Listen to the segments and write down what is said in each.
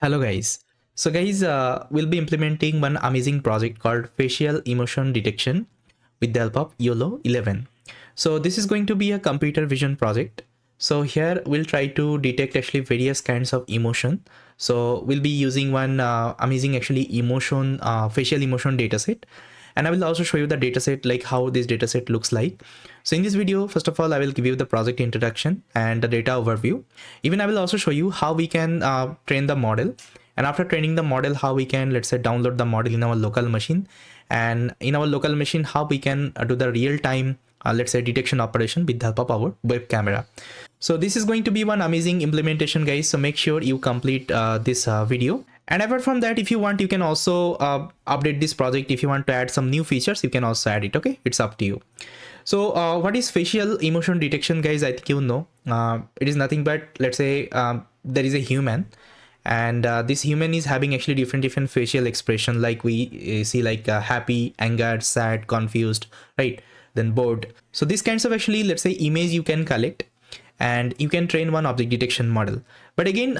Hello guys. So guys, we'll be implementing one amazing project called facial emotion detection with the help of YOLO 11. So this is going to be a computer vision project. So here we'll try to detect actually various kinds of emotion. So we'll be using one amazing actually emotion, facial emotion dataset. And I will also show you the dataset, like how this dataset looks like. So in this video, first of all, I will give you the project introduction and the data overview. Even I will also show you how we can train the model. And after training the model, how we can, let's say, download the model in our local machine. And in our local machine, how we can do the real-time, let's say, detection operation with the help of our web camera. So this is going to be one amazing implementation, guys. So make sure you complete this video. And apart from that, if you want, you can also update this project. If you want to add some new features, you can also add it. Okay, it's up to you. So what is facial emotion detection, guys? I think you know. It is nothing but, let's say, there is a human, and this human is having actually different facial expression, like we see like happy, angered, sad, confused, right? Then bored. So these kinds of actually, let's say, image you can collect, and you can train one object detection model. But again,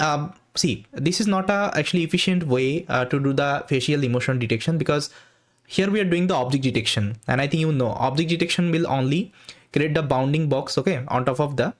see, this is not a actually efficient way to do the facial emotion detection, because here we are doing the object detection, and I think you know object detection will only create the bounding box, okay, on top of the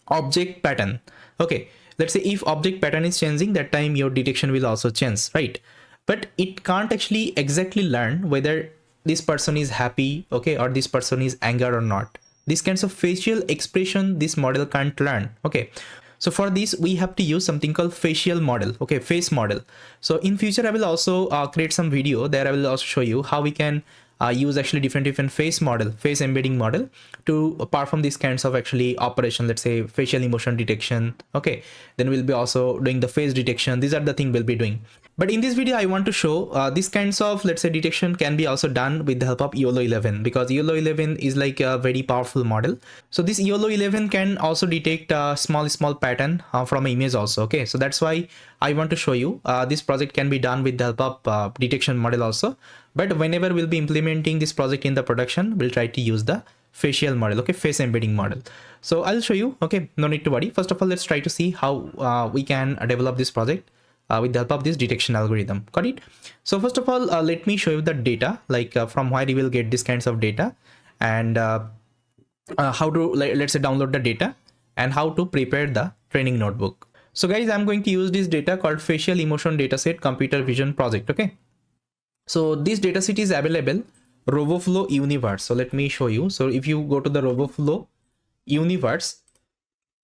object pattern. Okay, let's say if object pattern is changing, that time your detection will also change, right? But it can't actually exactly learn whether this person is happy, okay, or this person is angered or not. These kinds of facial expression this model can't learn. Okay, so for this we have to use something called facial model, okay, face model. So in future I will also create some video there. I will also show you how we can use actually different face model, face embedding model, to perform these kinds of actually operation, let's say facial emotion detection. Okay, then we'll be also doing the face detection. These are the thing we'll be doing. But in this video, I want to show these kinds of, let's say, detection can be also done with the help of YOLO 11, because YOLO 11 is like a very powerful model. So this YOLO 11 can also detect a small pattern from an image also. Okay, so that's why I want to show you this project can be done with the help of detection model also. But whenever we'll be implementing this project in the production, we'll try to use the facial model, okay, face embedding model. So I'll show you. Okay, no need to worry. First of all, let's try to see how we can develop this project with the help of this detection algorithm. Got it? So first of all, let me show you the data, like from where you will get these kinds of data, and how to, let's say, download the data, and how to prepare the training notebook. So guys, I'm going to use this data called facial emotion dataset computer vision project. Okay, so this dataset is available Roboflow universe. So let me show you. So if you go to the Roboflow universe,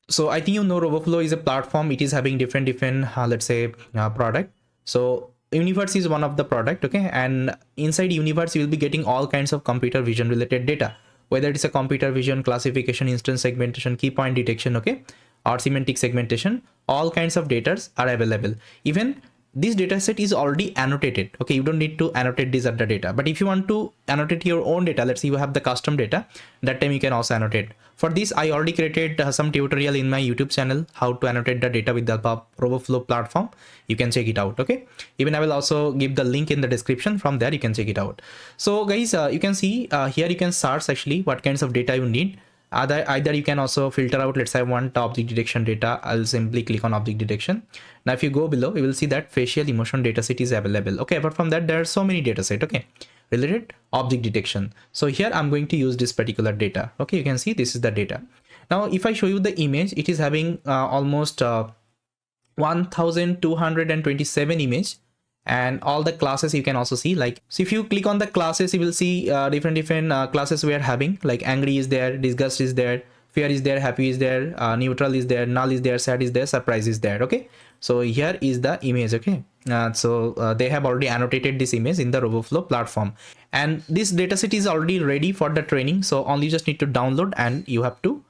so I think you know Roboflow is a platform. It is having different let's say product. So universe is one of the product. Okay, and inside universe you will be getting all kinds of computer vision related data, whether it is a computer vision, classification, instance segmentation, key point detection, okay, or semantic segmentation. All kinds of data are available. Even this data set is already annotated. Okay, you don't need to annotate this other data, but if you want to annotate your own data, let's say you have the custom data, that time you can also annotate. For this, I already created some tutorial in my YouTube channel how to annotate the data with the Roboflow platform. You can check it out. Okay, even I will also give the link in the description. From there you can check it out. So guys, you can see here you can search actually what kinds of data you need. Either you can also filter out, let's say I want object detection data. I'll simply click on object detection. Now if you go below, you will see that facial emotion dataset is available. Okay, apart from that, there are so many dataset, okay, related object detection. So here I'm going to use this particular data. Okay, you can see this is the data. Now if I show you the image, it is having almost 1227 image, and all the classes you can also see. Like, so if you click on the classes, you will see different classes we are having, like angry is there, disgust is there, fear is there, happy is there, neutral is there, null is there, sad is there, surprise is there. Okay, so here is the image. Okay, they have already annotated this image in the Roboflow platform, and this dataset is already ready for the training. So only you just need to download and you have to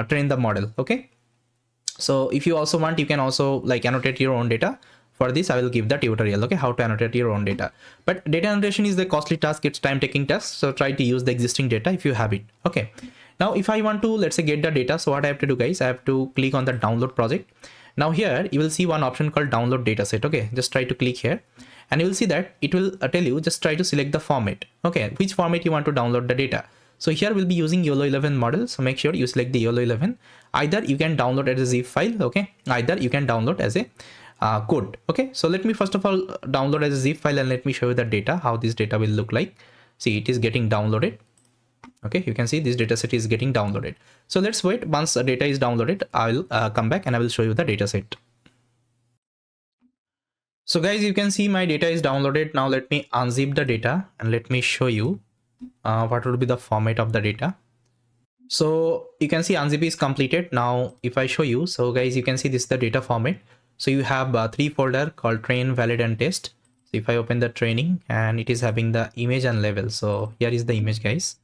train the model. Okay, so if you also want, you can also like annotate your own data. For this, I will give the tutorial, okay, how to annotate your own data. But data annotation is the costly task, it's time taking task. So try to use the existing data if you have it. Okay, now if I want to, let's say, get the data, so what I have to do, guys, I have to click on the download project. Now here you will see one option called download dataset. Okay, just try to click here, and you will see that it will tell you just try to select the format. Okay, which format you want to download the data. So here we'll be using YOLO 11 model. So make sure you select the YOLO 11. Either you can download as a zip file, okay, either you can download as a code. Okay, so let me first of all download as a zip file, and let me show you the data, how this data will look like. See, it is getting downloaded. Okay, you can see this data set is getting downloaded. So let's wait. Once the data is downloaded, I'll come back and I will show you the data set. So guys, you can see my data is downloaded. Now let me unzip the data and let me show you what would be the format of the data. So you can see unzip is completed. Now if I show you, so guys, you can see this is the data format. So you have 3 folder called train, valid and test. So if I open the training, and it is having the image and level. So here is the image, guys.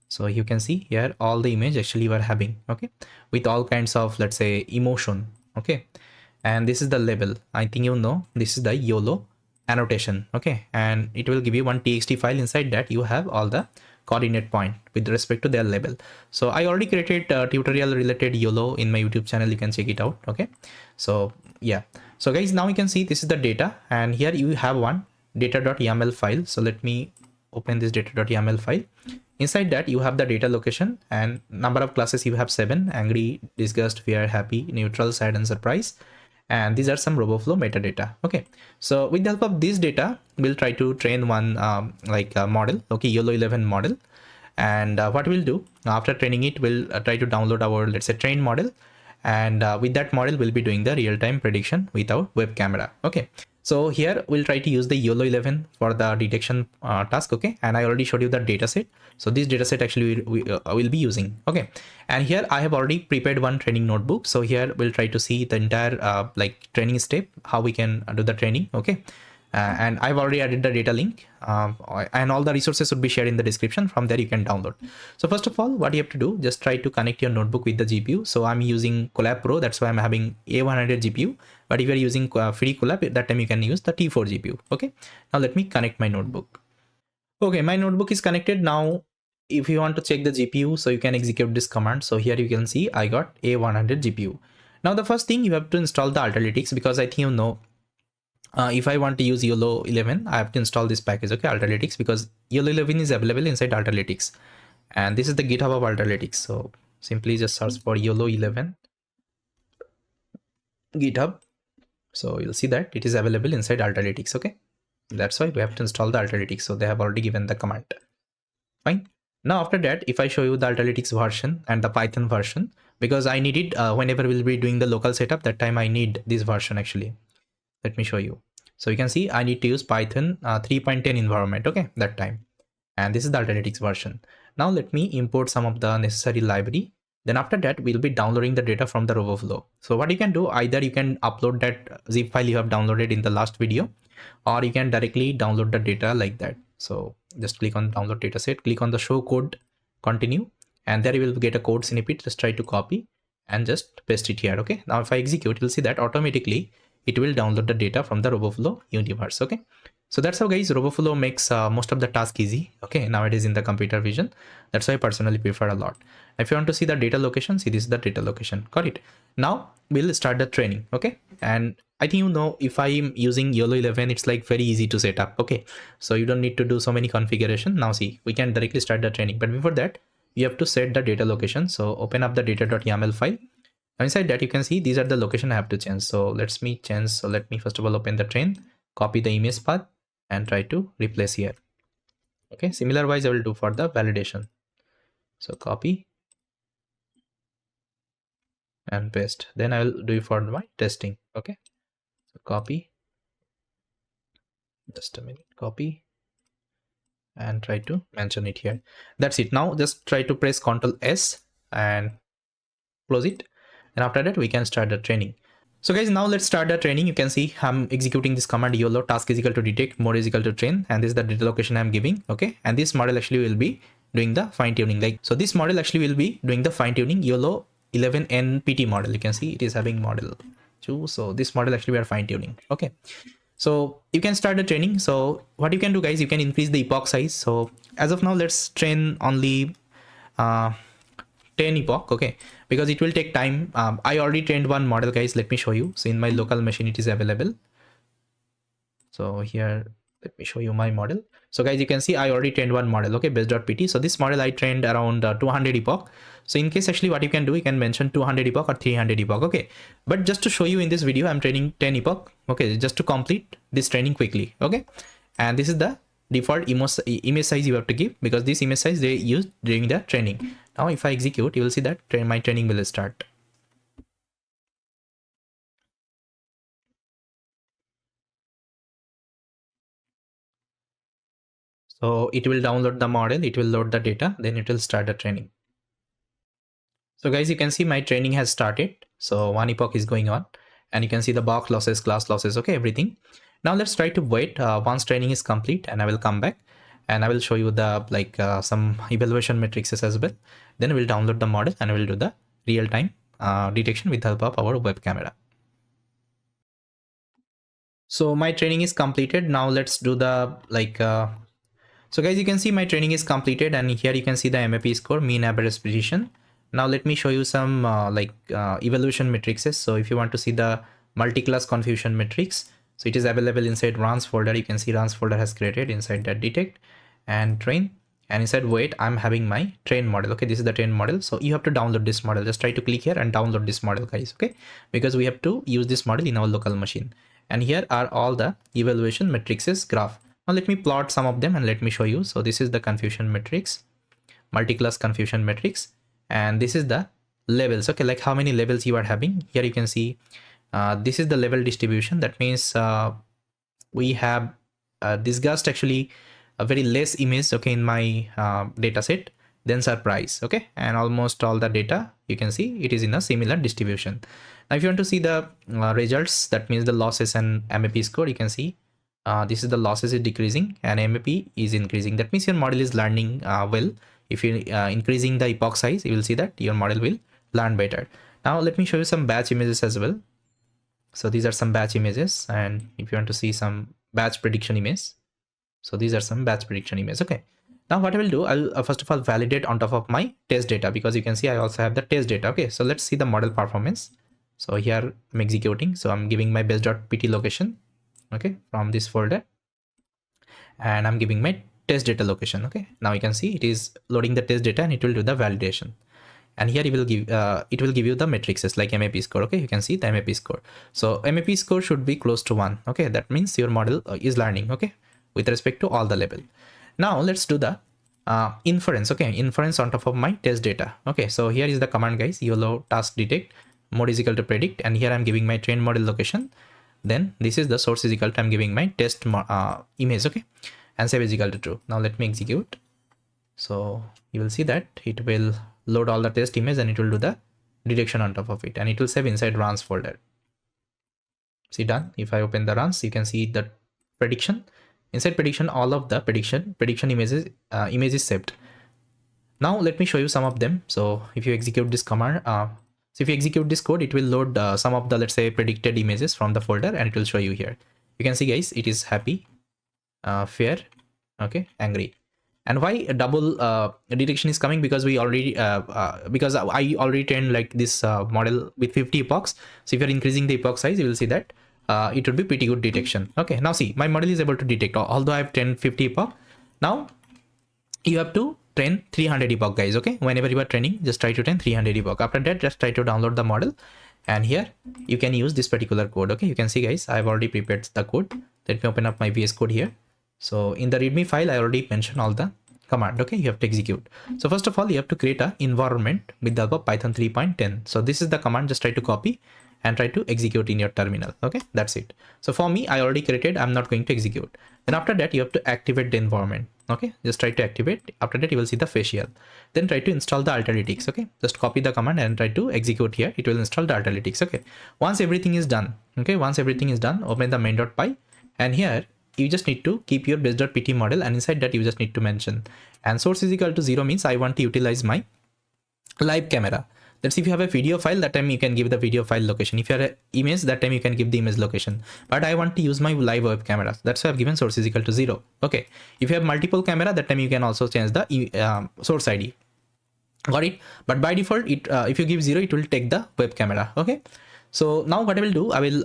So you can see here all the image actually we are having, okay, with all kinds of, let's say, emotion. Okay, and this is the label. I think you know this is the YOLO annotation. Okay, and it will give you one txt file. Inside that you have all the coordinate point with respect to their label. So I already created a tutorial related YOLO in my YouTube channel. You can check it out. Okay, so yeah, so guys, now you can see this is the data, and here you have one data.yml file. So let me open this data.yml file. Inside that you have the data location and number of classes. You have 7: angry, disgust, fear, happy, neutral, sad and surprise. And these are some Roboflow metadata. Okay, so with the help of this data, we'll try to train one model. Okay, YOLO 11 model. And what we'll do after training it, we'll try to download our, let's say, trained model. And with that model, we'll be doing the real-time prediction with our web camera. Okay, so here we'll try to use the YOLO 11 for the detection task. Okay, and I already showed you the data set. So this data set actually we will be using. Okay, and here I have already prepared one training notebook. So here we'll try to see the entire training step, how we can do the training. Okay, and I've already added the data link, and all the resources would be shared in the description. From there you can download. So first of all, what you have to do, just try to connect your notebook with the GPU. So I'm using Colab Pro, that's why I'm having A100 GPU. But if you're using free Colab, that time you can use the T4 GPU. Okay, now let me connect my notebook. Okay, my notebook is connected. Now if you want to check the GPU, so you can execute this command. So here you can see I got A100 GPU. Now the first thing, you have to install the Alterytics, because I think you know, if I want to use YOLO 11, I have to install this package. Okay, Alterytics, because YOLO 11 is available inside Alterytics, and this is the GitHub of Alterytics. So simply just search for YOLO 11 GitHub. So you'll see that it is available inside Alterytics. Okay, that's why we have to install the Alterytics. So they have already given the command. Fine. Now after that, if I show you the Alterytics version and the Python version, because I need it whenever we'll be doing the local setup, that time I need this version actually. Let me show you. So you can see I need to use Python 3.10 environment. Okay, that time. And this is the Alterytics version. Now let me import some of the necessary library. Then after that, we'll be downloading the data from the Roboflow. So what you can do, either you can upload that zip file you have downloaded in the last video, or you can directly download the data like that. So just click on download dataset, click on the show code, continue, and there you will get a code snippet. Just try to copy and just paste it here. Okay, now if I execute, you'll see that automatically it will download the data from the Roboflow universe. Okay, so that's how, guys, Roboflow makes most of the task easy. Okay, nowadays in the computer vision, that's why I personally prefer a lot. If you want to see the data location, see, this is the data location. Got it. Now we'll start the training. Okay, and I think you know, if I'm using YOLO 11, it's like very easy to set up. Okay, so you don't need to do so many configuration. Now see, we can directly start the training, but before that you have to set the data location. So open up the data.yml file. Inside that you can see these are the location I have to change. So let me change. So let me first of all open the train, copy the image path and try to replace here. Okay, similar wise I will do for the validation. So copy and paste. Then I will do it for my testing. Okay, so copy, just a minute, copy and try to mention it here. That's it. Now just try to press Ctrl S and close it. And after that we can start the training. So guys, now let's start the training. You can see I'm executing this command YOLO task is equal to detect, more is equal to train, and this is the data location I'm giving. Okay, and this model actually will be doing the fine tuning. Like, so this model actually will be doing the fine tuning. YOLO 11 NPT model. You can see it is having model 2. So this model actually we are fine tuning. Okay, so you can start the training. So what you can do, guys, you can increase the epoch size. So as of now, let's train only 10 epoch. Okay, because it will take time. I already trained one model, guys. Let me show you. So in my local machine it is available. So here Let me show you my model. So guys, you can see I already trained one model, okay, base.pt. So this model I trained around 200 epoch. So in case actually what you can do, you can mention 200 epoch or 300 epoch, okay. But just to show you in this video, I'm training 10 epoch, okay, just to complete this training quickly, okay. And this is the default image size you have to give, because this image size they use during the training. Now if I execute, you will see that my training will start. So it will download the model, it will load the data, then it will start the training. So guys, you can see my training has started. So one epoch is going on, and you can see the box losses, class losses, okay, everything. Now let's try to wait once training is complete, and I will come back and I will show you the some evaluation matrices as well. Then we'll download the model and we'll do the real-time detection with the help of our web camera. So my training is completed. Now let's do the so guys, you can see my training is completed, and here you can see the MAP score, mean average precision. Now let me show you some evaluation matrices. So if you want to see the multi-class confusion matrix, so it is available inside runs folder. You can see runs folder has created inside that detect and train, and inside wait, I'm having my train model. Okay, this is the train model. So you have to download this model. Just try to click here and download this model, guys. Okay, because we have to use this model in our local machine. And here are all the evaluation matrices graph. Now let me plot some of them and let me show you. So this is the confusion matrix, multi-class confusion matrix, and this is the levels. Okay, like how many levels you are having. Here you can see this is the level distribution. That means we have discussed actually a very less image, okay, in my data set than surprise, okay, and almost all the data you can see it is in a similar distribution. Now if you want to see the results, that means the losses and MAP score, you can see this is the losses is decreasing and MAP is increasing. That means your model is learning well. If you increasing the epoch size, you will see that your model will learn better. Now let me show you some batch images as well. So these are some batch images, and if you want to see some batch prediction image, so these are some batch prediction images. Okay, now what I will do, I'll first of all validate on top of my test data, because you can see I also have the test data. Okay, so let's see the model performance. So here I'm executing, so I'm giving my base.pt location, okay, from this folder, and I'm giving my test data location. Okay, now you can see it is loading the test data and it will do the validation. And here it will give you the matrices like MAP score. Okay, you can see the MAP score. So MAP score should be close to 1. Okay, that means your model is learning, okay, with respect to all the level. Now let's do the inference. Okay, inference on top of my test data. Okay, so here is the command, guys. YOLO task detect mode is equal to predict, and here I'm giving my train model location. Then this is the source is equal to I'm giving my test image. Okay, and save is equal to true. Now let me execute. So you will see that it will load all the test image and it will do the detection on top of it, and it will save inside runs folder. See, done. If I open the runs, you can see the prediction. Inside prediction, all of the prediction images is saved. Now let me show you some of them. So if you execute this command, so if you execute this code, it will load some of the, let's say, predicted images from the folder, and it will show you here. You can see, guys, it is happy, fair, okay, angry. And why a double detection is coming? Because we already because I already trained like this model with 50 epochs. So if you're increasing the epoch size, you will see that it would be pretty good detection. Okay, now see, my model is able to detect, although I've trained 50 epoch. Now you have to train 300 epoch, guys. Okay, whenever you are training, just try to train 300 epoch. After that, just try to download the model, and here you can use this particular code. Okay, you can see, guys, I've already prepared the code. Let me open up my VS Code here. So in the readme file, I already mentioned all the command. Okay, you have to execute. So first of all, you have to create an environment with the help of Python 3.10. So this is the command. Just try to copy and try to execute in your terminal. Okay, that's it. So for me, I already created, I'm not going to execute. Then after that, you have to activate the environment. Okay, just try to activate. After that, you will see the facial. Then try to install the Alterytics. Okay, just copy the command and try to execute here. It will install the Alterytics. Okay, once everything is done, okay, once everything is done, open the main.py, and here you just need to keep your base.pt model, and inside that you just need to mention, and source is equal to 0 means I want to utilize my live camera. Let's see, if you have a video file, that time you can give the video file location. If you have an image, that time you can give the image location. But I want to use my live web camera. That's why I've given source is equal to 0. Okay. If you have multiple camera, that time you can also change the source ID. Got it? But by default, if you give 0, it will take the web camera. Okay. So now what I will do, I will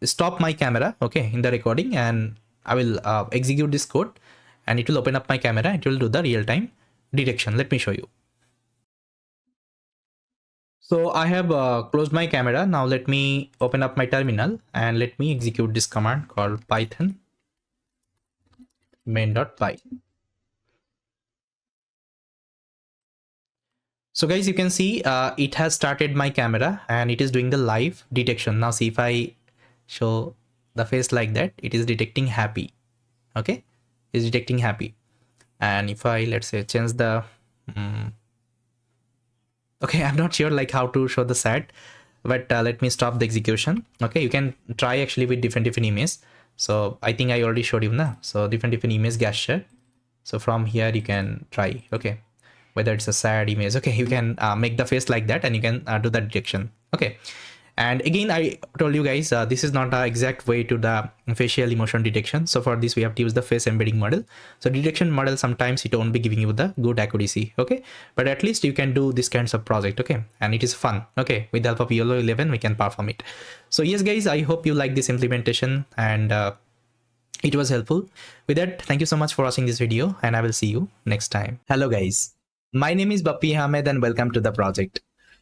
stop my camera, okay, in the recording, and I will execute this code, and it will open up my camera. It will do the real-time detection. Let me show you. So I have closed my camera. Now let me open up my terminal and let me execute this command called python main.py. So guys, you can see it has started my camera and it is doing the live detection. Now see if I show the face like that, it is detecting happy. Okay, it's detecting happy. And if I, let's say, change the okay, I'm not sure like how to show the sad, but let me stop the execution. Okay, you can try actually with different images. So I think I already showed you now. So different image gesture. So from here you can try. Okay, whether it's a sad image. Okay, you can make the face like that and you can do the detection. Okay. And again, I told you guys, this is not the exact way to the facial emotion detection. So for this, we have to use the face embedding model. So detection model, sometimes it won't be giving you the good accuracy. Okay, but at least you can do this kinds of project. Okay, and it is fun. Okay, with the help of YOLO 11, we can perform it. So yes, guys, I hope you like this implementation and it was helpful. With that, thank you so much for watching this video and I will see you next time. Hello guys, my name is Bappi Ahmed and welcome to the project.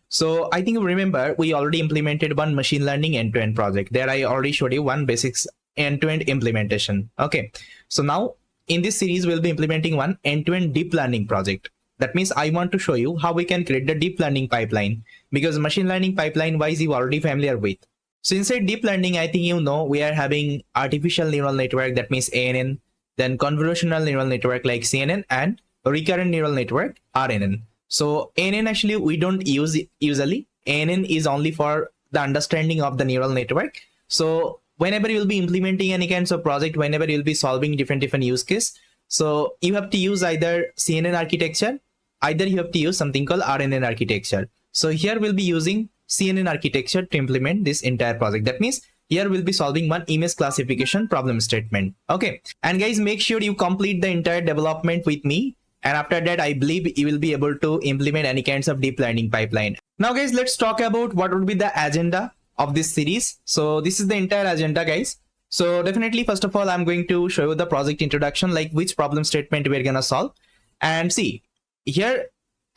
So I think you remember we already implemented one machine learning end-to-end project. There I already showed you one basics end-to-end implementation. Okay, so now in this series we'll be implementing one end-to-end deep learning project. That means I want to show you how we can create the deep learning pipeline, because machine learning pipeline wise you are already familiar with. So inside deep learning, I think you know we are having artificial neural network, that means ANN, then convolutional neural network like CNN, and recurrent neural network RNN. So ANN actually we don't use usually. ANN is only for the understanding of the neural network. So whenever you'll be implementing any kinds of project, whenever you'll be solving different use case, so you have to use either CNN architecture, either you have to use something called RNN architecture. So here we'll be using CNN architecture to implement this entire project. That means here we'll be solving one image classification problem statement. Okay, and guys, make sure you complete the entire development with me. And after that, I believe you will be able to implement any kinds of deep learning pipeline. Now guys, let's talk about what would be the agenda of this series. So this is the entire agenda, guys. So definitely, first of all, I'm going to show you the project introduction, like which problem statement we're gonna solve. And see, here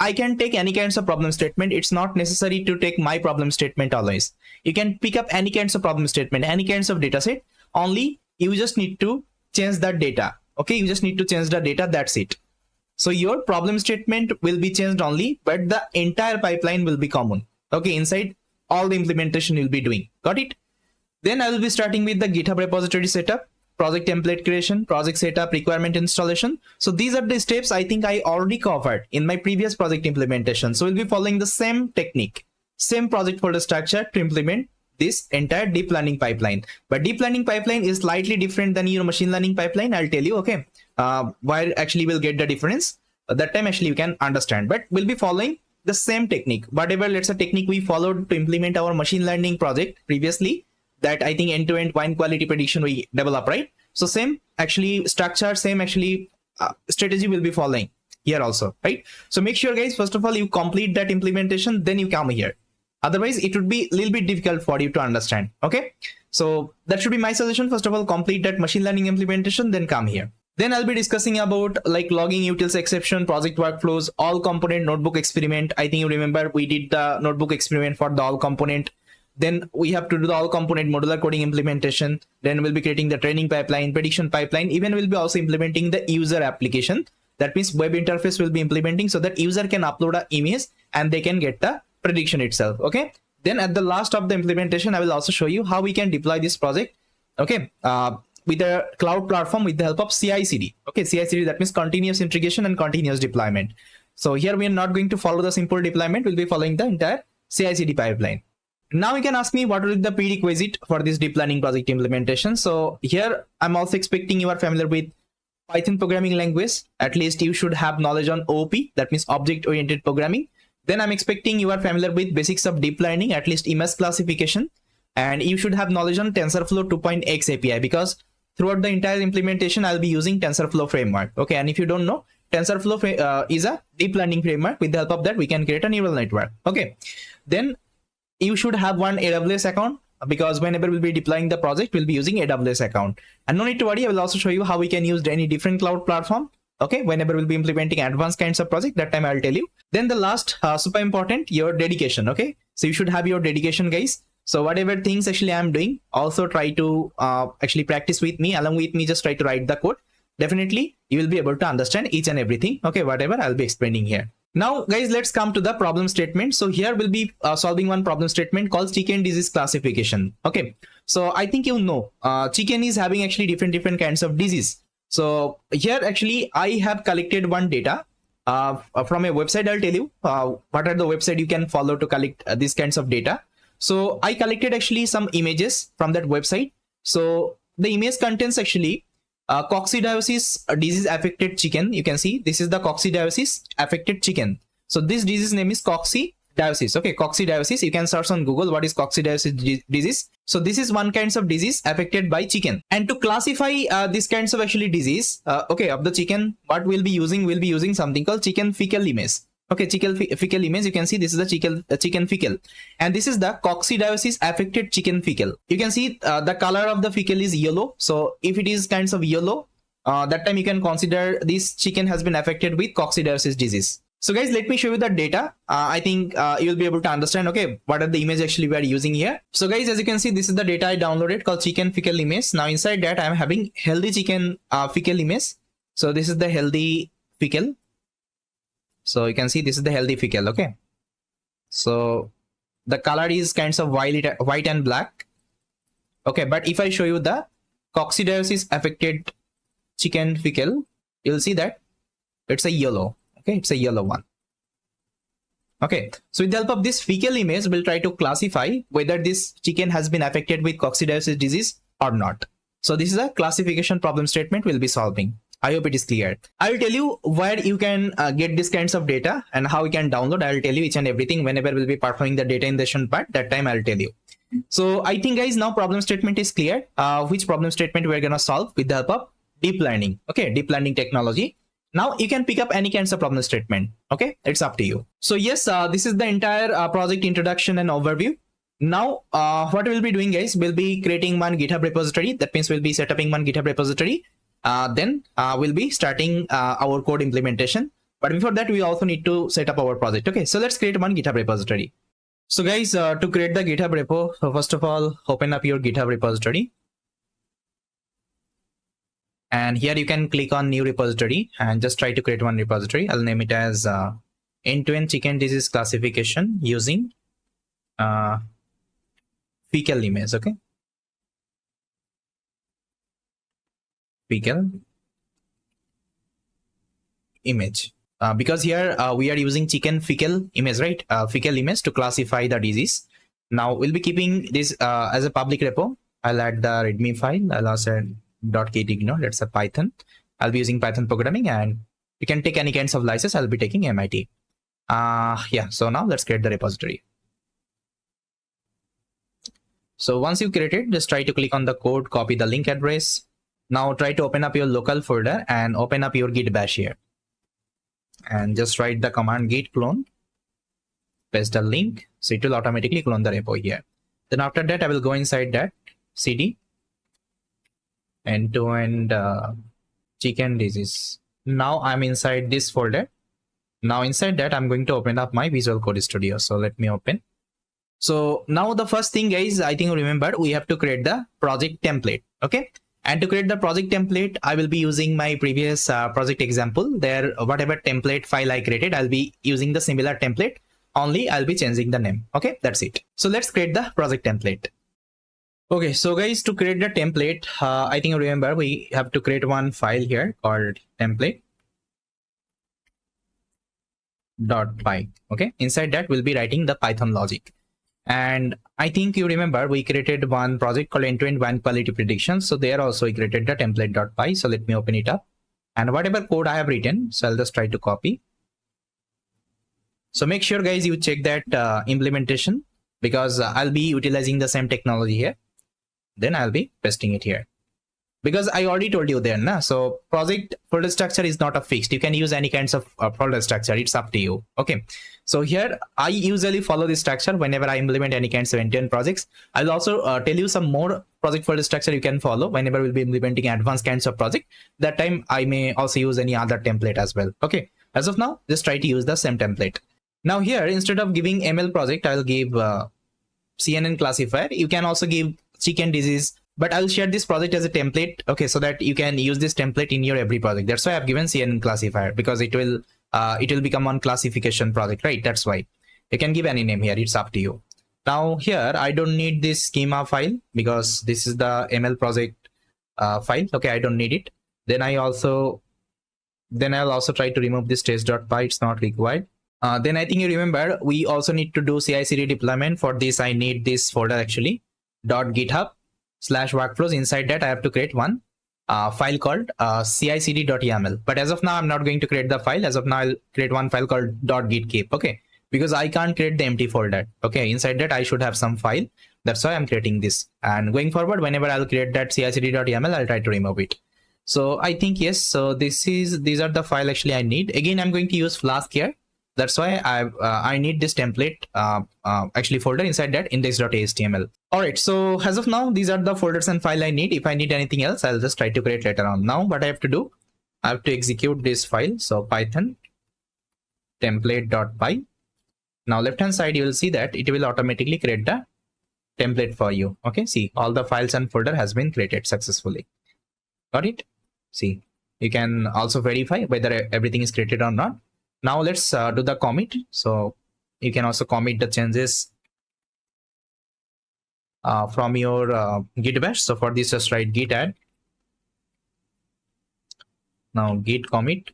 I can take any kinds of problem statement. It's not necessary to take my problem statement always. You can pick up any kinds of problem statement, any kinds of data set. Only you just need to change that data. Okay, you just need to change the data, that's it. So your problem statement will be changed only, but the entire pipeline will be common. Okay, inside all the implementation you'll be doing. Got it? Then I will be starting with the GitHub repository setup, project template creation, project setup, requirement installation. So these are the steps I think I already covered in my previous project implementation. So we'll be following the same technique, same project folder structure to implement this entire deep learning pipeline. But deep learning pipeline is slightly different than your machine learning pipeline. I'll tell you, okay, where actually we'll get the difference. That time actually you can understand, but we'll be following the same technique. Whatever, let's say, technique we followed to implement our machine learning project previously, that I think end-to-end wine quality prediction we develop, right? So same actually structure, same actually strategy will be following here also, right? So make sure guys, first of all, you complete that implementation, then you come here. Otherwise it would be a little bit difficult for you to understand. Okay, so that should be my suggestion. First of all, complete that machine learning implementation, then come here. Then I'll be discussing about like logging, utils exception, project workflows, all component notebook experiment. I think you remember we did the notebook experiment for the all component. Then we have to do the all component modular coding implementation. Then we'll be creating the training pipeline, prediction pipeline. Even we'll be also implementing the user application. That means web interface will be implementing so that user can upload an image and they can get the prediction itself. Okay. Then at the last of the implementation, I will also show you how we can deploy this project. Okay. With a cloud platform with the help of CI/CD. Okay, CI/CD, that means continuous integration and continuous deployment. So here we are not going to follow the simple deployment. We'll be following the entire CI/CD pipeline. Now you can ask me what is the prerequisite for this deep learning project implementation. So here I'm also expecting you are familiar with Python programming language. At least you should have knowledge on OOP, that means object oriented programming. Then I'm expecting you are familiar with basics of deep learning, at least image classification. And you should have knowledge on TensorFlow 2.x API, because throughout the entire implementation, I'll be using TensorFlow framework. Okay, and if you don't know, TensorFlow is a deep learning framework. With the help of that, we can create a neural network. Okay, then you should have one AWS account. because whenever we'll be deploying the project, we'll be using AWS account. And no need to worry, I will also show you how we can use any different cloud platform. Okay, whenever we'll be implementing advanced kinds of project, that time I'll tell you. Then the last, super important, your dedication. Okay, so you should have your dedication, guys. So whatever things actually I'm doing, also try to actually practice with me, along with me, just try to write the code. Definitely, you will be able to understand each and everything. Okay, whatever I'll be explaining here. Now, guys, let's come to the problem statement. So here we'll be solving one problem statement called chicken disease classification. Okay, so I think you know, chicken is having actually different kinds of disease. So here actually I have collected one data from a website. I'll tell you what are the website you can follow to collect these kinds of data. So I collected actually some images from that website. So the image contains actually coccidiosis disease affected chicken. You can see this is the coccidiosis affected chicken. So this disease name is coccidiosis. Okay, coccidiosis. You can search on Google what is coccidiosis disease. So this is one kinds of disease affected by chicken. And to classify these kinds of actually disease, okay, of the chicken, what we'll be using something called chicken fecal image. Okay, chicken fecal image. You can see this is the chicken fecal, and this is the coccidiosis affected chicken fecal. You can see the color of the fecal is yellow. So if it is kinds of yellow, that time you can consider this chicken has been affected with coccidiosis disease. So guys, let me show you the data. I think you'll be able to understand, okay, what are the image actually we are using here. So guys, as you can see, this is the data I downloaded called chicken fecal image. Now inside that I'm having healthy chicken fecal image. So this is the healthy fecal. So you can see this is the healthy fecal. Okay, so the color is kinds of white and black. Okay, but if I show you the coccidiosis affected chicken fecal, you'll see that it's a yellow. Okay, it's a yellow one. Okay, so with the help of this fecal image, we'll try to classify whether this chicken has been affected with coccidiosis disease or not. So this is a classification problem statement we'll be solving. I hope it is clear. I will tell you where you can get these kinds of data and how you can download. I will tell you each and everything whenever we'll be performing the data ingestion part. That time I'll tell you. So I think guys, now problem statement is clear. Which problem statement we're gonna solve with the help of deep learning. Okay, deep learning technology. Now you can pick up any kinds of problem statement. Okay, it's up to you. So yes, this is the entire project introduction and overview. Now what we'll be doing, guys, we'll be creating one GitHub repository. That means we'll be setting one GitHub repository. Then we'll be starting our code implementation. But before that, we also need to set up our project. Okay, so let's create one GitHub repository. So guys, to create the GitHub repo, so first of all, open up your GitHub repository. And here you can click on new repository and just try to create one repository. I'll name it as end-to-end chicken disease classification using fecal image. Okay, fecal image, because here we are using chicken fecal image, right? Fecal image to classify the disease. Now we'll be keeping this as a public repo. I'll add the readme file. I'll also add .gitignore. That's a Python. I'll be using Python programming, and you can take any kinds of license. I'll be taking MIT. Yeah, so now let's create the repository. So once you create it, just try to click on the code, copy the link address. Now try to open up your local folder and open up your git bash here. And just write the command git clone, paste the link, so it will automatically clone the repo here. Then after that, I will go inside that cd end-to-end chicken disease. Now I'm inside this folder. Now inside that, I'm going to open up my Visual Code Studio. So let me open. So now the first thing, guys, I think remember we have to create the project template. Okay, and to create the project template, I will be using my previous project example. There, whatever template file I created, I'll be using the similar template, only I'll be changing the name. Okay, that's it. So let's create the project template. Okay, so guys, to create the template, I think remember we have to create one file here called template.py. Okay, inside that we'll be writing the Python logic. And I think you remember we created one project called end-to-end one quality prediction. So there also we created the template.py. So let me open it up, and whatever code I have written, so I'll just try to copy. So make sure, guys, you check that implementation, because I'll be utilizing the same technology here. Then I'll be pasting it here. because I already told you there, na? So project folder structure is not a fixed. You can use any kinds of folder structure. It's up to you. Okay. So here I usually follow this structure whenever I implement any kinds of end-to-end projects. I'll also tell you some more project folder structure you can follow whenever we'll be implementing advanced kinds of project. That time I may also use any other template as well. Okay. As of now, just try to use the same template. Now here, instead of giving ML project, I'll give CNN classifier. You can also give chicken disease, but I'll share this project as a template. Okay, so that you can use this template in your every project. That's why I've given CNN classifier, because it will become one classification project, right? That's why you can give any name here. It's up to you. Now here, I don't need this schema file because this is the ML project file. Okay, I don't need it. Then I'll also try to remove this test.py. It's not required. Then I think you remember we also need to do CI/CD deployment. For this, I need this folder actually .github/workflows. Inside that, I have to create one file called cicd.yml. But as of now, I'm not going to create the file. As of now, I'll create one file called .gitkeep. Okay, because I can't create the empty folder. Okay, inside that I should have some file. That's why I'm creating this. And going forward, whenever I'll create that cicd.yml, I'll try to remove it. So I think yes. So these are the file actually I need. Again, I'm going to use Flask here. That's why I need this template actually folder inside that index.html. All right, so as of now, these are the folders and file I need. If I need anything else, I'll just try to create later on. Now what I have to do, I have to execute this file. So Python template.py. Now left hand side, you will see that it will automatically create the template for you. Okay, see, all the files and folder has been created successfully. Got it? See, you can also verify whether everything is created or not. Now let's do the commit. So you can also commit the changes from your git bash. So for this, just write git add. Now git commit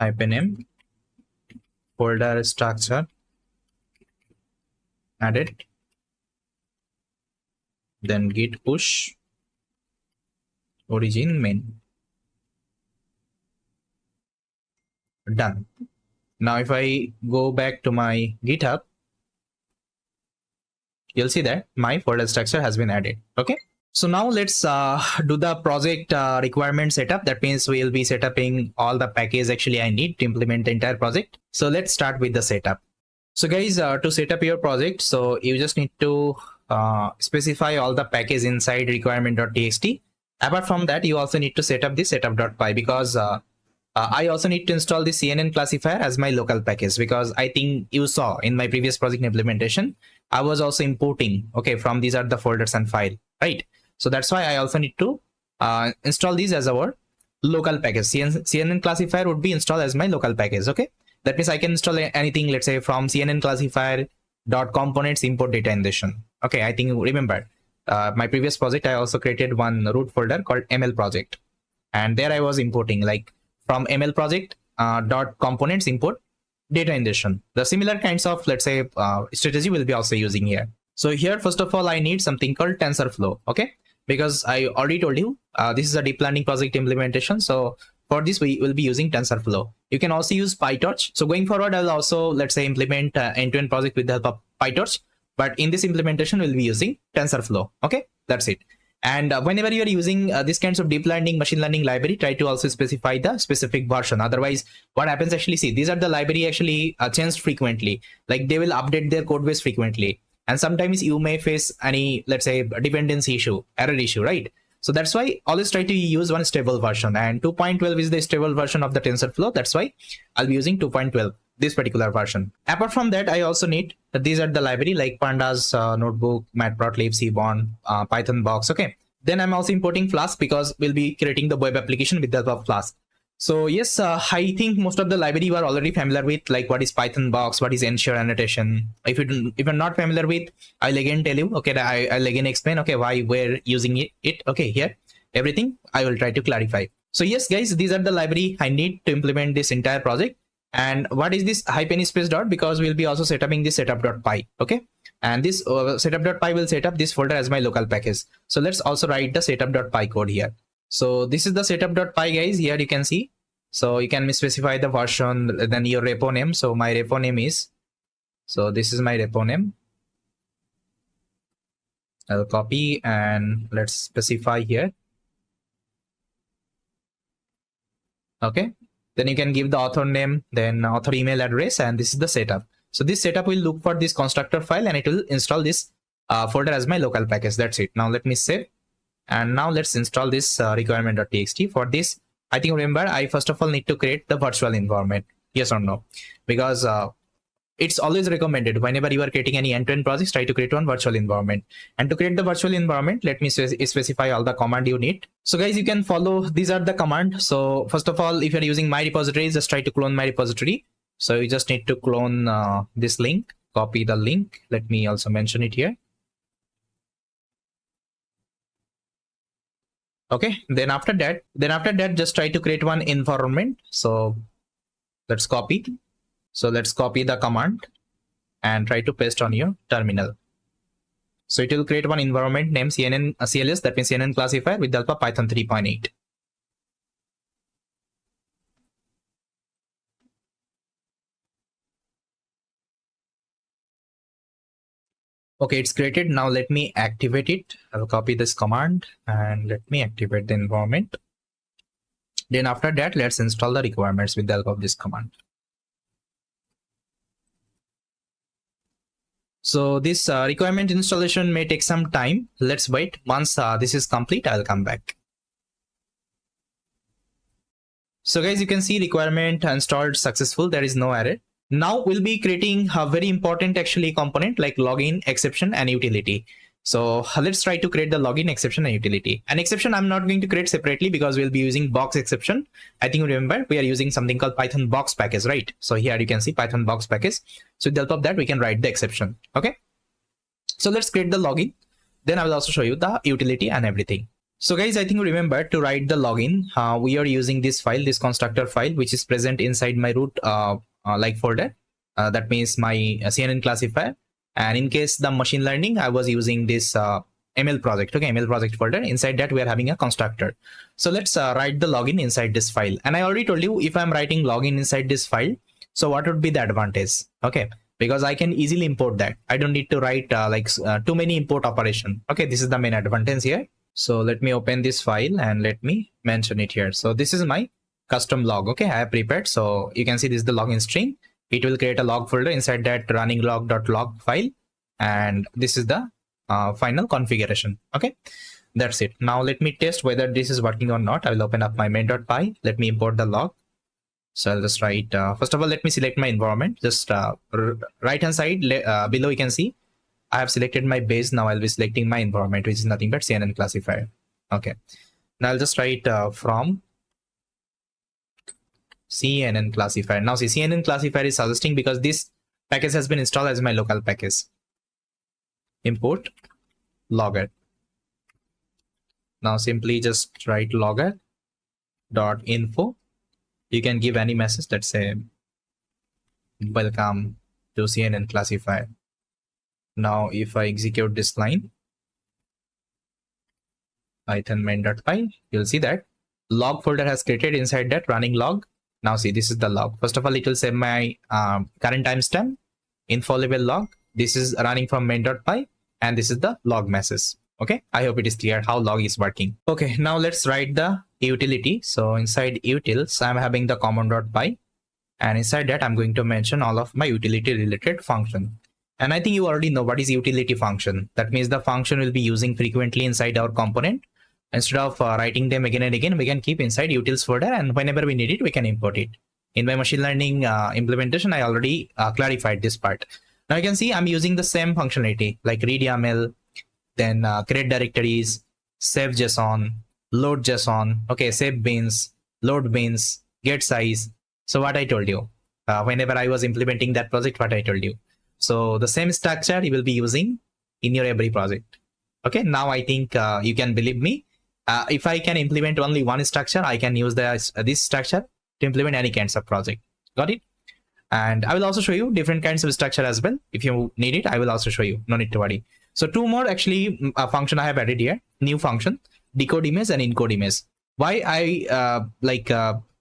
-m folder structure added. Then git push origin main. Done. Now if I go back to my GitHub, you'll see that my folder structure has been added. Okay, so now let's do the project requirement setup. That means we'll be setting all the package actually I need to implement the entire project. So let's start with the setup. So guys, to set up your project, so you just need to specify all the package inside requirement.txt. Apart from that, you also need to set up the setup.py, because I also need to install the CNN classifier as my local package, because I think you saw in my previous project implementation, I was also importing, okay, from these are the folders and file, right? So that's why I also need to install these as our local package. CNN classifier would be installed as my local package, okay? That means I can install anything, let's say from CNN classifier .components import data ingestion. Okay, I think you remember my previous project, I also created one root folder called ML project. And there I was importing like from ML project .components import data ingestion. The similar kinds of, let's say, strategy will be also using here. So here, first of all, I need something called TensorFlow, okay? Because I already told you, this is a deep learning project implementation. So for this, we will be using TensorFlow. You can also use PyTorch. So going forward, I'll also, let's say, implement end-to-end project with the help of PyTorch. But in this implementation, we'll be using TensorFlow, okay? That's it. And whenever you are using these kinds of deep learning, machine learning library, try to also specify the specific version. Otherwise, what happens actually, see, these are the library actually changed frequently. Like they will update their code base frequently. And sometimes you may face any, let's say, dependency issue, error issue, right? So that's why always try to use one stable version. And 2.12 is the stable version of the TensorFlow. That's why I'll be using 2.12, this particular version. Apart from that, I also need, these are the library like Pandas, Notebook, Matplotlib, Seaborn, Python box, okay? Then I'm also importing Flask because we'll be creating the web application with the help of Flask. So yes, I think most of the library you are already familiar with, like what is Python box, what is ensure annotation. If you're not familiar with, I'll again tell you, okay, I'll again explain, okay, why we're using it. Okay, here, everything I will try to clarify. So yes, guys, these are the library I need to implement this entire project. And what is this hyphen space dot? Because we'll be also setting this setup.py, okay? And this setup.py will set up this folder as my local package. So let's also write the setup.py code here. So this is the setup.py, guys. Here you can see. So you can specify the version, then your repo name. So my repo name is, so this is my repo name. I'll copy and let's specify here. Okay, then you can give the author name, then author email address, and this is the setup. So this setup will look for this constructor file and it will install this folder as my local package. That's it. Now let me save, and now let's install this requirement.txt. For this, I think remember I first of all need to create the virtual environment. Yes or no? Because it's always recommended whenever you are creating any end-to-end projects, try to create one virtual environment. And to create the virtual environment, let me specify all the command you need. So guys, you can follow, these are the command. So first of all, if you're using my repository, just try to clone my repository. So you just need to clone this link, copy the link. Let me also mention it here. Okay, then after that, just try to create one environment. So let's copy. So let's copy the command and try to paste on your terminal. So it will create one environment named CNN CLS, that means CNN classifier, with the help of Python 3.8. Okay, it's created. Now let me activate it. I'll copy this command and let me activate the environment. Then after that, let's install the requirements with the help of this command. So this requirement installation may take some time. Let's wait. Once this is complete, I'll come back. So guys, you can see requirement installed successful. There is no error. Now we'll be creating a very important actually component like login, exception, and utility. So let's try to create the login, exception, and utility. An exception I'm not going to create separately because we'll be using box exception. I think you remember we are using something called Python box package, right? So here you can see Python box package. So with the help of that, we can write the exception. Okay. So let's create the login. Then I will also show you the utility and everything. So guys, I think you remember to write the login. We are using this file, this constructor file, which is present inside my root like folder. That means my CNN classifier. And in case the machine learning, I was using this ML project. Okay, ML project folder. Inside that, we are having a constructor. So let's write the login inside this file. And I already told you if I'm writing login inside this file, so what would be the advantage? Okay, because I can easily import that. I don't need to write too many import operation. Okay, this is the main advantage here. So let me open this file and let me mention it here. So this is my custom log. Okay, I have prepared. So you can see this is the login string. It will create a log folder inside that running log.log file. And this is the final configuration. Okay, that's it. Now let me test whether this is working or not. I will open up my main.py. Let me import the log. So I'll just write, first of all, let me select my environment. Just right hand side below, you can see I have selected my base. Now I'll be selecting my environment, which is nothing but CNN classifier. Okay, now I'll just write from CNN classifier. Now see, CNN classifier is suggesting because this package has been installed as my local package. Import logger. Now simply just write logger.info. You can give any message, let's say welcome to CNN classifier. Now if I execute this line, Python main.py, you'll see that log folder has created inside that running log. Now see, this is the log. First of all, it will say my current timestamp, info level log. This is running from main.py, and this is the log message. Okay, I hope it is clear how log is working. Okay, now let's write the utility. So inside utils, I'm having the common.py, and inside that I'm going to mention all of my utility related function. And I think you already know what is utility function. That means the function will be using frequently inside our component. Instead of writing them again and again, we can keep inside utils folder, and whenever we need it, we can import it. In my machine learning implementation, I already clarified this part. Now you can see I'm using the same functionality like read YAML, then create directories, save JSON, load JSON, okay, save beans, load beans, get size. So what I told you, whenever I was implementing that project, what I told you. So the same structure you will be using in your every project. Okay, now I think you can believe me. If I can implement only one structure, I can use this structure to implement any kinds of project. Got it? And I will also show you different kinds of structure as well. If you need it, I will also show you. No need to worry. So two more actually function I have added here. New function, decode image and encode image. Why I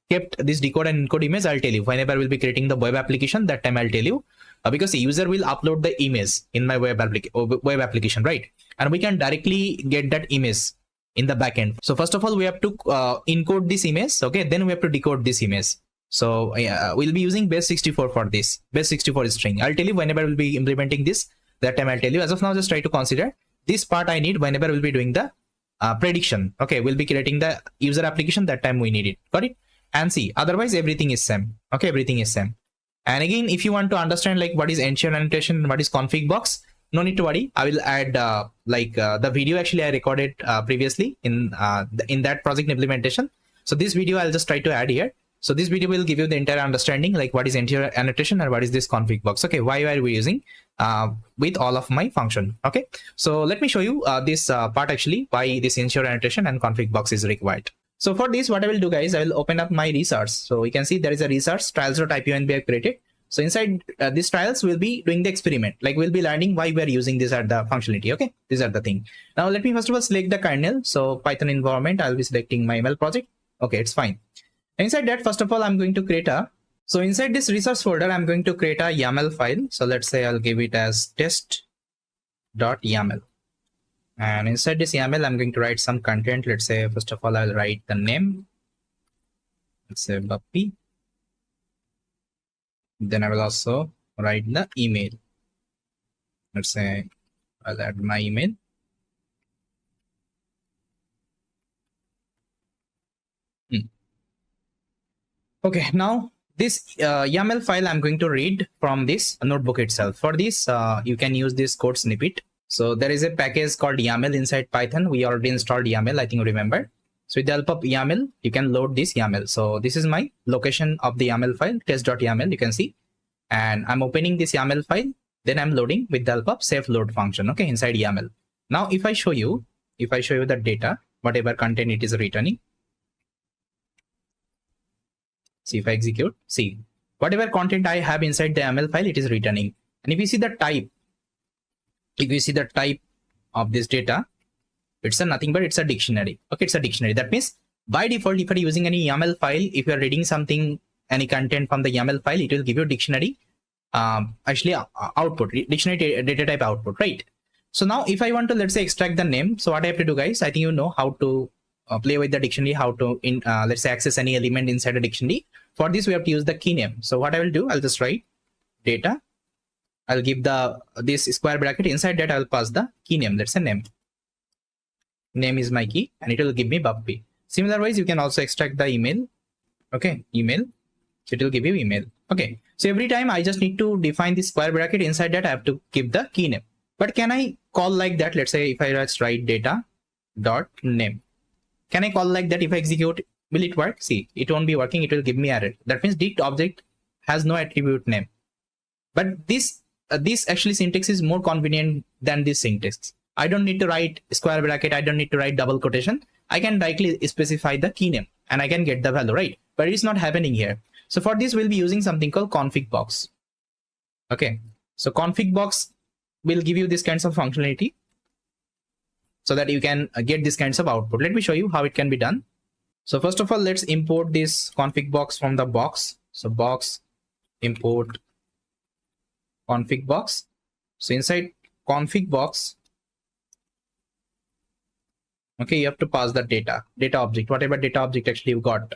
kept this decode and encode image, I'll tell you. Whenever we'll be creating the web application, that time I'll tell you. because the user will upload the image in my web application, right? And we can directly get that image in the backend. So first of all, we have to encode this image. Okay, then we have to decode this image. So we'll be using base 64 for this. Base 64 string. I'll tell you whenever we'll be implementing this. That time I'll tell you. As of now, just try to consider this part I need whenever we'll be doing the prediction. Okay, we'll be creating the user application. That time we need it. Got it? And see, otherwise everything is same. Okay, everything is same. And again, if you want to understand like what is ensure annotation and what is config box, no need to worry. I will add the video actually I recorded previously in that project implementation. So this video I'll just try to add here. So this video will give you the entire understanding like what is ensure annotation and what is this config box. Okay, why are we using with all of my function. Okay, so let me show you this part actually why this ensure annotation and config box is required. So for this, what I will do, guys, I will open up my resource. So you can see there is a resource trials.ipynb I created. So inside these trials, we'll be doing the experiment. Like we'll be learning why we are using this at the functionality. Okay, these are the thing. Now let me first of all select the kernel. So Python environment, I'll be selecting my ML project. Okay, it's fine. Inside that, first of all, I'm going to create so inside this resource folder, I'm going to create a YAML file. So let's say I'll give it as test.yml. And inside this YAML, I'm going to write some content. Let's say, first of all, I'll write the name. Let's say Bappy. Then I will also write the email. Let's say I'll add my email. Okay, now this YAML file I'm going to read from this notebook itself. For this, you can use this code snippet. So there is a package called YAML inside Python. We already installed YAML, I think you remember. So with the help of YAML, you can load this YAML. So this is my location of the YAML file, test.yml, you can see. And I'm opening this YAML file. Then I'm loading with the help of safe load function, okay, inside YAML. Now, if I show you the data, whatever content it is returning. See, if I execute, see, whatever content I have inside the YAML file, it is returning. And if you see the type, of this data, it's nothing but it's a dictionary. Okay, it's a dictionary. That means by default, if you're using any YAML file, if you're reading something, any content from the YAML file, it will give you dictionary, output, dictionary data type output, right? So now if I want to, let's say, extract the name, so what I have to do, guys, I think you know how to play with the dictionary, how to let's say access any element inside a dictionary. For this, we have to use the key name. So what I will do, I'll just write data. I'll give this square bracket. Inside that, I'll pass the key name. Let's say name. Name is my key, and it will give me Bappy. Similar ways, you can also extract the email. Okay, email. So it will give you email. Okay. So every time I just need to define the square bracket. Inside that, I have to give the key name. But can I call like that? Let's say if I just write data dot name. Can I call like that? If I execute, will it work? See, it won't be working. It will give me error. That means dict object has no attribute name. But this actually syntax is more convenient than this syntax. I don't need to write square bracket. I don't need to write double quotation. I can directly specify the key name and I can get the value, right? But it's not happening here. So for this, we'll be using something called config box. Okay. So config box will give you this kinds of functionality so that you can get these kinds of output. Let me show you how it can be done. So first of all, let's import this config box from the box. So box import config box. So inside config box, okay, you have to pass the data object, whatever data object actually you got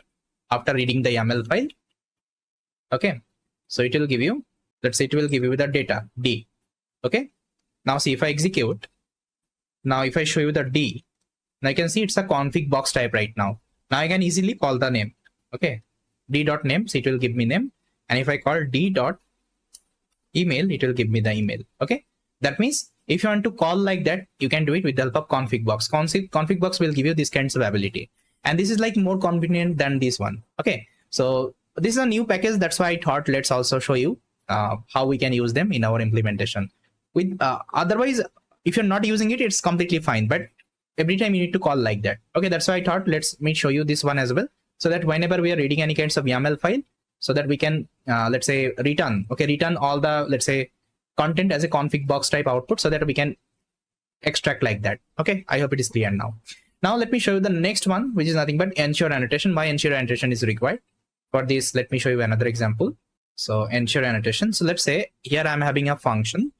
after reading the YAML file. Okay, so it will give you, let's say it will give you the data D. Okay, now see if I execute, now if I show you the D, now you can see it's a config box type right now. Now I can easily call the name. Okay, d.name, so it will give me name. And if I call d.email, it will give me the email. Okay, that means if you want to call like that, you can do it with the help of config box. Config box will give you this kinds of ability. And this is like more convenient than this one. Okay, so this is a new package. That's why I thought let's also show you how we can use them in our implementation. With otherwise, if you're not using it, it's completely fine. But every time you need to call like that. Okay, that's why I thought let me show you this one as well, so that whenever we are reading any kinds of YAML file, so that we can let's say return all the, let's say, content as a config box type output, so that we can extract like that. Okay, I hope it is clear now. Now let me show you the next one, which is nothing but ensure annotation. Why ensure annotation is required? For this, let me show you another example. So ensure annotation. So let's say here I'm having a function.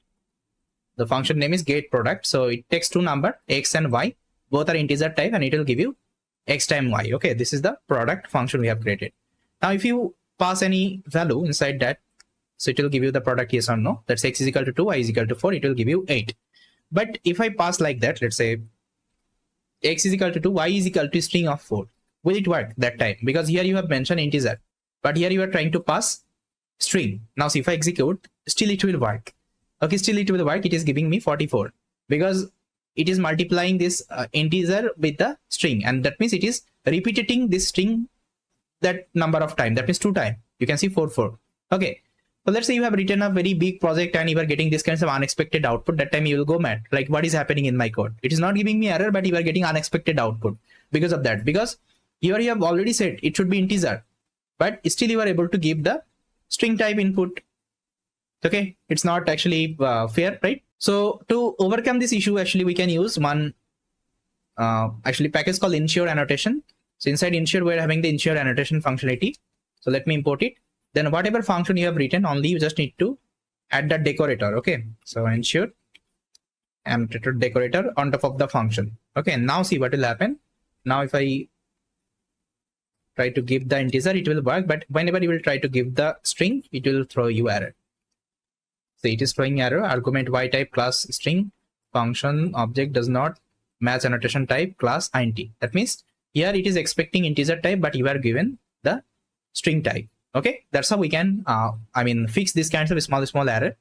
The function name is getProduct. So it takes two number, x and y. Both are integer type, and it will give you x times y. Okay, this is the product function we have created. Now if you pass any value inside that, so it will give you the product yes or no. Let's say x is equal to 2, y is equal to 4, it will give you 8. But if I pass like that, let's say x is equal to 2, y is equal to string of 4, will it work that time? Because here you have mentioned integer, but here you are trying to pass string. Now see, if I execute, still it will work. Okay, still it will work. It is giving me 44 because it is multiplying this integer with the string, and that means it is repeating this string that number of time. That means 2 times. You can see 4. Okay, so let's say you have written a very big project and you are getting this kinds of unexpected output. That time you will go mad, like what is happening in my code? It is not giving me error, but you are getting unexpected output because of that. Because here you have already said it should be integer, but still you are able to give the string type input. Okay, it's not actually fair, right? So to overcome this issue, actually we can use one package called ensure annotation. So inside ensure, we're having the ensure annotation functionality. So let me import it. Then whatever function you have written, only you just need to add the decorator. Okay, so ensure annotator decorator on top of the function. Okay, now see what will happen. Now if I try to give the integer, it will work, but whenever you will try to give the string, it will throw you error. So it is throwing error. Argument y type class string function object does not match annotation type class int. That means here it is expecting integer type, but you are given the string type. Okay, that's how we can fix this kinds of small error,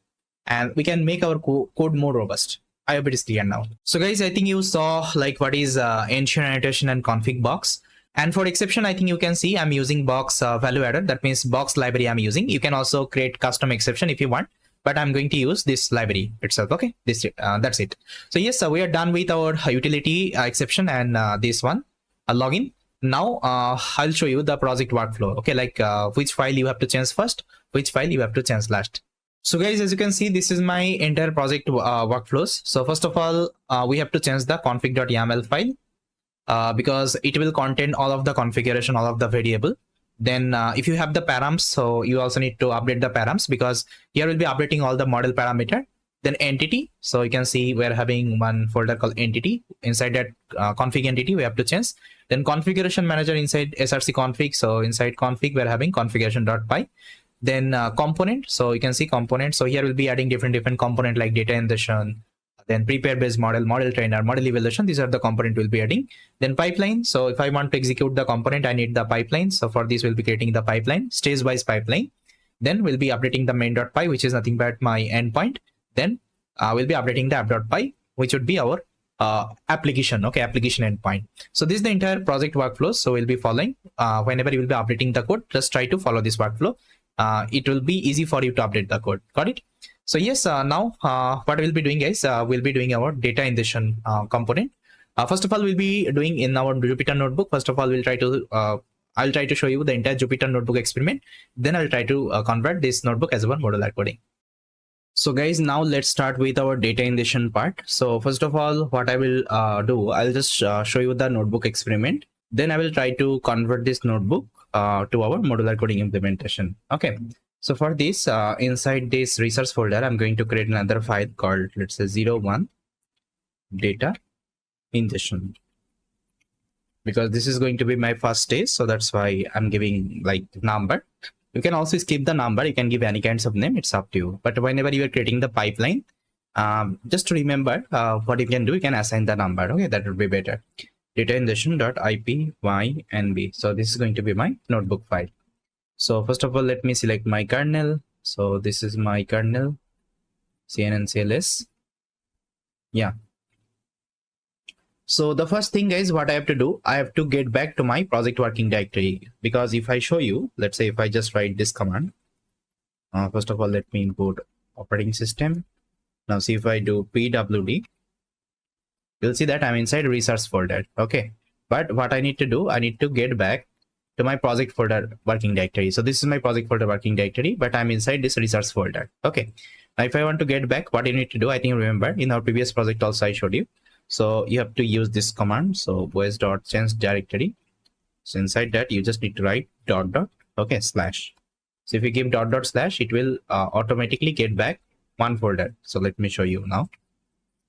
and we can make our code more robust. I hope it is clear now. So guys, I think you saw like what is ensure annotation and config box. And for exception, I think you can see I'm using box value adder. That means box library I'm using. You can also create custom exception if you want, but I'm going to use this library itself. Okay, that's it. So yes, we are done with our utility exception and this one login. Now I'll show you the project workflow. Okay, like which file you have to change first, which file you have to change last. So guys, as you can see, this is my entire project workflows. So first of all, we have to change the config.yml file because it will contain all of the configuration, all of the variable. Then if you have the params, so you also need to update the params, because here we'll be updating all the model parameter. Then entity, so you can see we're having one folder called entity. Inside that config entity we have to change. Then configuration manager inside src config, so inside config we're having configuration.py. Then component, so you can see component. So here we'll be adding different component like data ingestion, then prepare based model, model trainer, model evaluation. These are the component we'll be adding. Then pipeline, so if I want to execute the component, I need the pipeline. So for this we'll be creating the pipeline, stage wise pipeline. Then we'll be updating the main.py, which is nothing but my endpoint. Then we'll be updating the app.py, which would be our application. Okay, application endpoint. So this is the entire project workflow. So we'll be following whenever you will be updating the code, just try to follow this workflow. It will be easy for you to update the code. Got it? So yes, now what we'll be doing, guys, we'll be doing our data ingestion component. First of all, we'll be doing in our Jupyter notebook. First of all, we'll try to I'll try to show you the entire Jupyter notebook experiment. Then I'll try to convert this notebook as our modular coding. So guys, now let's start with our data ingestion part. So first of all, what I will do, I'll just show you the notebook experiment. Then I will try to convert this notebook to our modular coding implementation. Okay. So for this, inside this resource folder, I'm going to create another file called, let's say 01 data ingestion, because this is going to be my first stage. So that's why I'm giving like number. You can also skip the number. You can give any kinds of name. It's up to you. But whenever you are creating the pipeline, just to remember what you can do, you can assign the number. Okay, that would be better. Data ingestion.ipynb. So this is going to be my notebook file. So first of all, let me select my kernel. So this is my kernel, cnncls. Yeah. So the first thing, guys, what I have to do, I have to get back to my project working directory, because if I show you, let's say if I just write this command, first of all, let me import operating system. Now see if I do pwd, you'll see that I'm inside resource folder. Okay. But what I need to do, I need to get back to my project folder working directory. So this is my project folder working directory, but I'm inside this resource folder. Okay. Now if I want to get back, what you need to do, I think remember in our previous project also I showed you. So you have to use this command. So os.change directory. So inside that you just need to write .. Okay, slash. So if you give dot dot slash, it will automatically get back one folder. So let me show you now.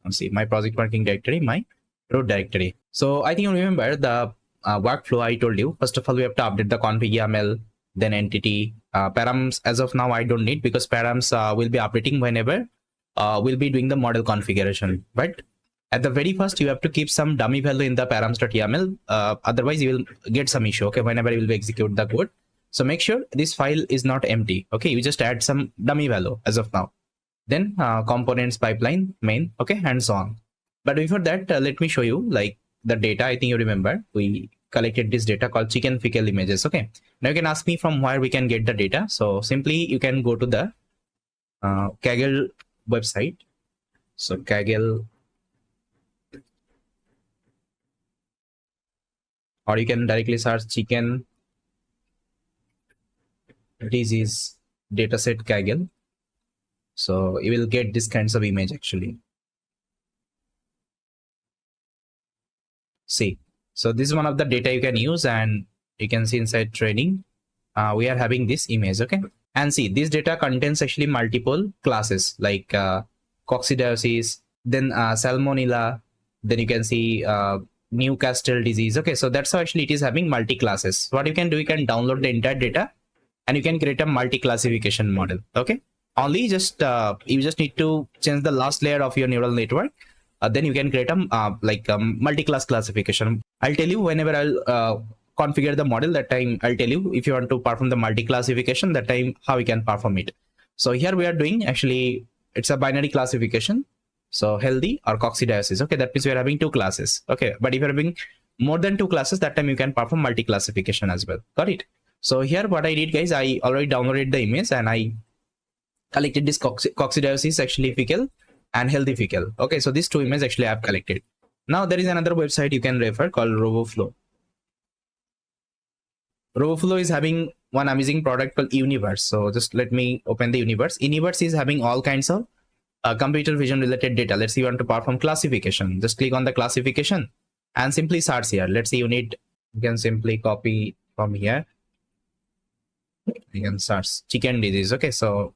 Let's see my project working directory, my root directory. So I think you remember the workflow I told you. First of all, we have to update the config.yml, then entity. Params as of now I don't need, because params will be updating whenever we'll be doing the model configuration. But at the very first, you have to keep some dummy value in the params.yml. Otherwise, you will get some issue. Okay, whenever you will execute the code. So make sure this file is not empty. Okay, you just add some dummy value as of now. Then components, pipeline, main, okay, and so on. But before that, let me show you like the data. I think you remember we collected this data called chicken fecal images. Okay, now you can ask me from where we can get the data. So simply you can go to the Kaggle website. So Kaggle, or you can directly search chicken disease dataset Kaggle. So you will get this kinds of image actually. See, so this is one of the data you can use, and you can see inside training, we are having this image. Okay, and see this data contains actually multiple classes like coccidiosis, then salmonella, then you can see Newcastle disease. Okay, so that's how actually it is having multi classes. What you can do, you can download the entire data and you can create a multi classification model. Okay, only just you just need to change the last layer of your neural network. Then you can create a multi-class classification. I'll tell you whenever I'll configure the model. That time I'll tell you if you want to perform the multi-classification, that time how we can perform it. So here we are doing actually it's a binary classification. So healthy or coccidiosis. Okay, that means we are having two classes. Okay, but if you're having more than two classes, that time you can perform multi-classification as well. Got it? So here what I did, guys, I already downloaded the image and I collected this coccidiosis actually fecal and healthy fecal. Okay, so these two images actually I have collected. Now there is another website you can refer called Roboflow. Roboflow is having one amazing product called Universe. So just let me open the Universe. Universe is having all kinds of computer vision related data. Let's say you want to perform classification. Just click on the classification and simply search here. Let's say you can simply copy from here. You can search chicken disease. Okay, so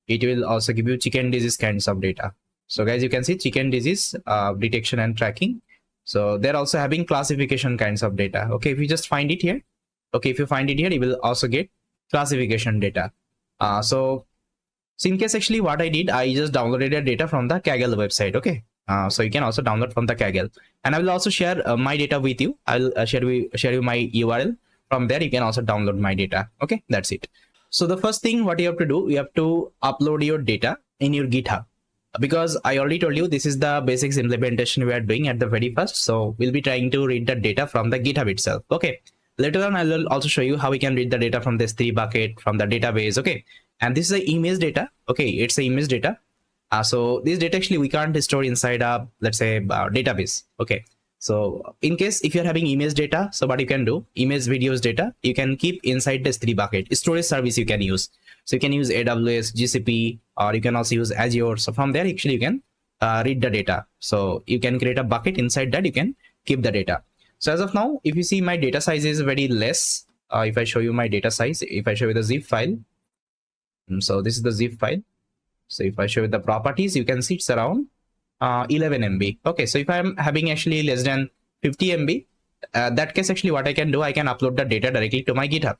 it will also give you chicken disease kinds of data. So guys, you can see chicken disease detection and tracking. So they're also having classification kinds of data. Okay, if you just find it here, okay, if you find it here, you will also get classification data. So in case actually what I did, I just downloaded the data from the Kaggle website. Okay, so you can also download from the Kaggle, and I will also share my data with you. I'll share you my URL. From there you can also download my data. Okay, that's it. So the first thing what you have to do, you have to upload your data in your GitHub, because I already told you this is the basics implementation we are doing at the very first. So we'll be trying to read the data from the GitHub itself. Okay, later on I will also show you how we can read the data from this S3 bucket from the database. Okay, and this is the image data. Okay, it's the image data. So this data actually we can't store inside a, let's say, database. Okay, so in case if you're having image data, so what you can do, image videos data, you can keep inside this S3 bucket. Storage service you can use. So you can use AWS, GCP, or you can also use Azure. So from there actually you can read the data. So you can create a bucket, inside that you can keep the data. So as of now, if you see my data size is very less. If I show you my data size, if I show you the zip file, so this is the zip file. So if I show you the properties, you can see it's around 11 MB. Okay, so if I'm having actually less than 50 MB, that case actually what I can do, I can upload the data directly to my GitHub.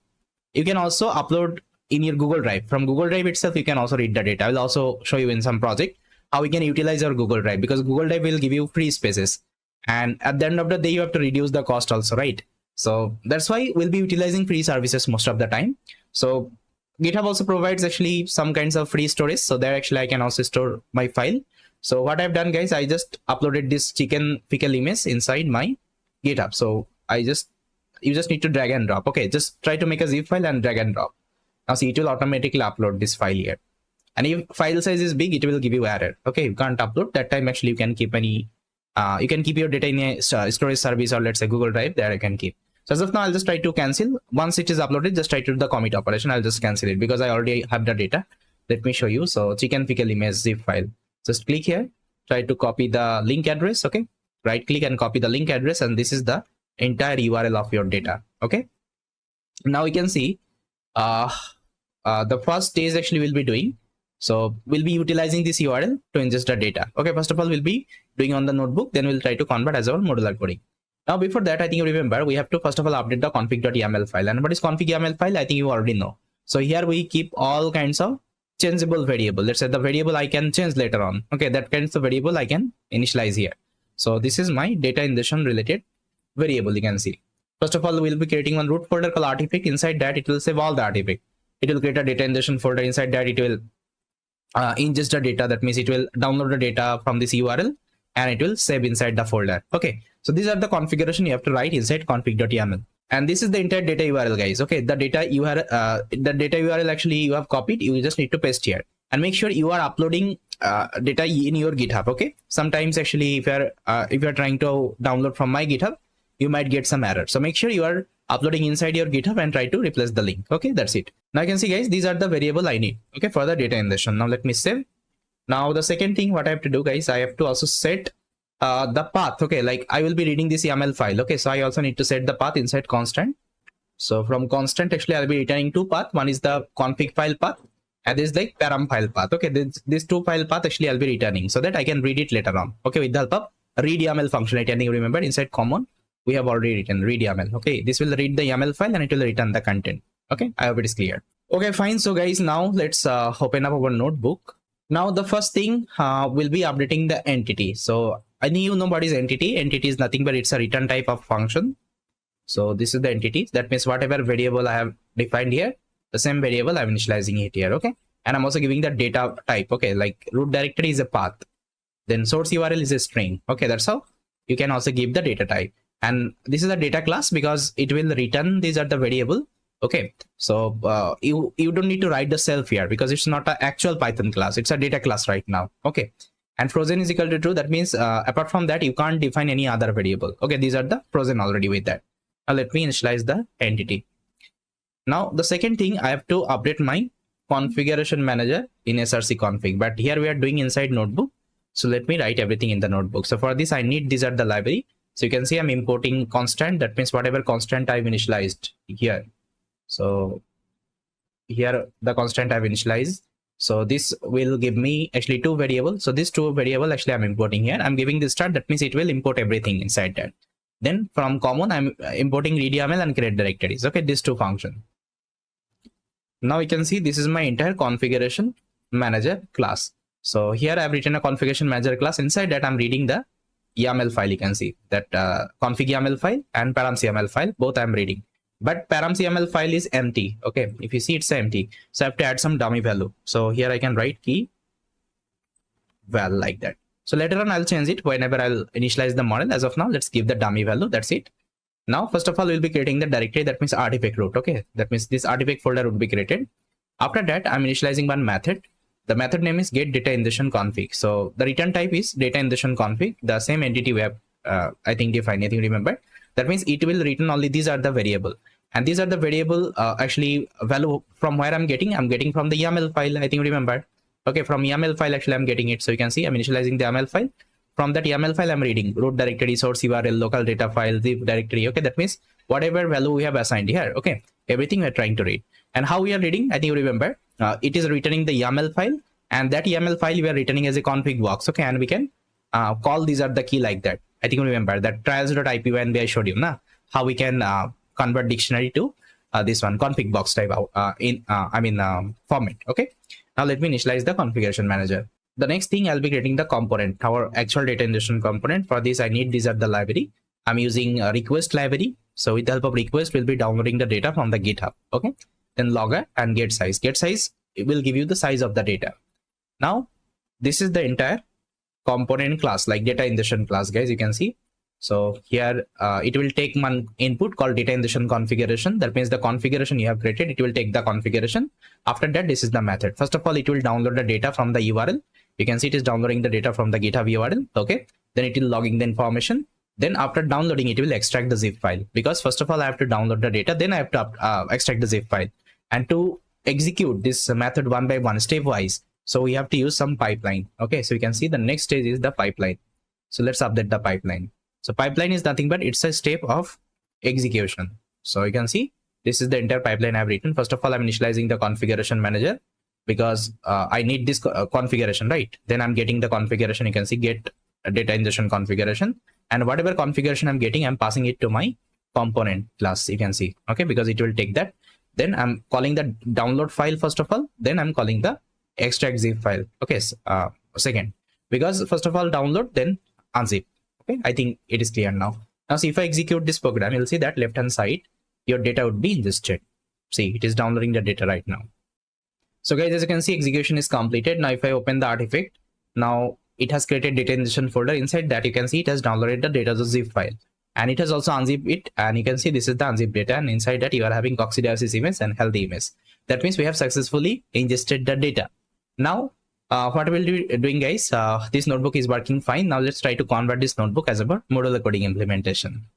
You can also upload in your Google Drive. From Google Drive itself, you can also read the data. I will also show you in some project how we can utilize our Google Drive, because Google Drive will give you free spaces, and at the end of the day you have to reduce the cost also, right? So that's why we'll be utilizing free services most of the time. So GitHub also provides actually some kinds of free storage, so there actually I can also store my file. So what I've done, guys, I just uploaded this chicken fecal image inside my GitHub. So you just need to drag and drop. Okay, just try to make a zip file and drag and drop. Now see, it will automatically upload this file here. And if file size is big, it will give you error. Okay, you can't upload. That time actually you can keep you can keep your data in a storage service, or let's say Google Drive, there I can keep. So as of now, I'll just try to cancel. Once it is uploaded, just try to do the commit operation. I'll just cancel it because I already have the data. Let me show you. So chicken fecal image zip file. Just click here, try to copy the link address. Okay, right click and copy the link address, and this is the entire URL of your data. Okay, now you can see the first stage actually we'll be doing. So we'll be utilizing this URL to ingest the data. Okay, first of all, we'll be doing on the notebook, then we'll try to convert as our modular coding. Now, before that, I think you remember we have to first of all update the config.yml file. And what is config.yml file? I think you already know. So here we keep all kinds of changeable variable. Let's say the variable I can change later on. Okay, that kinds of variable I can initialize here. So this is my data ingestion related variable. You can see. First of all, we'll be creating one root folder called artifact. Inside that, it will save all the artifact. It will create a data ingestion folder. Inside that, it will ingest the data. That means it will download the data from this URL and it will save inside the folder. Okay, so these are the configuration you have to write inside config.yml. And this is the entire data URL, guys. Okay, the data URL actually you have copied. You just need to paste here and make sure you are uploading data in your GitHub. Okay, sometimes actually if you are trying to download from my GitHub, you might get some error. So make sure you are uploading inside your GitHub and try to replace the link. Okay, that's it. Now you can see, guys, these are the variable I need. Okay, for the data ingestion. Now let me save. Now the second thing what I have to do, guys, I have to also set the path. Okay, like I will be reading this YAML file. Okay, so I also need to set the path inside constant. So from constant, actually I'll be returning two paths. One is the config file path and this is like param file path. Okay, this two file path actually I'll be returning so that I can read it later on. Okay, with the help of read YAML functionality. I think you remember inside common we have already written read YAML. Okay, this will read the YAML file and it will return the content. Okay, I hope it is clear. Okay, fine. So guys, now let's open up our notebook. Now the first thing will be updating the entity. So I think you know what is entity. Entity is nothing but it's a return type of function. So this is the entity. That means whatever variable I have defined here, the same variable I'm initializing it here. Okay, and I'm also giving the data type. Okay, like root directory is a path, then source URL is a string. Okay, that's how you can also give the data type. And this is a data class because it will return these are the variable. Okay, so you don't need to write the self here because it's not an actual Python class. It's a data class right now. Okay, and frozen is equal to true. That means apart from that, you can't define any other variable. Okay, these are the frozen already with that. Now let me initialize the entity. Now the second thing, I have to update my configuration manager in src config, but here we are doing inside notebook. So let me write everything in the notebook. So for this, I need these are the library. So you can see I'm importing constant. That means whatever constant I've initialized here. So here the constant I've initialized. So this will give me actually two variables. So this two variable actually I'm importing here. I'm giving this start. That means it will import everything inside that. Then from common, I'm importing read YAML and create directories. Okay, these two functions. Now you can see this is my entire configuration manager class. So here I've written a configuration manager class. Inside that I'm reading the YAML file. You can see that config YAML file and params YAML file, both I'm reading. But params YAML file is empty. Okay, if you see it's empty. So I have to add some dummy value. So here I can write key val like that. So later on I'll change it whenever I'll initialize the model. As of now, let's give the dummy value. That's it. Now, first of all, we'll be creating the directory. That means artifact root. Okay, that means this artifact folder would be created. After that, I'm initializing one method. The method name is get data ingestion config. So the return type is data ingestion config. The same entity we have, I think, defined. I think remember. That means it will return only these are the variable, and these are the variable actually value from where I'm getting from the YAML file. I think remember. Okay, from YAML file actually I'm getting it. So you can see I'm initializing the YAML file. From that YAML file I'm reading root directory, source URL, local data file, zip directory. Okay, that means whatever value we have assigned here. Okay, everything we're trying to read. And how we are reading, I think you remember, it is returning the YAML file, and that YAML file we are returning as a config box. Okay, and we can call these are the key like that. I think you remember that trials.ipynb I showed you now how we can convert dictionary to this one config box type format. Okay, now let me initialize the configuration manager. The next thing I'll be creating the component, our actual data ingestion component. For this, I need these are the library. I'm using a request library. So with the help of request, we'll be downloading the data from the GitHub. Okay, then logger and get size. Get size, it will give you the size of the data. Now, this is the entire component class, like data ingestion class, guys. You can see. So here it will take one input called data ingestion configuration. That means the configuration you have created, it will take the configuration. After that, this is the method. First of all, it will download the data from the URL. You can see it is downloading the data from the GitHub URL. Okay, then it will logging the information. Then after downloading, it will extract the zip file, because first of all I have to download the data, then I have to extract the zip file. And to execute this method one by one stepwise, so we have to use some pipeline. Okay, so you can see the next stage is the pipeline. So let's update the pipeline. So pipeline is nothing but it's a step of execution. So you can see This is the entire pipeline I've written. First of all, I'm initializing the configuration manager because I need this configuration, right? Then I'm getting the configuration. You can see get data ingestion configuration, and whatever configuration I'm getting, I'm passing it to my component class. You can see, okay, because it will take that. Then I'm calling the download file first of all. Then I'm calling the extract zip file. Okay, second, because first of all download, then unzip. Okay, I think it is clear now. Now see, if I execute this program, you'll see that left hand side your data would be ingested. See, it is downloading the data right now. So guys, as you can see, execution is completed. Now if I open the artifact, now it has created data ingestion folder. Inside that you can see it has downloaded the data zip file, and it has also unzipped it, and you can see this is the unzipped data, and inside that you are having coccidiosis image and healthy image. That means we have successfully ingested the data. Now what we'll be doing, guys, this notebook is working fine. Now let's try to convert this notebook as a modular coding implementation.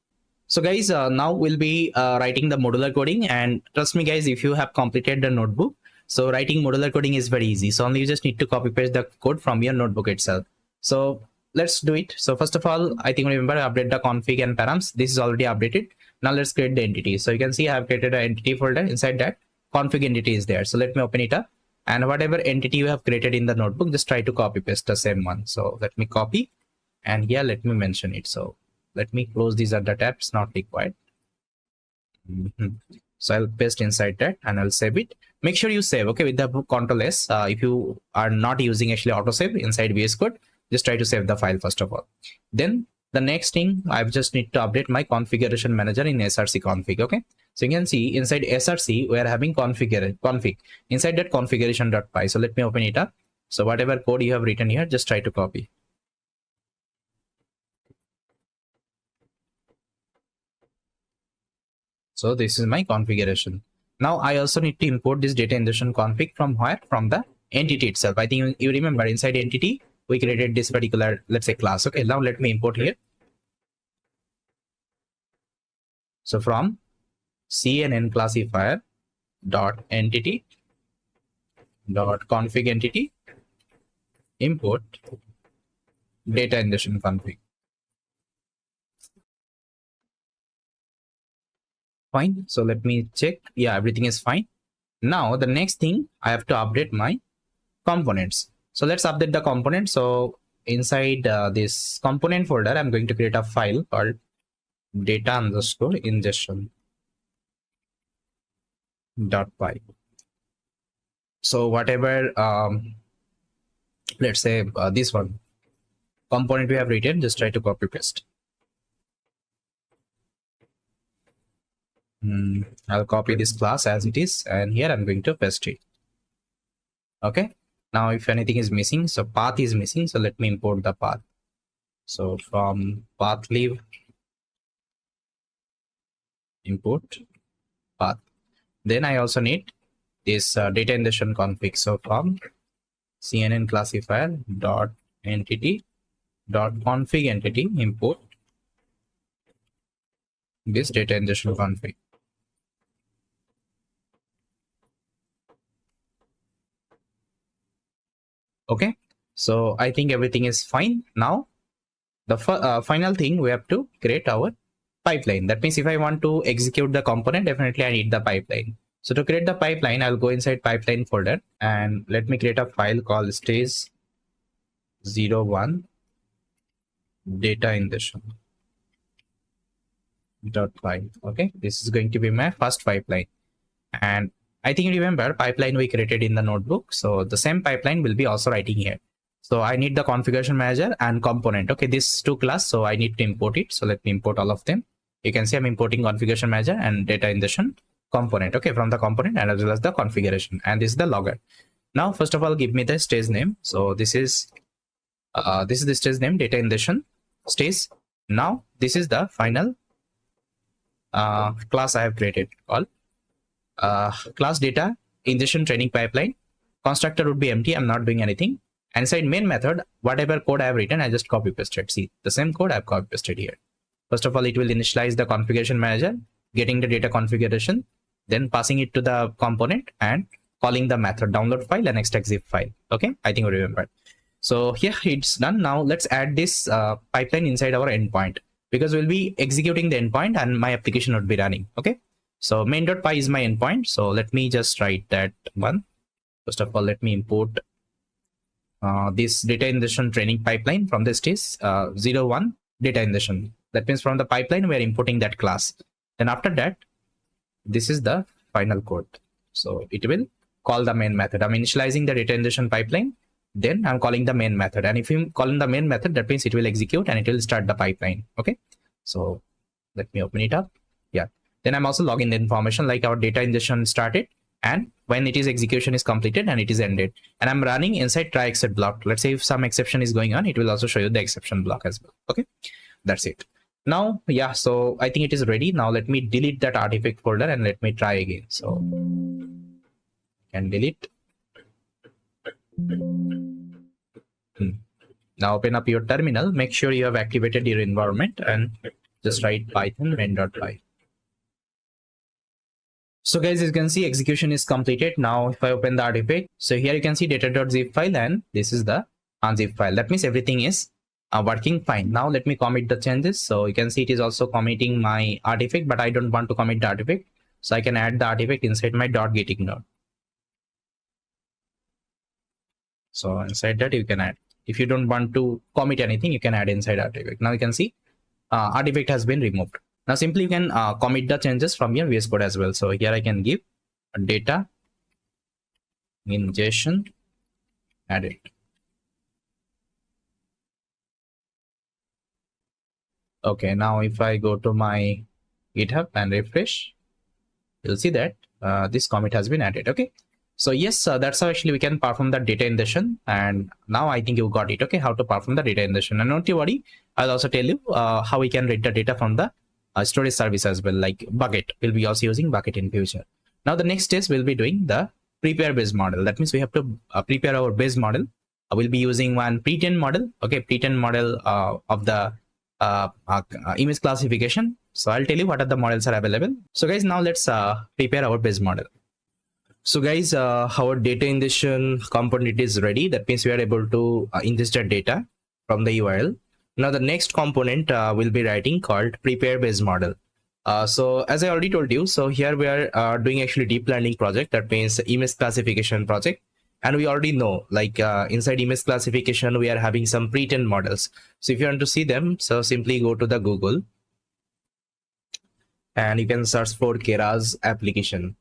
So guys, now we'll be writing the modular coding, and trust me guys, if you have completed the notebook, so writing modular coding is very easy. So only you just need to copy paste the code from your notebook itself. So let's do it. So first of all, I think remember update the config and params. This is already updated. Now let's create the entity. So you can see I have created an entity folder. Inside that config entity is there. So let me open it up, and whatever entity you have created in the notebook, just try to copy paste the same one. So let me copy, and here let me mention it. So let me close these other tabs, not required. So I'll paste inside that and I'll save it. Make sure you save, okay, with the Ctrl S. If you are not using actually autosave inside VS Code, just try to save the file first of all. Then the next thing, I just need to update my configuration manager in src config. Okay, so you can see inside src we are having config. Inside that configuration.py. So let me open it up. So whatever code you have written here, just try to copy. So this is my configuration. Now I also need to import this data ingestion config from where? From the entity itself. I think you remember inside entity we created this particular, let's say, class. Okay, now let me import here. So from CNN classifier dot entity dot config entity import data ingestion config. Fine. So let me check. Yeah, everything is fine. Now the next thing, I have to update my components. So let's update the component. So inside this component folder, I'm going to create a file called data underscore ingestion .py. So whatever, let's say this one component we have written, just try to copy paste. I'll copy this class as it is, and here I'm going to paste it. Okay, now if anything is missing, so path is missing, so let me import the path. So from path leave import path. Then I also need this data ingestion config. So from CNN classifier dot entity dot config entity import this data ingestion config. Okay, so I think everything is fine. Now the final thing, we have to create our pipeline. That means if I want to execute the component, definitely I need the pipeline. So to create the pipeline, I'll go inside pipeline folder and let me create a file called stage 01 data ingestion .py. Okay, this is going to be my first pipeline, and I think you remember pipeline we created in the notebook. So the same pipeline will be also writing here. So I need the configuration manager and component. Okay, these two class, so I need to import it. So let me import all of them. You can see I'm importing configuration manager and data ingestion component. Okay, from the component and as well as the configuration, and this is the logger. Now first of all, give me the stage name. So this is the stage name, data ingestion stage. Now this is the final class I have created called class data ingestion training pipeline. Constructor would be empty. I'm not doing anything. And inside main method, whatever code I have written, I just copy pasted. See, the same code I've copy pasted here. First of all, it will initialize the configuration manager, getting the data configuration, then passing it to the component and calling the method download file and extract zip file. Okay, I think you remember. So here it's done. Now let's add this pipeline inside our endpoint, because we'll be executing the endpoint and my application would be running. Okay, So main.py is my endpoint. So let me just write that one. First of all, let me import this data ingestion training pipeline from the stage 01 data ingestion. That means from the pipeline, we are importing that class. Then after that, this is the final code. So it will call the main method. I'm initializing the data ingestion pipeline. Then I'm calling the main method. And if you call in the main method, that means it will execute and it will start the pipeline. Okay. So let me open it up. Yeah. Then I'm also logging the information like our data ingestion started and when it is execution is completed and it is ended. And I'm running inside try except block. Let's say if some exception is going on, it will also show you the exception block as well. Okay. That's it. Now, yeah, so I think it is ready. Now let me delete that artifact folder and let me try again. So can delete. Now open up your terminal. Make sure you have activated your environment and just write python main.py. So guys, as you can see, execution is completed. Now if I open the artifact, so here you can see data.zip file and this is the unzip file. That means everything is working fine. Now let me commit the changes. So you can see it is also committing my artifact, but I don't want to commit the artifact. So I can add the artifact inside my .getting node. So inside that you can add. If you don't want to commit anything, you can add inside artifact. Now you can see artifact has been removed. Now simply you can commit the changes from your VS Code as well. So here I can give a data ingestion added. Okay, now if I go to my GitHub and refresh, you'll see that this commit has been added. Okay, so yes, that's how actually we can perform the data ingestion. And now I think you got it. Okay, how to perform the data ingestion. And not to worry, I'll also tell you how we can read the data from the storage service as well, like bucket. We'll be also using bucket in future. Now the next test we'll be doing the prepare base model. That means we have to prepare our base model. We'll be using one pre-trained model. Okay, pre-trained model of the image classification. So I'll tell you what are the models are available. So guys, now let's prepare our base model. So guys, our data ingestion component is ready. That means we are able to ingest the data from the URL. Now the next component we'll be writing called prepare base model. So as I already told you, so here we are doing actually deep learning project. That means image classification project. And we already know, like inside image classification, we are having some pre-trained models. So if you want to see them, so simply go to the Google and you can search for Keras application.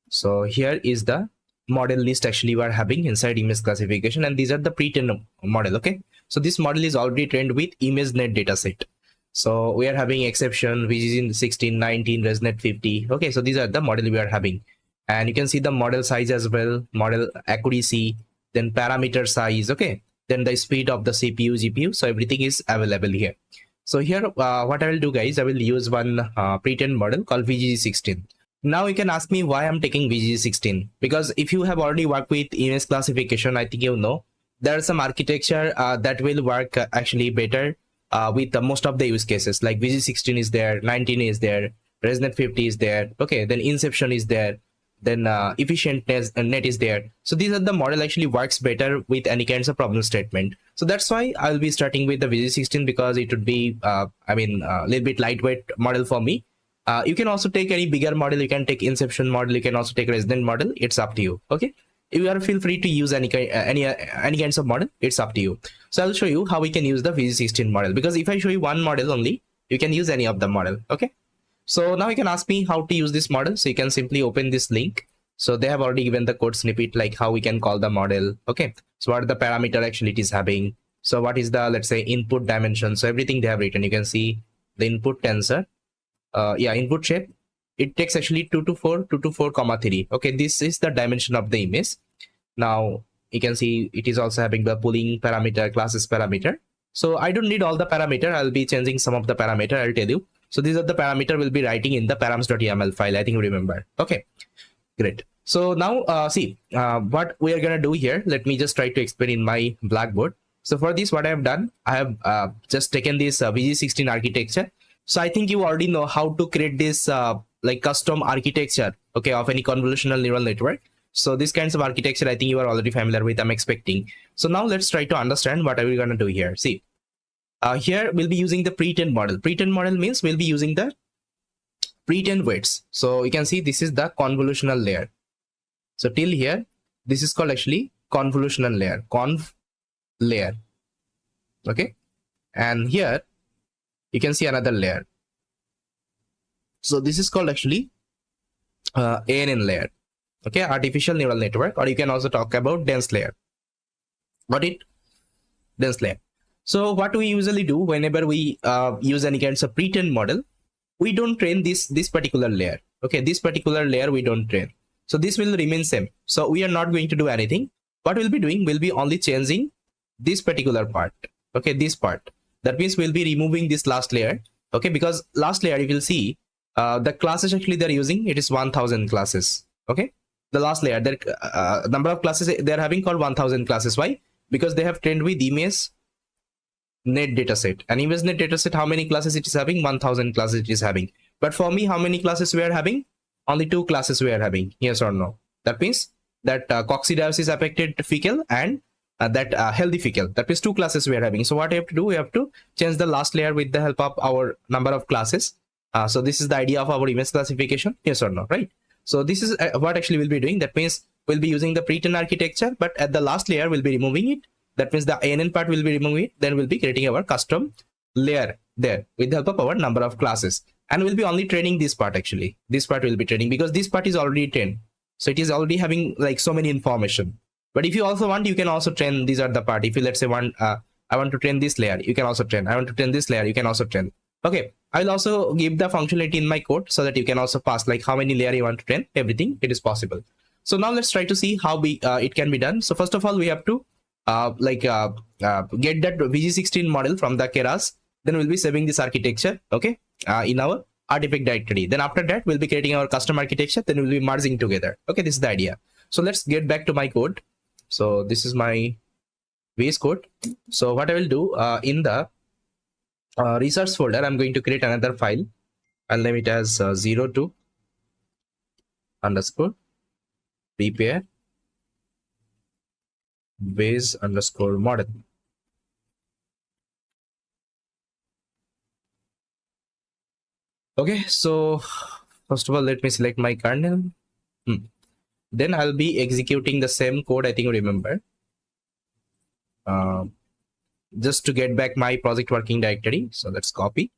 So here is the model list actually we are having inside image classification, and these are the pre-trained model. Okay, so this model is already trained with ImageNet dataset. So we are having exception, which is in 16, 19, ResNet 50. Okay, so these are the model we are having. And you can see the model size as well, model accuracy, then parameter size, okay, then the speed of the CPU, GPU. So everything is available here. So here, what I will do, guys, I will use one pre-trained model called VGG16. Now you can ask me why I'm taking VGG16, because if you have already worked with image classification, I think you know there are some architecture that will work actually better with most of the use cases. Like VGG16 is there, 19 is there, ResNet 50 is there, okay, then Inception is there, then efficient net is there. So these are the model actually works better with any kinds of problem statement. So that's why I'll be starting with the VG16, because it would be a little bit lightweight model for me. You can also take any bigger model. You can take Inception model, you can also take ResNet model. It's up to you. Okay, you are feel free to use any kinds of model. It's up to you. So I'll show you how we can use the VG16 model, because if I show you one model only, you can use any of the model. Okay, so now you can ask me how to use this model. So you can simply open this link. So they have already given the code snippet, like how we can call the model. Okay, so what are the parameter actually it is having. So what is the, let's say, input dimension. So everything they have written. You can see the input tensor. Input shape. It takes actually 224, 3. Okay, this is the dimension of the image. Now you can see it is also having the pooling parameter, classes parameter. So I don't need all the parameter. I'll be changing some of the parameter. I'll tell you. So these are the parameter we'll be writing in the params.yml file. I think you remember. Okay, great. So now see what we are gonna do here. Let me just try to explain in my Blackboard. So for this, what I have done, I have just taken this VG16 architecture. So I think you already know how to create this like custom architecture, okay, of any convolutional neural network. So these kinds of architecture, I think you are already familiar with, I'm expecting. So now let's try to understand what are we gonna do here. See. Here we'll be using the pre-trained model. Pre-trained model means we'll be using the pre-trained weights. So you can see this is the convolutional layer. So till here, this is called actually convolutional layer, conv layer. Okay, and here you can see another layer. So this is called actually ANN layer. Okay, artificial neural network, or you can also talk about dense layer. Got it? Dense layer. So what we usually do whenever we use any kinds of pre-trained model, we don't train this particular layer. Okay, this particular layer we don't train. So this will remain same. So we are not going to do anything. What we'll be doing will be only changing this particular part. Okay, this part. That means we'll be removing this last layer. Okay, because last layer you will see the classes actually they're using, it is 1000 classes. Okay, the last layer, their number of classes they're having called 1000 classes. Why? Because they have trained with image net dataset, and image net dataset, how many classes it is having? 1000 classes it is having. But for me, how many classes we are having? Only 2 classes we are having. Yes or no? That means that coccidiosis affected fecal and that healthy fecal. That means 2 classes we are having. So what we have to do, we have to change the last layer with the help of our number of classes. So this is the idea of our image classification. Yes or no? Right? So this is what actually we'll be doing. That means we'll be using the pre-trained architecture, but at the last layer we'll be removing it. That means the ANN part will be removing it. Then we'll be creating our custom layer there with the help of our number of classes. And we'll be only training this part actually. This part will be training because this part is already trained. So it is already having like so many information. But if you also want, you can also train. These are the part. If you let's say I want to train this layer, you can also train. I want to train this layer, you can also train. Okay, I will also give the functionality in my code so that you can also pass like how many layer you want to train. Everything, it is possible. So now let's try to see how it can be done. So first of all, we have to get that VG16 model from the Keras. Then we'll be saving this architecture, okay, in our artifact directory. Then after that, we'll be creating our custom architecture. Then we'll be merging together. Okay, this is the idea. So let's get back to my code. So this is my VS code. So what I will do in the resource folder, I'm going to create another file. I'll name it as 02 underscore prepare base underscore model. Okay, so first of all, let me select my kernel. Then I'll be executing the same code, I think, remember, just to get back my project working directory. So let's copy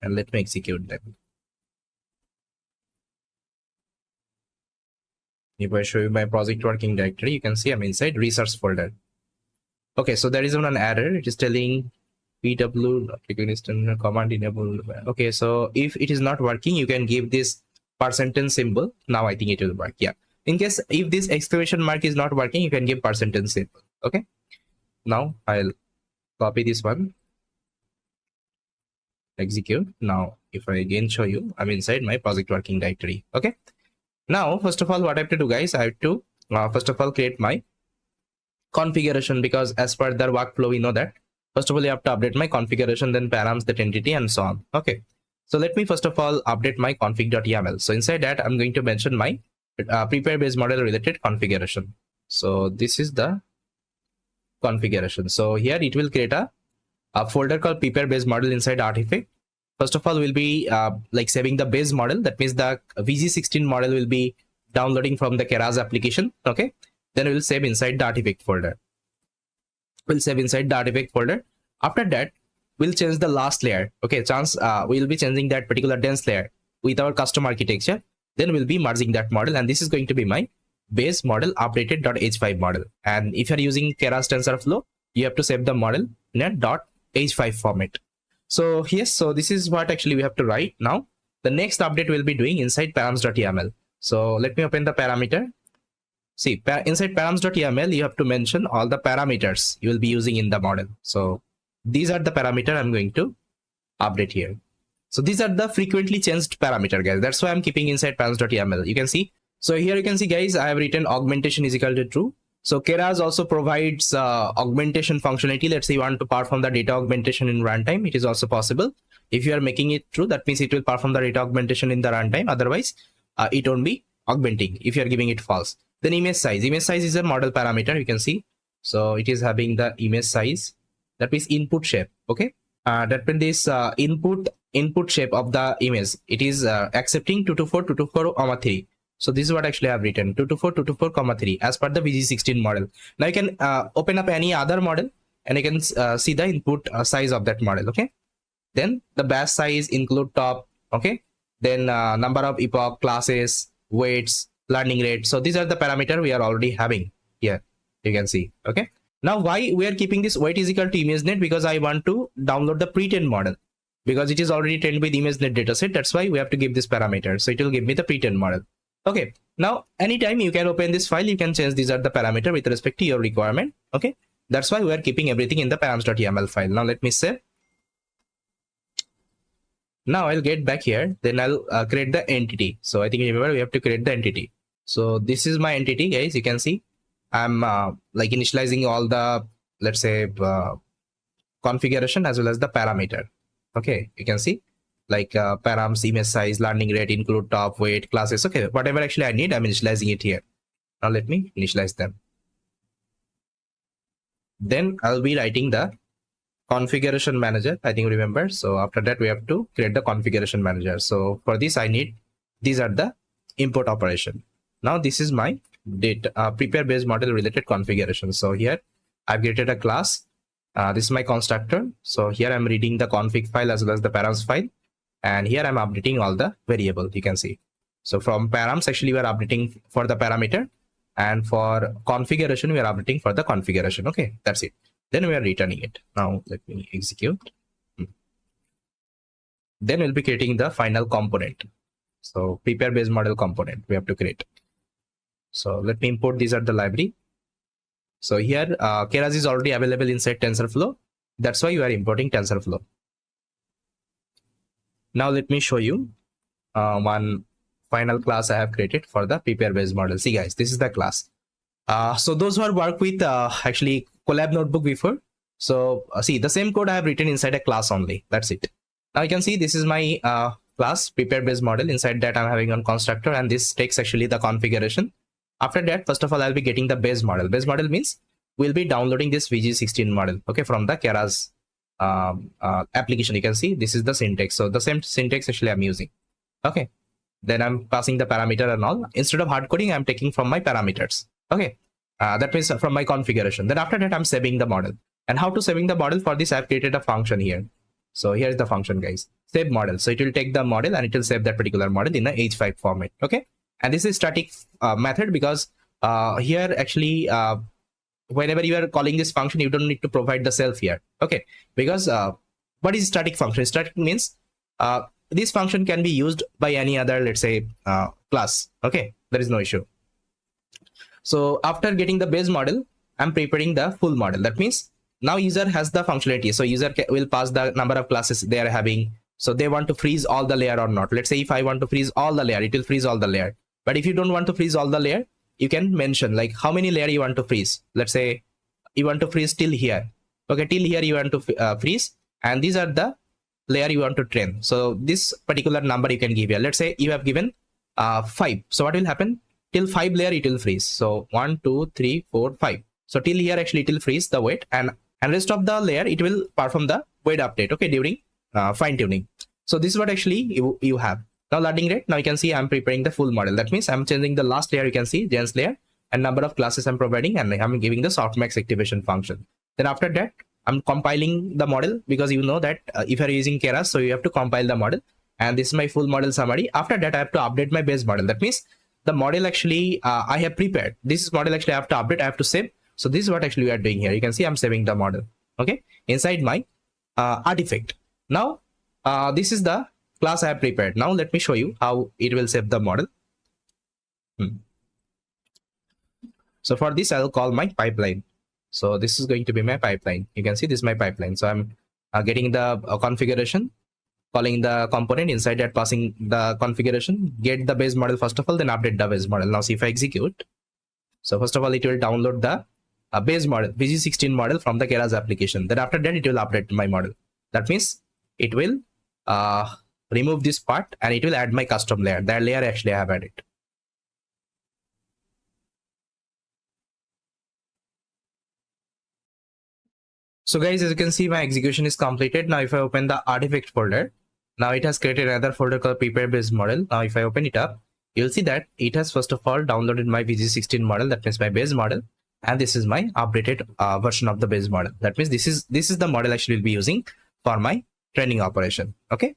and let me execute them. If I show you my project working directory, you can see I'm inside resource folder. Okay, so there is an error. It is telling pw command enable. Okay, so if it is not working, you can give this percentage symbol. Now I think it will work. Yeah, in case if this exclamation mark is not working, you can give percentage symbol. Okay, now I'll copy this one, execute. Now if I again show you, I'm inside my project working directory. Okay, now first of all, what I have to do, guys, I have to first of all create my configuration, because as per the workflow we know that first of all you have to update my configuration, then params, that entity, and so on. Okay, so let me first of all update my config.yml. So inside that, I'm going to mention my prepare base model related configuration. So this is the configuration. So here it will create a folder called prepare base model inside artifact. First of all, we'll be like saving the base model. That means the VG16 model will be downloading from the Keras application. Okay, then we'll save inside the artifact folder. We'll save inside the artifact folder. After that, we'll change the last layer. Okay, we'll be changing that particular dense layer with our custom architecture. Then we'll be merging that model, and this is going to be my base model updated.h5 model. And if you're using Keras TensorFlow, you have to save the model in a .h5 format. So yes, so this is what actually we have to write. Now the next update we'll be doing inside params.yml. So let me open the parameter. See, inside params.yml, you have to mention all the parameters you will be using in the model. So these are the parameter I'm going to update here. So these are the frequently changed parameter, guys. That's why I'm keeping inside params.yml. You can see. So here you can see, guys, I have written augmentation is equal to true. So Keras also provides augmentation functionality. Let's say you want to perform the data augmentation in runtime. It is also possible. If you are making it true, that means it will perform the data augmentation in the runtime. Otherwise, it won't be augmenting if you are giving it false. Then image size. Image size is a model parameter. You can see. So it is having the image size. That means input shape. Okay. that means this input shape of the image, it is accepting 224, 3. This is what actually I have written, 224, 3 as per the VG16 model. Now you can open up any other model and you can see the input size of that model. Okay, then the batch size include top. Okay, then number of epoch, classes, weights, learning rate. So these are the parameter we are already having here, you can see. Okay, now why we are keeping this weight is equal to ImageNet? Because I want to download the pre-trained model, because it is already trained with ImageNet dataset. That's why we have to give this parameter, so it will give me the pre-trained model. Okay, now anytime you can open this file, you can change these are the parameter with respect to your requirement. Okay, that's why we are keeping everything in the params.yml file. Now let me save. Now I'll get back here, then I'll create the entity. So I think remember we have to create the entity. So this is my entity, guys. You can see I'm like initializing all the, let's say, configuration as well as the parameter. Okay, you can see like params, image size, learning rate, include top, weight, classes. Okay, whatever actually I need, I'm initializing it here. Now let me initialize them. Then I'll be writing the configuration manager, I think remember. So after that we have to create the configuration manager. So for this I need, these are the import operation. Now this is my data prepare base model related configuration. So here I've created a class. This is my constructor. So here I'm reading the config file as well as the params file, and here I'm updating all the variables, you can see. So from params actually we are updating for the parameter, and for configuration we are updating for the configuration. Okay, that's it. Then we are returning it. Now let me execute. Then we'll be creating the final component. So prepare base model component we have to create. So let me import these are the library. So here Keras is already available inside TensorFlow. That's why you are importing TensorFlow. Now let me show you one final class I have created for the prepare base model. See guys, this is the class. So those who have worked with actually Colab notebook before, so see the same code I have written inside a class only. That's it. Now you can see this is my class prepare base model. Inside that I'm having one constructor, and this takes actually the configuration. After that, first of all, I'll be getting the base model. Base model means we'll be downloading this VG16 model, okay, from the Keras application. You can see this is the syntax. So the same syntax actually I'm using. Okay. Then I'm passing the parameter and all. Instead of hard coding, I'm taking from my parameters. Okay. That means from my configuration. Then after that, I'm saving the model. And how to saving the model? For this, I've created a function here. So here's the function, guys. Save model. So it will take the model and it will save that particular model in a H5 format. Okay. And this is static method, because here actually whenever you are calling this function, you don't need to provide the self here. Okay. Because what is static function? Static means this function can be used by any other, let's say, class. Okay. There is no issue. So after getting the base model, I'm preparing the full model. That means now user has the functionality. So user will pass the number of classes they are having. So they want to freeze all the layer or not. Let's say if I want to freeze all the layer, it will freeze all the layer. But if you don't want to freeze all the layer, you can mention like how many layer you want to freeze. Let's say you want to freeze till here. Okay, till here you want to freeze, and these are the layer you want to train. So this particular number you can give here. Let's say you have given 5. So what will happen? Till 5 layer it will freeze. So 1, 2, 3, 4, 5. So till here actually it will freeze the weight, and rest of the layer it will perform the weight update. Okay, during fine tuning. So this is what actually you have. Now learning rate. Now you can see I'm preparing the full model. That means I'm changing the last layer. You can see gens layer and number of classes I'm providing, and I'm giving the softmax activation function. Then after that I'm compiling the model, because you know that if you're using Keras, so you have to compile the model. And this is my full model summary. After that I have to update my base model. That means the model actually I have prepared. This model actually I have to update. I have to save. So this is what actually we are doing here. You can see I'm saving the model. Okay, inside my artifact. Now this is the class I have prepared. Now let me show you how it will save the model. So for this I'll call my pipeline. So this is going to be my pipeline. You can see this is my pipeline. So I'm getting the configuration, calling the component, inside that passing the configuration, get the base model first of all, then update the base model. Now see if I execute. So first of all it will download the base model, VG16 model from the Keras application. Then after that it will update my model. That means it will remove this part and it will add my custom layer. That layer actually I have added. So guys, as you can see, my execution is completed. Now if I open the artifact folder, now it has created another folder called prepare base model. Now if I open it up, you'll see that it has first of all downloaded my VG16 model, that means my base model, and this is my updated version of the base model. That means this is the model I should be using for my training operation. Okay.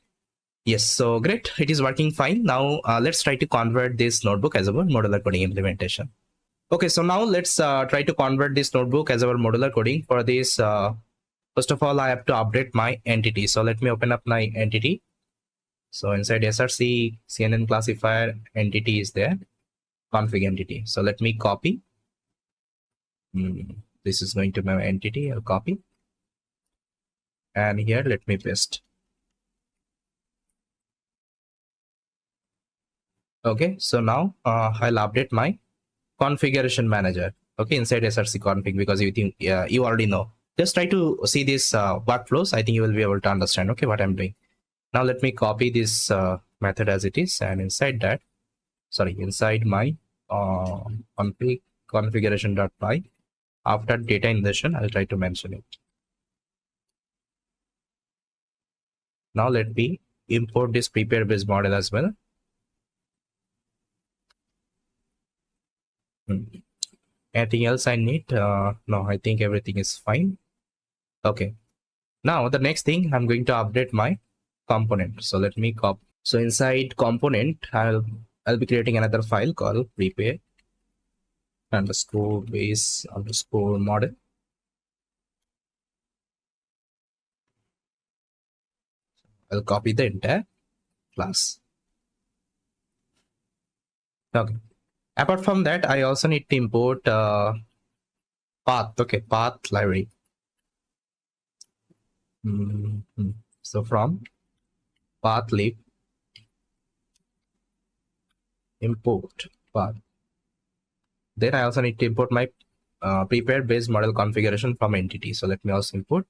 Yes, so great. It is working fine. Now let's try to convert this notebook as our modular coding implementation. Okay, so now let's try to convert this notebook as our modular coding. For this, first of all, I have to update my entity. So let me open up my entity. So inside src CNN classifier, entity is there, config entity. So let me copy. This is going to be my entity. I'll copy. And here, let me paste. Okay, so now I'll update my configuration manager. Okay, inside src config, because you think you already know. Just try to see this workflows. I think you will be able to understand, okay, what I'm doing. Now let me copy this method as it is, and inside that, inside my configuration.py, after data ingestion, I'll try to mention it. Now let me import this prepare base model as well. Anything else I need? No, I think everything is fine. Okay. Now the next thing, I'm going to update my component. So let me copy. So inside component, I'll be creating another file called prepare underscore base underscore model. I'll copy the entire class. Okay. Apart from that, I also need to import path. Okay, path library. So from path lib import path. Then I also need to import my prepare base model configuration from entity. So let me also import.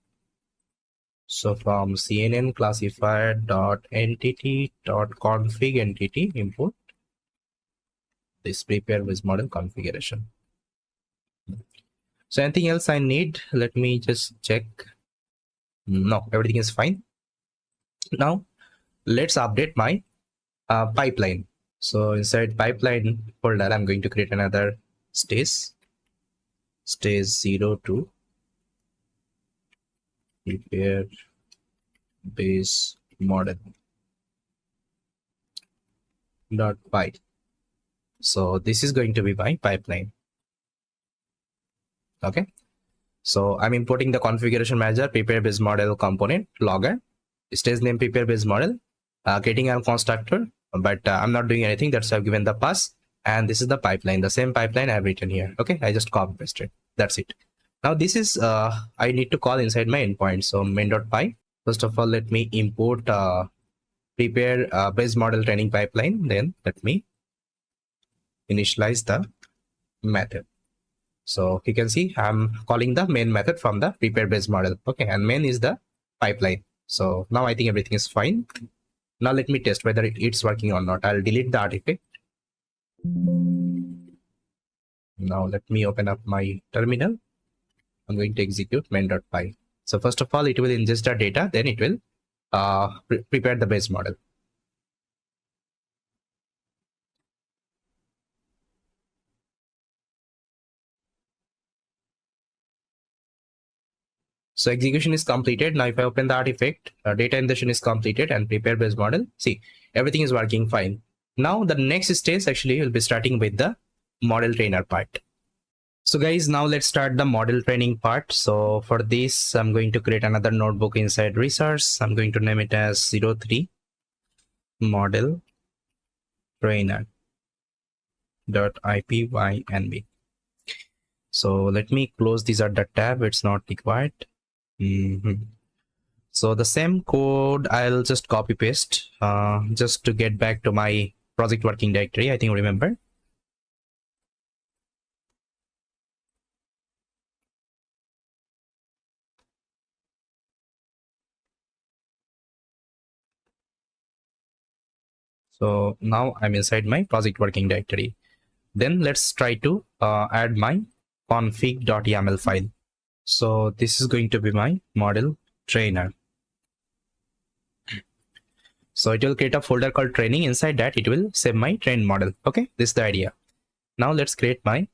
So from CNN classifier dot entity dot config entity import this prepare base model configuration. So anything else I need? Let me just check. No, everything is fine. Now let's update my pipeline. So inside pipeline folder, I'm going to create another stage 02 prepare base model dot py. So this is going to be my pipeline. Okay. So I'm importing the configuration manager, prepare base model component, logger, stage name prepare base model, getting a constructor, but I'm not doing anything. That's why I've given the pass. And this is the pipeline, the same pipeline I've written here. Okay, I just copy pasted. That's it. Now this is I need to call inside my endpoint. So main.py. First of all, let me import prepare base model training pipeline. Then let me initialize the method. So you can see I'm calling the main method from the prepare base model. Okay, and main is the pipeline. So now I think everything is fine. Now let me test whether it's working or not. I'll delete the artifact. Now let me open up my terminal. I'm going to execute main.py. So first of all, it will ingest the data, then it will prepare the base model. So execution is completed. Now if I open the artifact, data ingestion is completed and prepare base model. See, everything is working fine. Now the next stage actually will be starting with the model trainer part. So guys, now let's start the model training part. So for this, I'm going to create another notebook inside resource. I'm going to name it as 03 model trainer .ipynb. So let me close these at the tab. It's not required. So the same code I'll just copy paste just to get back to my project working directory. I think remember. So now I'm inside my project working directory. Then let's try to add my config.yml file. So this is going to be my model trainer. So it will create a folder called training. Inside that, it will save my trained model. Okay, this is the idea. Now let's create my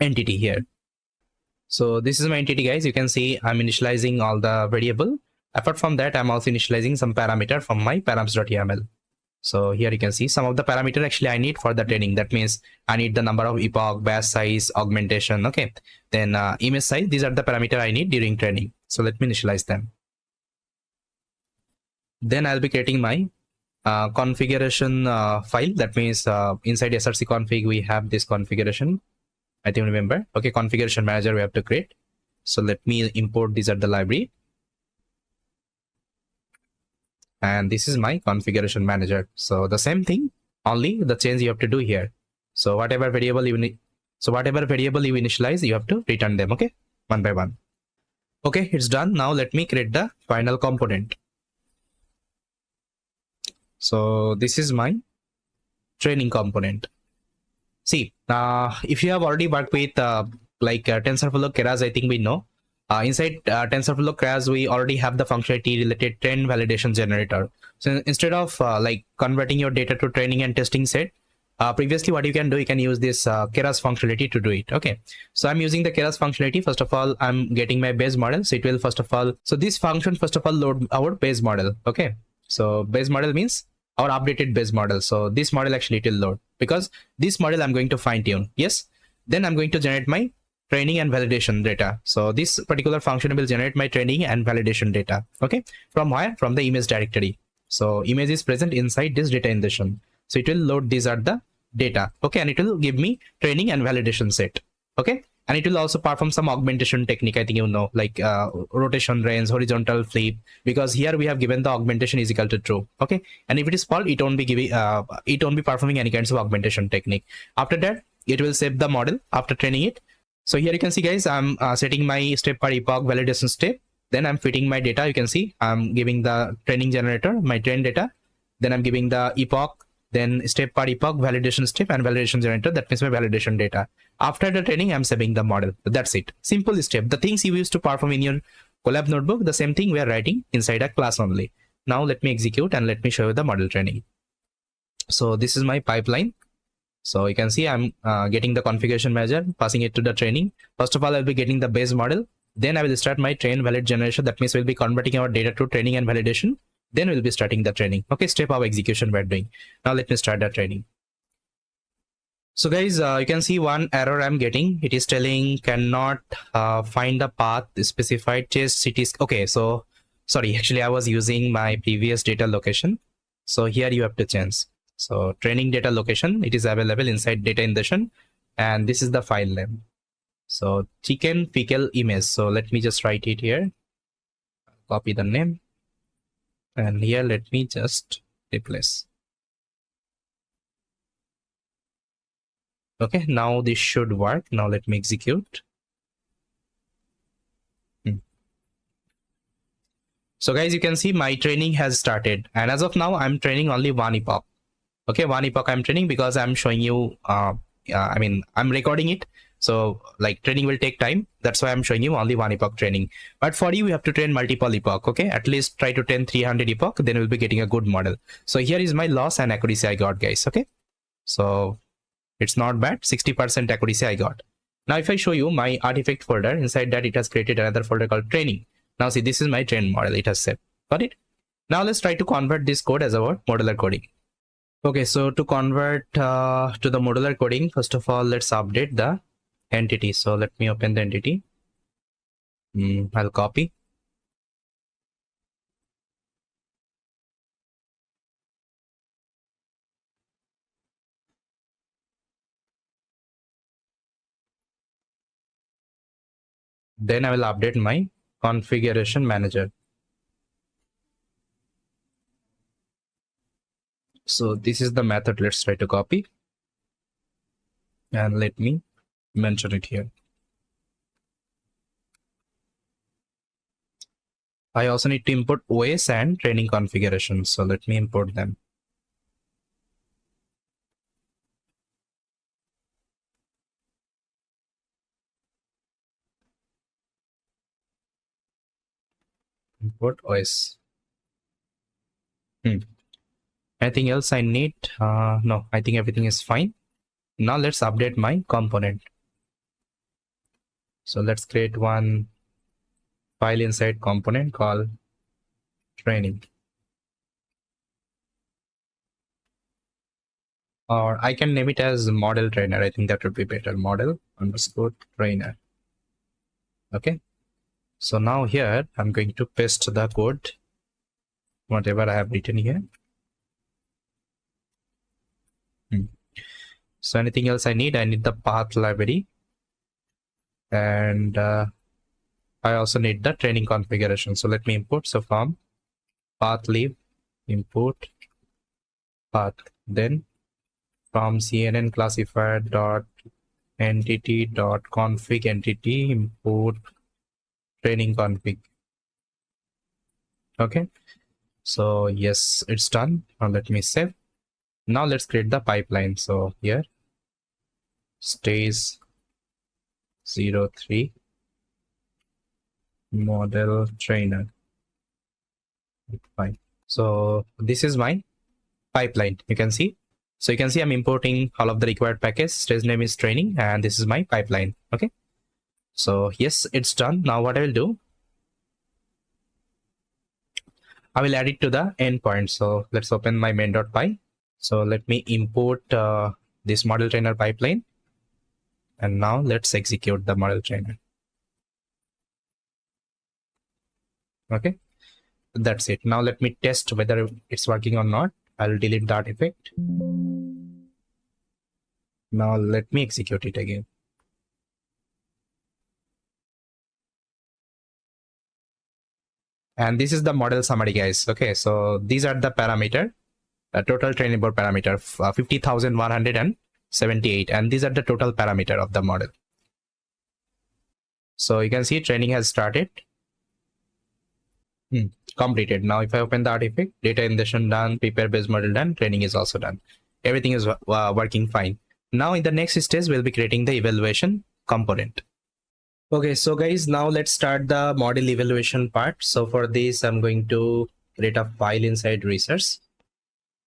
entity here. So this is my entity, guys. You can see I'm initializing all the variable. Apart from that, I'm also initializing some parameter from my params.yml. So here you can see some of the parameter actually I need for the training. That means I need the number of epoch, batch size, augmentation. Okay, then image size. These are the parameter I need during training. So let me initialize them. Then I'll be creating my configuration file. That means inside src config we have this configuration. I think remember. Okay, configuration manager we have to create. So let me import these at the library. And this is my configuration manager. So the same thing, only the change you have to do here. So whatever variable you initialize, you have to return them. Okay, one by one. Okay, it's done. Now let me create the final component. So this is my training component. See, if you have already worked with TensorFlow Keras, I think we know. Inside TensorFlow Keras, we already have the functionality related train validation generator. So instead of converting your data to training and testing set, previously what you can do, you can use this Keras functionality to do it. Okay, so I'm using the Keras functionality. First of all, I'm getting my base model. So it will so this function first of all load our base model. Okay, so base model means our updated base model. So this model actually it will load because this model I'm going to fine tune. Yes, then I'm going to generate my training and validation data. So this particular function will generate my training and validation data. Okay, from where? From the image directory. So image is present inside this data ingestion. So it will load these are the data. Okay, and it will give me training and validation set. Okay, and it will also perform some augmentation technique. I think you know, like rotation, range, horizontal flip, because here we have given the augmentation is equal to true. Okay, and if it is false, it won't be giving it won't be performing any kinds of augmentation technique. After that, it will save the model after training it. So here you can see, guys, I'm setting my step per epoch validation step. Then I'm fitting my data. You can see I'm giving the training generator my train data. Then I'm giving the epoch, then step per epoch validation step and validation generator. That means my validation data. After the training, I'm saving the model. That's it. Simple step. The things you used to perform in your Colab notebook, the same thing we are writing inside a class only. Now let me execute and let me show you the model training. So this is my pipeline. So you can see I'm getting the configuration manager, passing it to the training. First of all, I'll be getting the base model. Then I will start my train valid generation. That means we'll be converting our data to training and validation. Then we'll be starting the training. Okay, step of execution we're doing. Now let me start the training. So guys, you can see one error I'm getting. It is telling cannot find the path specified chase cities. Okay, so sorry, actually I was using my previous data location. So here you have to change. So training data location, it is available inside data ingestion, and this is the file name. So chicken pickle image. So let me just write it here. Copy the name, and here let me just replace. Okay, now this should work. Now let me execute. So guys, you can see my training has started, and as of now I'm training only one epoch. Okay, one epoch I'm training because I'm showing you I mean I'm recording it, so like training will take time. That's why I'm showing you only one epoch training. But for you have to train multiple epoch. Okay, at least try to train 300 epoch, then we'll be getting a good model. So here is my loss and accuracy I got, guys. Okay, so it's not bad, 60% accuracy I got. Now if I show you my artifact folder, inside that it has created another folder called training. Now see, this is my train model, it has set. Got it? Now let's try to convert this code as our modular coding. Okay, so to convert to the modular coding, first of all, let's update the entity. So let me open the entity. I'll copy. Then I will update my configuration manager. So this is the method. Let's try to copy. And let me mention it here. I also need to import OS and training configuration. So let me import them. import OS. Anything else I need? No, I think everything is fine. Now let's update my component. So let's create one file inside component called training. Or I can name it as model trainer. I think that would be better. Model underscore trainer. Okay. So now here I'm going to paste the code, whatever I have written here. So anything else I need the path library, and I also need the training configuration. So let me import. So from path lib import path, then from cnn classifier dot entity dot config entity import training config. Okay, so yes, it's done. Now let me save. Now let's create the pipeline. So here stage 03 model trainer. Fine. So this is my pipeline. You can see. So you can see I'm importing all of the required package. Stage name is training, and this is my pipeline. Okay. So yes, it's done. Now what I will do, I will add it to the endpoint. So let's open my main.py. So let me import this model trainer pipeline. And now let's execute the model trainer. Okay, that's it. Now let me test whether it's working or not. I'll delete that artifact. Now let me execute it again. And this is the model summary, guys. Okay, so these are the parameter, total training board parameter 50,178, and these are the total parameter of the model. So you can see training has started. Completed. Now if I open the artifact, data ingestion done, prepare base model done, training is also done. Everything is working fine. Now in the next stage, we'll be creating the evaluation component. Okay, so guys, now let's start the model evaluation part. So for this, I'm going to create a file inside research.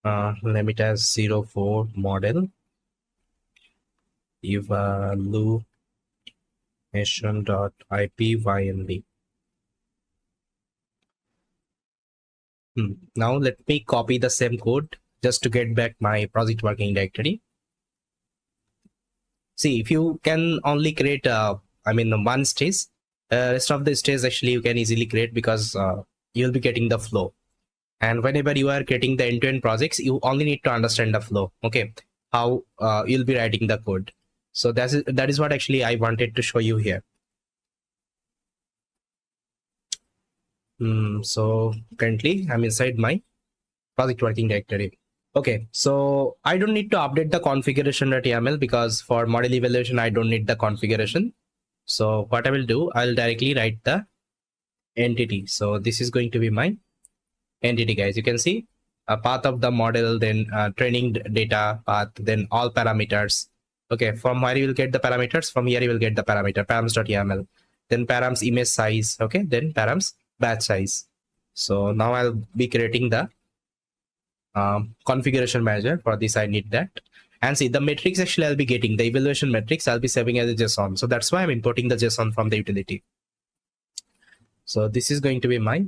Name it as 04 model evaluation.ipynb. Now let me copy the same code just to get back my project working directory. See, if you can only create one stage, rest of the stage actually you can easily create, because you'll be getting the flow. And whenever you are creating the end-to-end projects, you only need to understand the flow. Okay, how you'll be writing the code. So that is what actually I wanted to show you here. So currently I'm inside my project working directory. Okay, so I don't need to update the configuration.yml, because for model evaluation I don't need the configuration. So what I will do, I'll directly write the entity. So this is going to be my entity, guys. You can see a path of the model, then training data path, then all parameters. Okay, from where you will get the parameters, from here you will get the parameter params.yml, then params image size. Okay, then params batch size. So now I'll be creating the configuration manager. For this I need that. And see, the metrics actually I'll be getting, the evaluation metrics I'll be saving as a JSON. So that's why I'm importing the JSON from the utility. So this is going to be my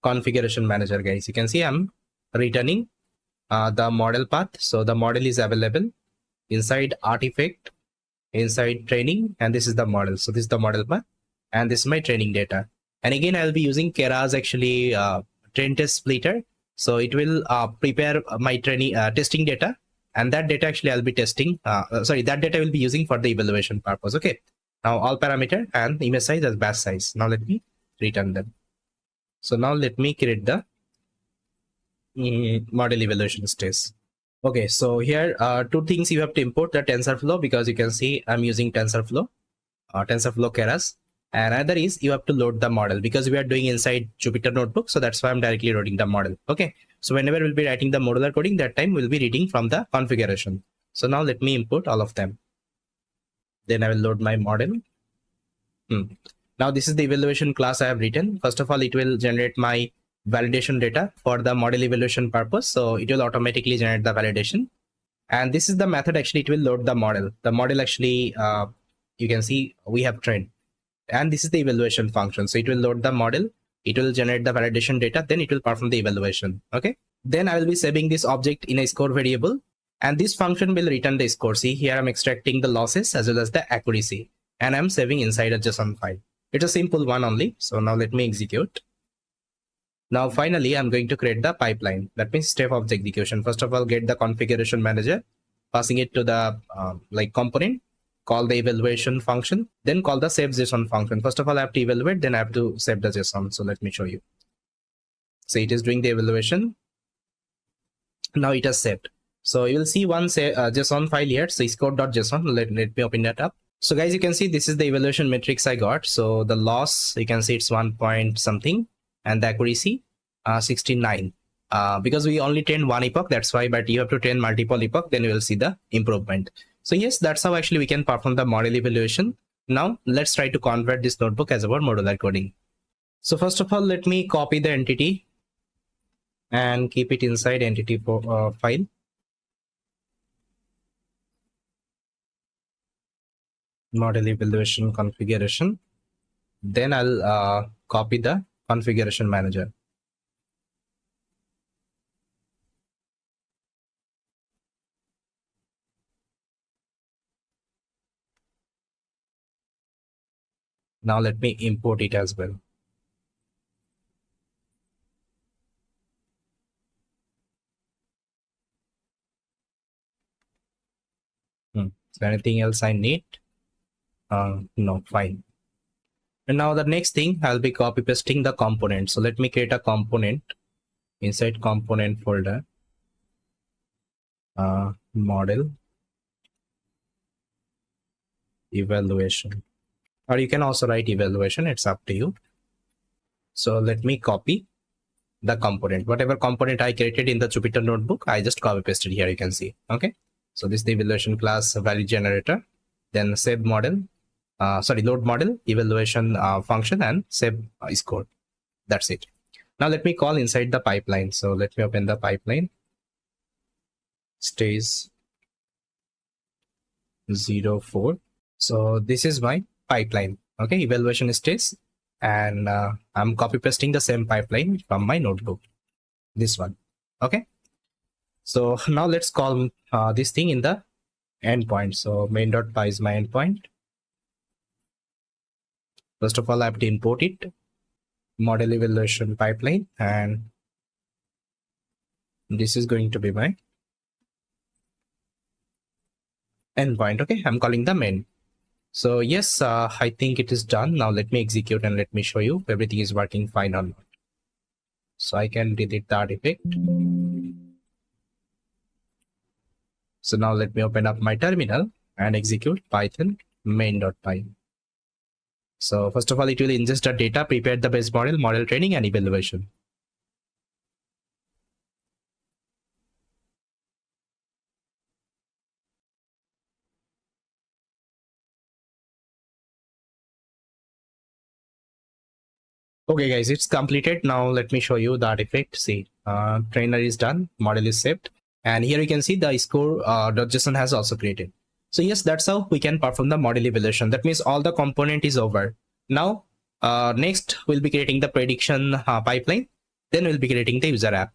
configuration manager, guys. You can see I'm returning the model path. So the model is available inside artifact, inside training, and this is the model. So this is the model path, and this is my training data. And again, I'll be using Kera's actually train test splitter. So it will prepare my training testing data, and that data actually I'll be testing. That data will be using for the evaluation purpose. Okay. Now all parameter and image size as batch size. Now let me return them. So now let me create the model evaluation stage. Okay, so here two things you have to import: the TensorFlow, because you can see I'm using TensorFlow, TensorFlow Keras. And another is you have to load the model, because we are doing inside Jupyter Notebook. So that's why I'm directly loading the model. Okay, so whenever we'll be writing the modular coding, that time we'll be reading from the configuration. So now let me import all of them. Then I will load my model. Now this is the evaluation class I have written. First of all, it will generate my validation data for the model evaluation purpose. So it will automatically generate the validation. And this is the method, actually it will load the model. The model actually, you can see we have trained. And this is the evaluation function. So it will load the model, it will generate the validation data, then it will perform the evaluation. Okay. Then I will be saving this object in a score variable. And this function will return the score. See, here I'm extracting the losses as well as the accuracy. And I'm saving inside a JSON file. It's a simple one only. So now let me execute. Now finally, I'm going to create the pipeline. That means step of the execution. First of all, get the configuration manager, passing it to the component, call the evaluation function, then call the save JSON function. First of all, I have to evaluate, then I have to save the JSON. So let me show you. So it is doing the evaluation. Now it has saved. So you will see one JSON file here. So score.json. Let me open that up. So guys, you can see this is the evaluation metrics I got. So the loss, you can see it's 1 point something, and the accuracy 69. Because we only trained one epoch, that's why, but you have to train multiple epoch, then you will see the improvement. So yes, that's how actually we can perform the model evaluation. Now let's try to convert this notebook as our modular coding. So first of all, let me copy the entity and keep it inside entity file. Model evaluation configuration. Then I'll copy the configuration manager. Now let me import it as well. So anything else I need? No, fine. And now the next thing, I'll be copy pasting the component. So let me create a component inside component folder. Model evaluation, or you can also write evaluation, it's up to you. So let me copy the component, whatever component I created in the Jupyter notebook, I just copy pasted here, you can see. Okay, so this is the evaluation class value generator, then save model, load model evaluation function, and save score. That's it. Now let me call inside the pipeline. So let me open the pipeline. Stage 04. So this is my pipeline. Okay, evaluation stage, and I'm copy pasting the same pipeline from my notebook, this one. Okay, so now let's call this thing in the endpoint. So main.py is my endpoint. First of all, I have to import it, model evaluation pipeline, and this is going to be my endpoint. Okay, I'm calling the main. So yes, I think it is done. Now let me execute and let me show you if everything is working fine or not. So I can delete the artifact. So now let me open up my terminal and execute python main.py. So first of all, it will ingest the data, prepare the base model, model training, and evaluation. Okay guys, it's completed. Now let me show you the artifact. See, trainer is done, model is saved, and here you can see the score .json has also created. So yes, that's how we can perform the model evaluation. That means all the component is over. Now next we'll be creating the prediction pipeline, then we'll be creating the user app.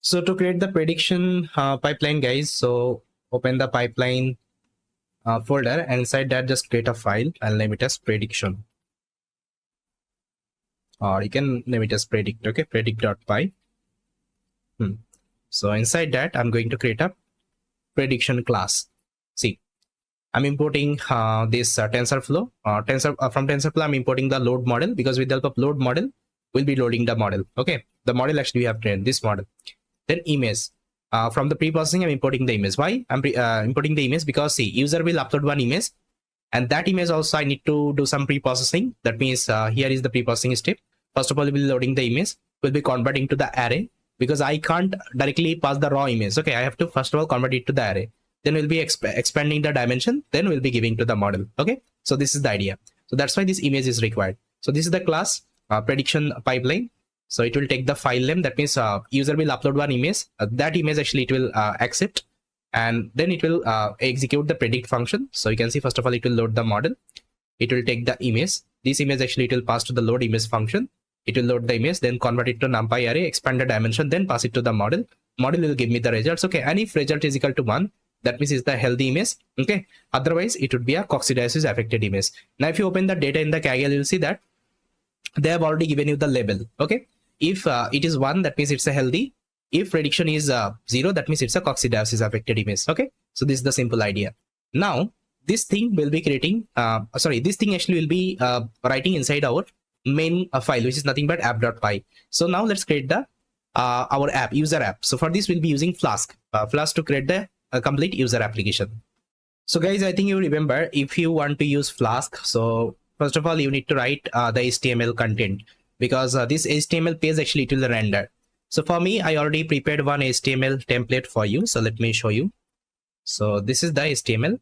So to create the prediction pipeline, guys, so open the pipeline folder, and inside that just create a file. I'll name it as prediction, or you can name it as predict. Okay, predict.py. So inside that, I'm going to create a prediction class. See, I'm importing this TensorFlow. From TensorFlow, I'm importing the load model, because with the help of load model, we'll be loading the model. Okay, the model actually we have trained this model. Then image. From the pre-processing, I'm importing the image. Why I'm importing the image? Because see, user will upload one image, and that image also I need to do some pre-processing. That means here is the pre-processing step. First of all, we'll be loading the image. We'll be converting to the array, because I can't directly pass the raw image. Okay, I have to first of all convert it to the array. Then we'll be expanding the dimension. Then we'll be giving to the model. Okay, so this is the idea. So that's why this image is required. So this is the class prediction pipeline. So it will take the file name. That means user will upload one image. That image actually it will accept, and then it will execute the predict function. So you can see, first of all, it will load the model. It will take the image. This image actually it will pass to the load image function. It will load the image, then convert it to NumPy array, expand the dimension, then pass it to the model. Model will give me the results. Okay, and if result is equal to 1, that means it's the healthy image. Okay, otherwise it would be a coccidiosis affected image. Now if you open the data in the Kaggle, you'll see that they have already given you the label. Okay, if it is 1, that means it's a healthy. If prediction is 0, that means it's a coccidiosis affected image. Okay, so this is the simple idea. Now this thing will be creating this thing actually will be writing inside our main file, which is nothing but app.py. So now let's create the our app, user app. So for this we'll be using Flask to create the complete user application. So guys, I think you remember, if you want to use Flask, so first of all you need to write the HTML content, because this HTML page actually it will render. So for me, I already prepared one HTML template for you, so let me show you. So this is the HTML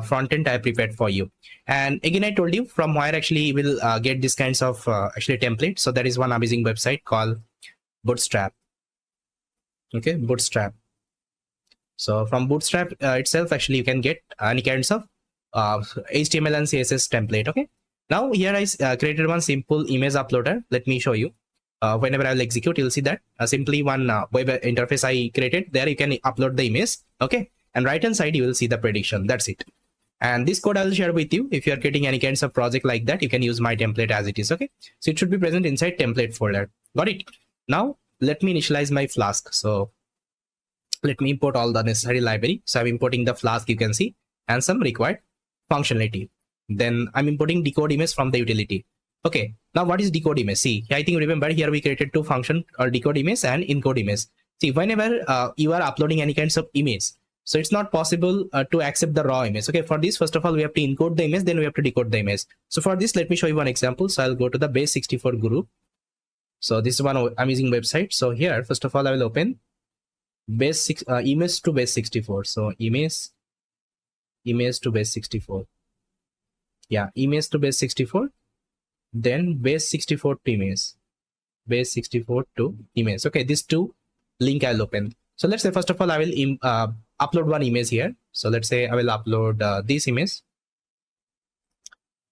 front end I prepared for you. And again, I told you from where actually you will get these kinds of actually templates. So there is one amazing website called Bootstrap. Okay, Bootstrap. So from Bootstrap itself, actually you can get any kinds of HTML and CSS template. Okay, now here I created one simple image uploader. Let me show you. Whenever I will execute, you'll see that simply one web interface I created. There you can upload the image. Okay, and right hand side you will see the prediction. That's it. And this code I will share with you. If you are creating any kinds of project like that, you can use my template as it is. Okay, so it should be present inside template folder. Got it? Now let me initialize my Flask. So let me import all the necessary library. So I'm importing the Flask, you can see, and some required functionality. Then I'm importing decode image from the utility. Okay, now what is decode image? See, I think remember here we created two functions, or decode image and encode image. See, whenever you are uploading any kinds of image, so it's not possible to accept the raw image. Okay, for this, first of all, we have to encode the image, then we have to decode the image. So for this, let me show you one example. So I'll go to the base64 group. So this is one amazing website. So here, first of all, I will open image to base64. So image to base64. Yeah, image to base64. Then base64 to image. Base64 to image. Okay, these two link I'll open. So let's say first of all I will upload one image here. So let's say I will upload this image.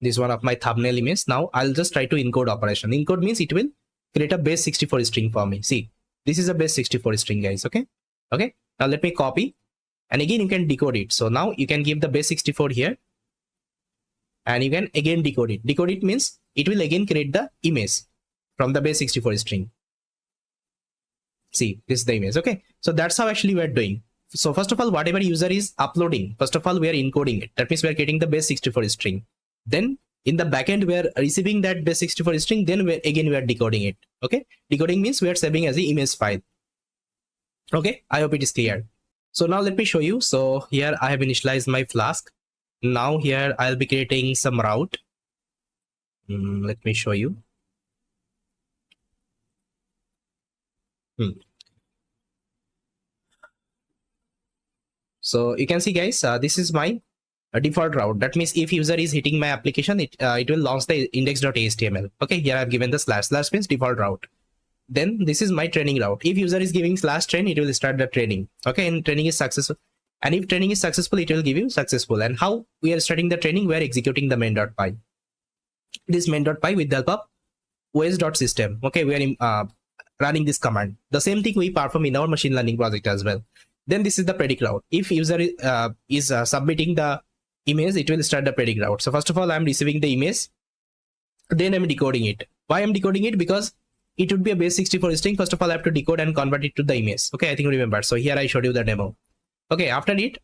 This one of my thumbnail image. Now I'll just try to encode operation. Encode means it will create a base64 string for me. See, this is a base64 string, guys. Okay. Okay. Now let me copy, and again you can decode it. So now you can give the base64 here, and you can again decode it. Decode it means it will again create the image from the base64 string. See, this is the image. Okay, so that's how actually we are doing. So first of all, whatever user is uploading, first of all we are encoding it. That means we are getting the base64 string. Then in the backend we are receiving that base64 string. Then we are decoding it. Okay, decoding means we are saving as the image file. Okay, I hope it is clear. So now let me show you. So here I have initialized my Flask. Now here I'll be creating some route. Let me show you. So you can see, guys, this is my default route. That means if user is hitting my application, it will launch the index.html. Okay, here I've given the slash means default route. Then this is my training route. If user is giving /train, it will start the training. Okay, and training is successful. And if training is successful, it will give you successful. And how we are starting the training? We are executing the main.py. This main.py with the help of os.system. Okay, we are running this command. The same thing we perform in our machine learning project as well. Then this is the predict route. If user is submitting the image, it will start the predict route. So first of all, I'm receiving the image. Then I'm decoding it. Why I'm decoding it? Because it would be a base64 string. First of all, I have to decode and convert it to the image. Okay, I think you remember. So here I showed you the demo. Okay, after it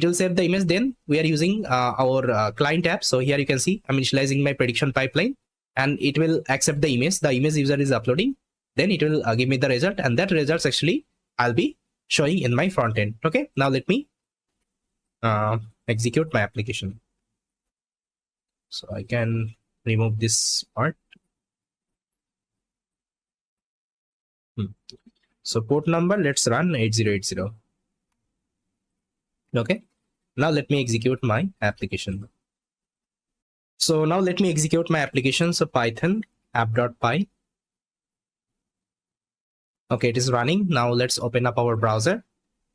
will save the image. Then we are using our client app. So here you can see I'm initializing my prediction pipeline, and it will accept the image. The image user is uploading. Then it will give me the result, and that results actually I'll be showing in my front end. Okay, now let me execute my application. So I can remove this part. So port number, let's run 8080. Okay, now let me execute my application. So now let me execute my application. So Python app.py. Okay, it is running. Now let's open up our browser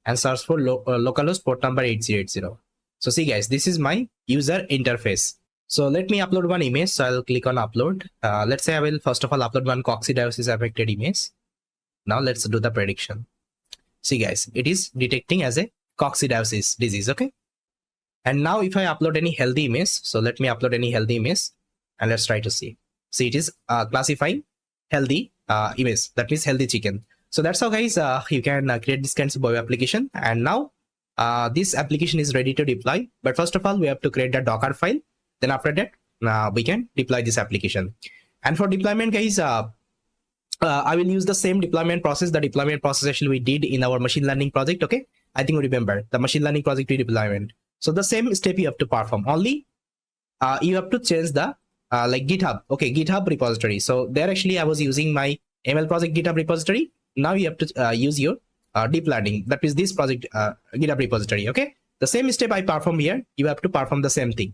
and search for localhost port number 8080. So see guys, this is my user interface. So let me upload one image. So I'll click on upload. Let's say I will first of all upload one coccidiosis affected image. Now let's do the prediction. See guys, it is detecting as a coccidiosis disease. Okay. And now if I upload any healthy image, so let me upload any healthy image and let's try to see. See, it is classifying healthy image. That means healthy chicken. So that's how guys you can create this kind of web application. And now this application is ready to deploy. But first of all, we have to create the Docker file. Then after that, we can deploy this application. And for deployment guys, I will use the same deployment process. The deployment process actually we did in our machine learning project. Okay, I think you remember the machine learning project deployment. So the same step you have to perform. Only you have to change the like GitHub. Okay, GitHub repository. So there actually I was using my ML project GitHub repository. Now you have to use your deep learning. That is this project GitHub repository. Okay, the same step I perform here. You have to perform the same thing.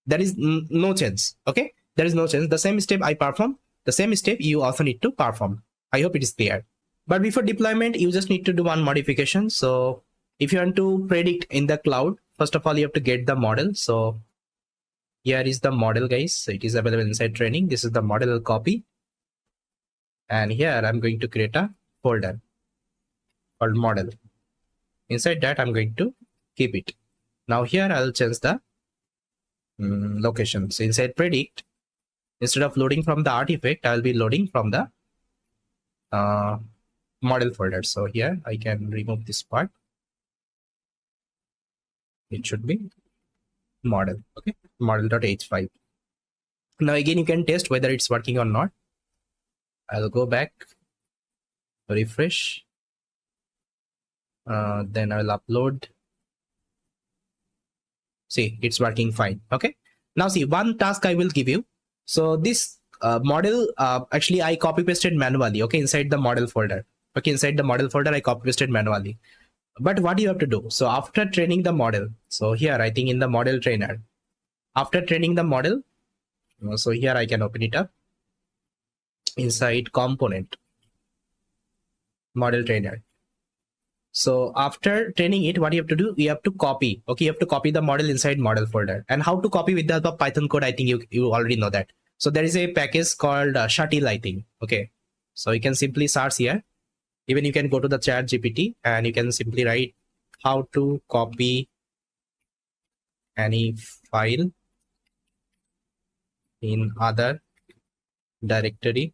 There is no change. Okay, there is no change. The same step I perform. The same step you also need to perform. I hope it is clear. But before deployment, you just need to do one modification. So if you want to predict in the cloud, first of all, you have to get the model. So here is the model guys. So it is available inside training. This is the model. I'll copy. And here I'm going to create a folder called model. Inside that, I'm going to keep it. Now here I'll change the location. So inside predict, instead of loading from the artifact, I'll be loading from the model folder. So here I can remove this part. It should be model. Okay, model.h5. Now again, you can test whether it's working or not. I'll go back, refresh. Then I'll upload. See, it's working fine. Okay. Now see, one task I will give you. So this model, actually I copy pasted manually. Okay, inside the model folder. Okay, inside the model folder, I copy pasted manually. But what you have to do? So after training the model, so here I think in the model trainer, after training the model, so here I can open it up inside component model trainer. So after training it, what you have to do? You have to copy. Okay, you have to copy the model inside model folder. And how to copy with the help of Python code? I think you already know that. So there is a package called Shuttle, I think. Okay, so you can simply search here. Even you can go to the chat GPT and you can simply write how to copy any file in other directory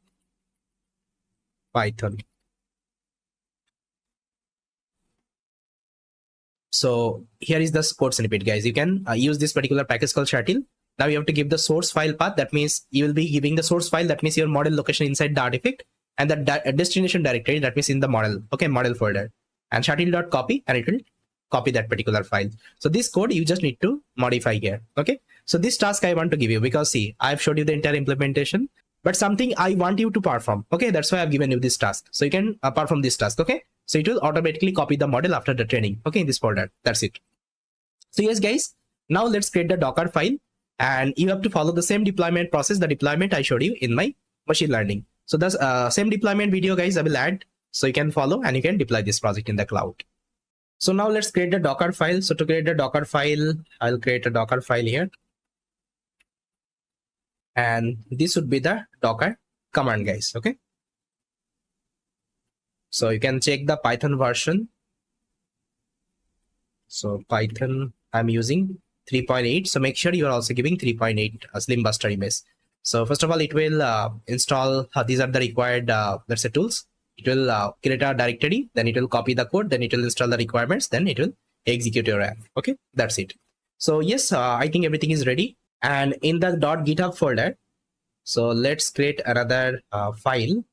Python. So here is the code snippet guys. You can use this particular package called Shuttle. Now you have to give the source file path. That means you will be giving the source file. That means your model location inside the artifact. And the destination directory, that means in the model, okay, model folder, and shuttle.copy, and it will copy that particular file. So this code you just need to modify here. Okay, so this task I want to give you, because see, I've showed you the entire implementation, but something I want you to perform. Okay, that's why I've given you this task. So you can perform this task. Okay, so it will automatically copy the model after the training. Okay, in this folder. That's it. So yes guys, now let's create the Docker file, and you have to follow the same deployment process, the deployment I showed you in my machine learning. So this same deployment video guys I will add, so you can follow and you can deploy this project in the cloud. So now let's create the Docker file. So to create the Docker file, I'll create a Docker file here. And this would be the Docker command guys. Okay. So you can check the Python version. So Python, I'm using 3.8. So make sure you are also giving 3.8 Slim Buster image. So first of all, it will install, these are the required, let's say tools. It will create a directory, then it will copy the code, then it will install the requirements, then it will execute your app. Okay, that's it. So yes, I think everything is ready. And in the .github folder, so let's create another file.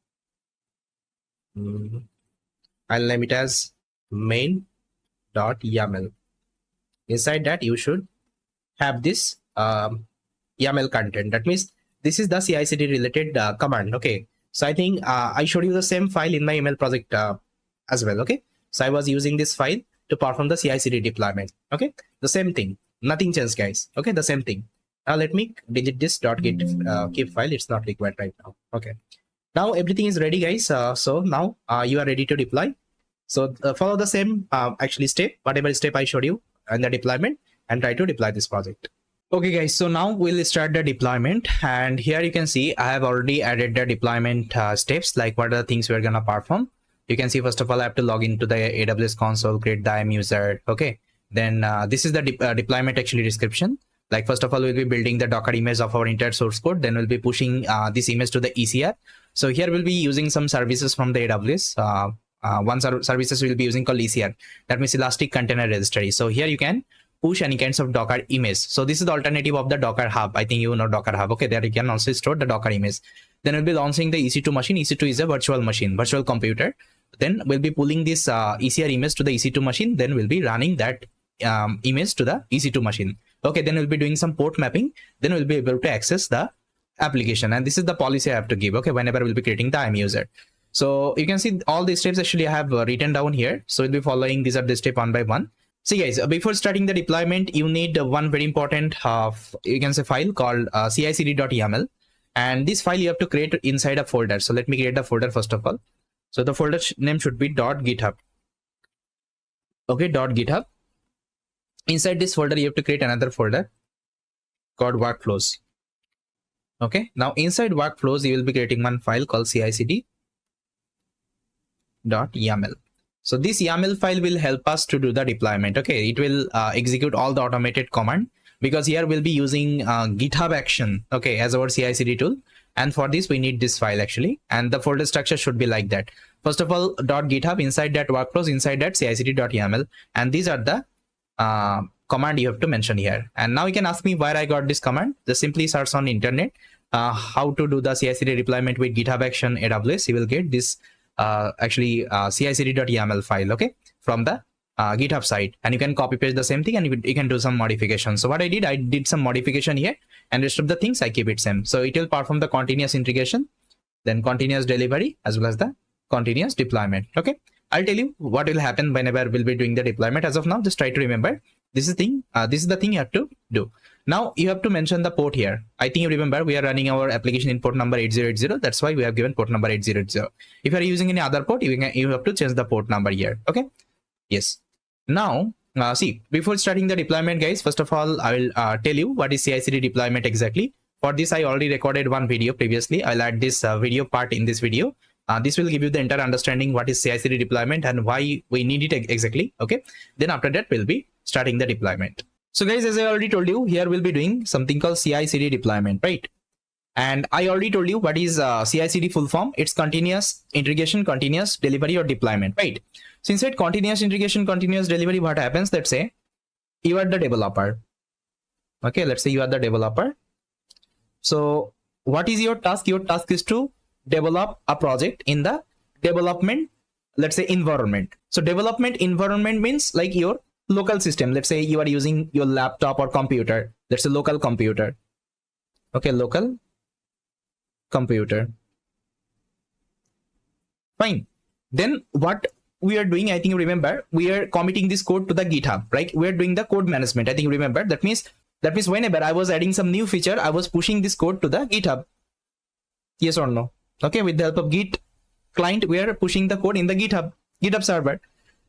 I'll name it as main.yml. Inside that, you should have this YAML content. That means this is the CI/CD related command. Okay, so I think I showed you the same file in my ML project as well. Okay, so I was using this file to perform the CI/CD deployment. Okay, the same thing, nothing changed guys. Okay, the same thing. Let me delete this .git keep file. It's not required right now. Okay. Now everything is ready, guys. So now you are ready to deploy. So follow the same actually step, whatever step I showed you in the deployment, and try to deploy this project. Okay, guys. So now we'll start the deployment, and here you can see I have already added the deployment steps, like what are the things we're gonna perform. You can see first of all I have to log into the AWS console, create the IAM user. Okay. Then this is the deployment actually description. Like first of all, we'll be building the Docker image of our entire source code. Then we'll be pushing this image to the ECR. So here we'll be using some services from the AWS. One services we'll be using called ECR. That means Elastic Container Registry. So here you can push any kinds of Docker image. So this is the alternative of the Docker Hub. I think you know Docker Hub. Okay, there you can also store the Docker image. Then we'll be launching the EC2 machine. EC2 is a virtual machine, virtual computer. Then we'll be pulling this ECR image to the EC2 machine. Then we'll be running that image to the EC2 machine. Okay, then we'll be doing some port mapping. Then we'll be able to access the application. And this is the policy I have to give. Okay, whenever we'll be creating the IAM user. So you can see all these steps actually I have written down here. So we'll be following these are the step one by one. See guys, before starting the deployment, you need one very important you can say file called cicd.yml. And this file you have to create inside a folder. So let me create the folder first of all. So the folder name should be .github. Okay, .github. Inside this folder, you have to create another folder called workflows. Okay, now inside workflows, you will be creating one file called cicd.yml. So this YAML file will help us to do the deployment. Okay, it will execute all the automated command, because here we'll be using GitHub action, okay, as our CI/CD tool. And for this, we need this file actually. And the folder structure should be like that. First of all, .github, inside that workflows, inside that cicd.yml. And these are the command you have to mention here. And now you can ask me where I got this command. Just simply search on internet how to do the CI/CD deployment with GitHub action AWS. You will get this cicd.yml file, okay, from the GitHub site, and you can copy paste the same thing, and you can do some modifications. So what I did some modification here, and rest of the things I keep it same. So it will perform the continuous integration, then continuous delivery, as well as the continuous deployment. Okay, I'll tell you what will happen whenever we'll be doing the deployment. As of now, just try to remember this is the thing you have to do. Now you have to mention the port here. I think you remember we are running our application in port number 8080. That's why we have given port number 8080. If you are using any other port, you have to change the port number here. Okay. Yes. Now, see, before starting the deployment, guys, first of all, I will tell you what is CI/CD deployment exactly. For this, I already recorded one video previously. I'll add this video part in this video. This will give you the entire understanding what is CI/CD deployment and why we need it exactly. Okay. Then after that, we'll be starting the deployment. So guys, as I already told you, here we'll be doing something called CI/CD deployment, right? And I already told you what is CI/CD full form. It's continuous integration, continuous delivery, or deployment, right? So inside continuous integration, continuous delivery, what happens? Let's say you are the developer. Okay, let's say you are the developer. So what is your task? Your task is to develop a project in the development, let's say, environment. So development environment means like your local system. Let's say you are using your laptop or computer. That's a local computer. Okay, local computer. Fine. Then what we are doing, I think you remember, we are committing this code to the GitHub, right? We are doing the code management. I think you remember. That means whenever I was adding some new feature, I was pushing this code to the GitHub. Yes or no? Okay, with the help of Git client, we are pushing the code in the GitHub server.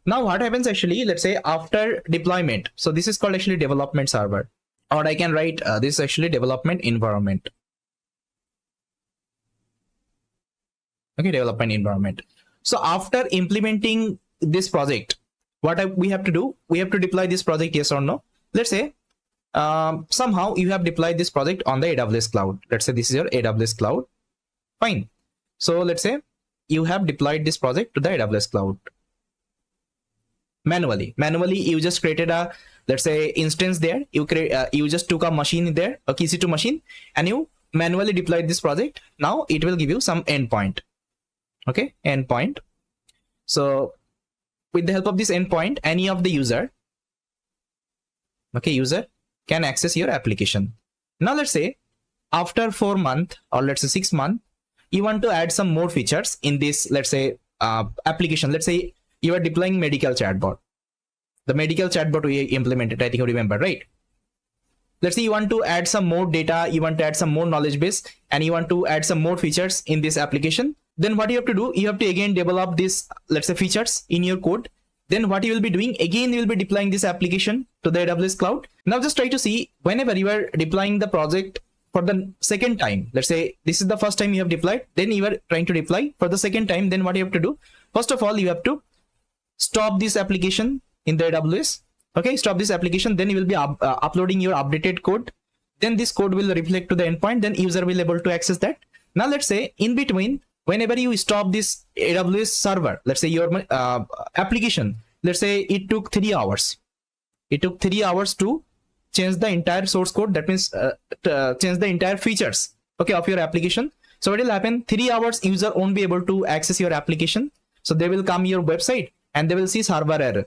Now what happens actually, let's say after deployment. So this is called actually development server, or I can write this is actually development environment. Okay, development environment. So after implementing this project, what we have to do, we have to deploy this project, yes or no? Let's say somehow you have deployed this project on the AWS cloud. Let's say this is your AWS cloud. Fine. So let's say you have deployed this project to the AWS cloud. Manually you just created a, let's say, instance there. You just took a machine there, a EC2 machine, and you manually deployed this project. Now it will give you some endpoint. Okay, endpoint. So with the help of this endpoint, any of the user can access your application. Now let's say after 4 months, or let's say 6 months, you want to add some more features in this, let's say, application. Let's say you are deploying medical chatbot. The medical chatbot we implemented, I think you remember, right? let's say you want to add some more data, you want to add some more knowledge base, and you want to add some more features in this application, then what you have to do, you have to again develop this, let's say, features in your code. Then what you will be doing, again you will be deploying this application to the AWS cloud. Now just try to see, whenever you are deploying the project for the second time, let's say this is the first time you have deployed, then you are trying to deploy for the second time, then what you have to do, first of all, you have to stop this application in the AWS. Okay, stop this application, then you will be uploading your updated code. Then this code will reflect to the endpoint, then user will able to access that. Now let's say in between, whenever you stop this AWS server, let's say your application, let's say it took 3 hours. It took 3 hours to change the entire source code. That means change the entire features, okay, of your application. So what will happen? 3 hours user won't be able to access your application. So they will come your website and they will see server error.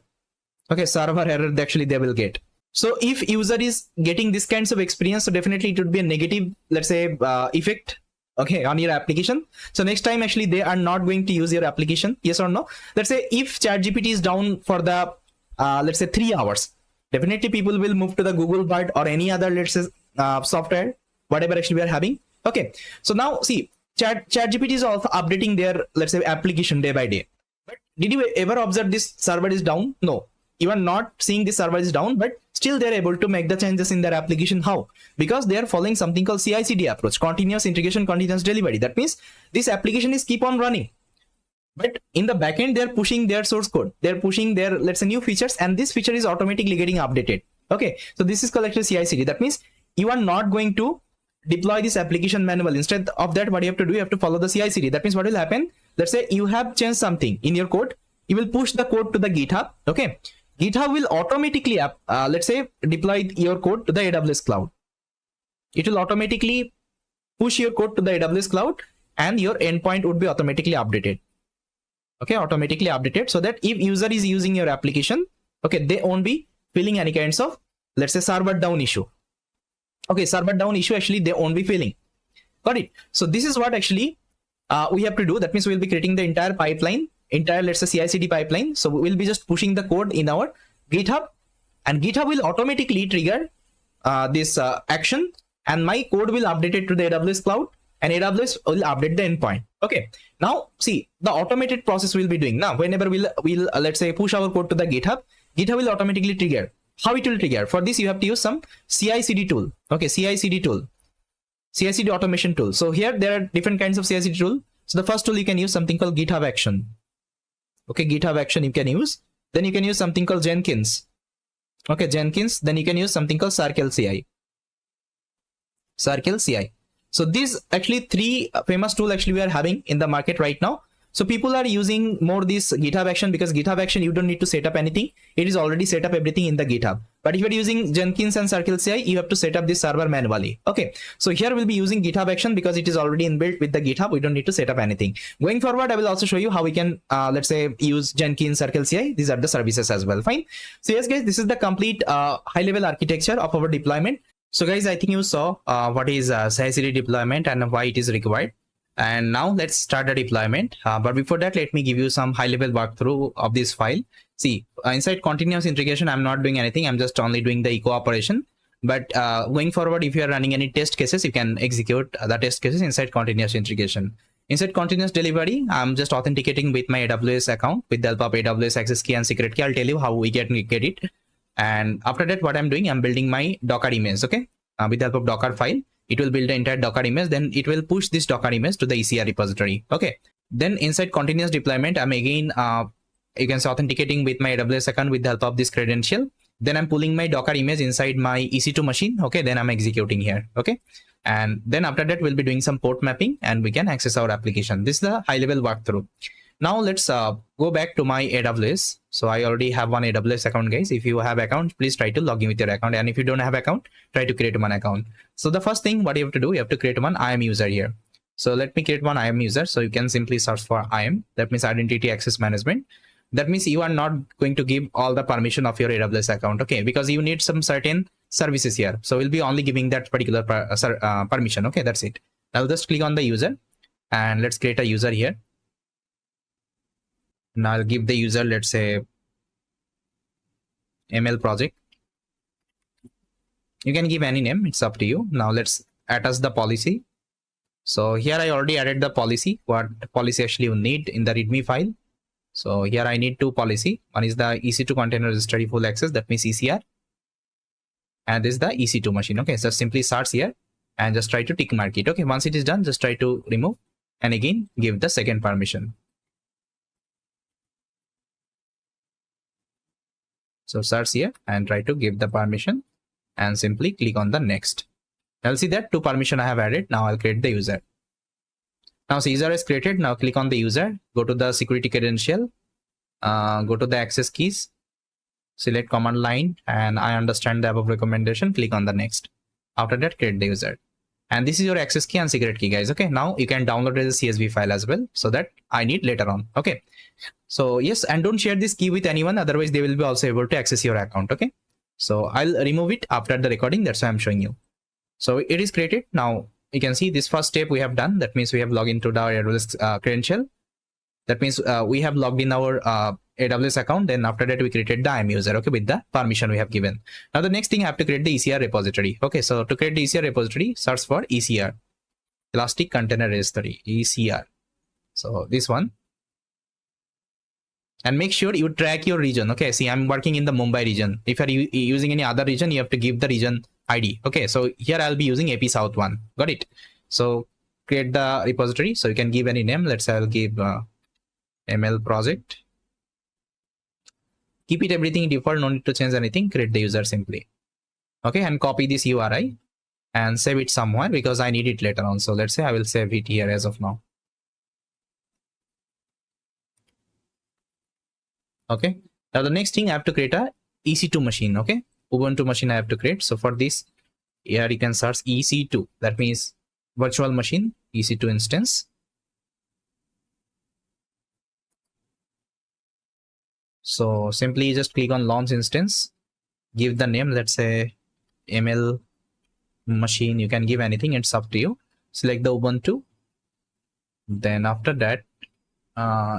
Okay, server error actually they will get. So if user is getting this kinds of experience, so definitely it would be a negative, let's say, effect, okay, on your application. So next time actually they are not going to use your application, yes or no? Let's say if ChatGPT is down for the let's say 3 hours, definitely people will move to the Google Bard or any other, let's say, software, whatever actually we are having. Okay, so now see, ChatGPT is also updating their, let's say, application day by day. But did you ever observe this server is down? No, you are not seeing this server is down, but still they're able to make the changes in their application. How? Because they are following something called CI/CD approach, continuous integration, continuous delivery. That means this application is keep on running, but in the backend they're pushing their source code, they're pushing their, let's say, new features, and this feature is automatically getting updated. Okay, so this is called CI/CD. That means you are not going to deploy this application manually. Instead of that, what you have to do, you have to follow the CI/CD. That means what will happen? Let's say you have changed something in your code, you will push the code to the GitHub. Okay, GitHub will automatically let's say deploy your code to the AWS cloud. It will automatically push your code to the AWS cloud, and your endpoint would be automatically updated. Okay, automatically updated, so that if user is using your application, okay, they won't be feeling any kinds of, let's say, server down issue. Okay, server down issue actually they won't be feeling. Got it? So this is what actually we have to do. That means we'll be creating the entire pipeline, entire, let's say, CI/CD pipeline. So we'll be just pushing the code in our GitHub, and GitHub will automatically trigger this action, and my code will update it to the AWS cloud, and AWS will update the endpoint. Okay, now see, the automated process we'll be doing. Now whenever we'll let's say push our code to the GitHub, GitHub will automatically trigger. How it will trigger? For this you have to use some CI/CD tool. Okay, CI/CD tool, CI/CD automation tool. So here there are different kinds of CI/CD tool. So the first tool you can use something called GitHub Action. Okay, GitHub Action you can use. Then you can use something called Jenkins. Okay, Jenkins. Then you can use something called Circle CI. Circle CI. So these actually 3 famous tools actually we are having in the market right now. So people are using more this GitHub Action, because GitHub Action you don't need to set up anything. It is already set up everything in the GitHub. But if you're using Jenkins and Circle CI, you have to set up this server manually. Okay, so here we'll be using GitHub Action because it is already inbuilt with the GitHub. We don't need to set up anything. Going forward, I will also show you how we can let's say use Jenkins, Circle CI. These are the services as well. Fine. So yes guys, this is the complete high level architecture of our deployment. So guys, I think you saw what is CI/CD deployment and why it is required. And now let's start the deployment. But before that, let me give you some high level walkthrough of this file. See, inside continuous integration, I'm not doing anything. I'm just only doing the echo operation. But going forward, if you are running any test cases, you can execute the test cases inside continuous integration. Inside continuous delivery, I'm just authenticating with my AWS account with the help of AWS access key and secret key. I'll tell you how we get it. And after that, what I'm doing, I'm building my Docker image. Okay, with the help of Docker file, it will build the entire Docker image. Then it will push this Docker image to the ECR repository. Okay, then inside continuous deployment, I'm again you can say authenticating with my AWS account with the help of this credential. Then I'm pulling my Docker image inside my EC2 machine. Okay, then I'm executing here. Okay, and then after that we'll be doing some port mapping and we can access our application. This is the high level walkthrough. Now let's go back to my AWS. So I already have one AWS account, guys. If you have account, please try to log in with your account. And if you don't have account, try to create one account. So the first thing what you have to do, you have to create one IAM user here. So let me create one IAM user. So you can simply search for IAM. That means Identity Access Management. That means you are not going to give all the permission of your AWS account. Okay, because you need some certain services here. So we'll be only giving that particular permission. Okay, that's it. I'll just click on the user and let's create a user here. Now I'll give the user, let's say, ML project. You can give any name, it's up to you. Now let's attach the policy. So here I already added the policy, what policy actually you need in the readme file. So here I need two policy. One is the EC2 container registry full access, that means ECR, and this is the EC2 machine. Okay, so simply starts here and just try to tick mark it. Okay, once it is done, just try to remove and again give the second permission. So starts here and try to give the permission and simply click on the next. I'll see that two permission I have added. Now I'll create the user. Now so user is created. Now click on the user, go to the security credential, go to the access keys, select command line, and I understand the above recommendation, click on the next. After that, create the user. And this is your access key and secret key, guys. Okay, now you can download it as a CSV file as well, so that I need later on. Okay, so yes, and don't share this key with anyone, otherwise they will be also able to access your account. Okay, so I'll remove it after the recording, that's why I'm showing you. So it is created. Now you can see this first step we have done. That means we have logged into the AWS credential. That means we have logged in our AWS account. Then after that, we created the IAM user, okay, with the permission we have given. Now the next thing, I have to create the ECR repository. Okay, so to create the ECR repository, search for ECR, Elastic Container Registry, ECR. So this one. And make sure you track your region. Okay, see, I'm working in the Mumbai region. If you're using any other region, you have to give the region ID. Okay, so here I'll be using AP South 1. Got it? So create the repository. So you can give any name. Let's say I'll give ML project. Keep it everything default, no need to change anything. Create the user simply. Okay, and copy this URI and save it somewhere because I need it later on. So let's say I will save it here as of now. Okay, now the next thing, I have to create a EC2 machine. Okay, Ubuntu machine I have to create. So for this, here you can search EC2. That means virtual machine, EC2 instance. So simply just click on launch instance, give the name, let's say ML machine. You can give anything, it's up to you. Select the Ubuntu. Then after that,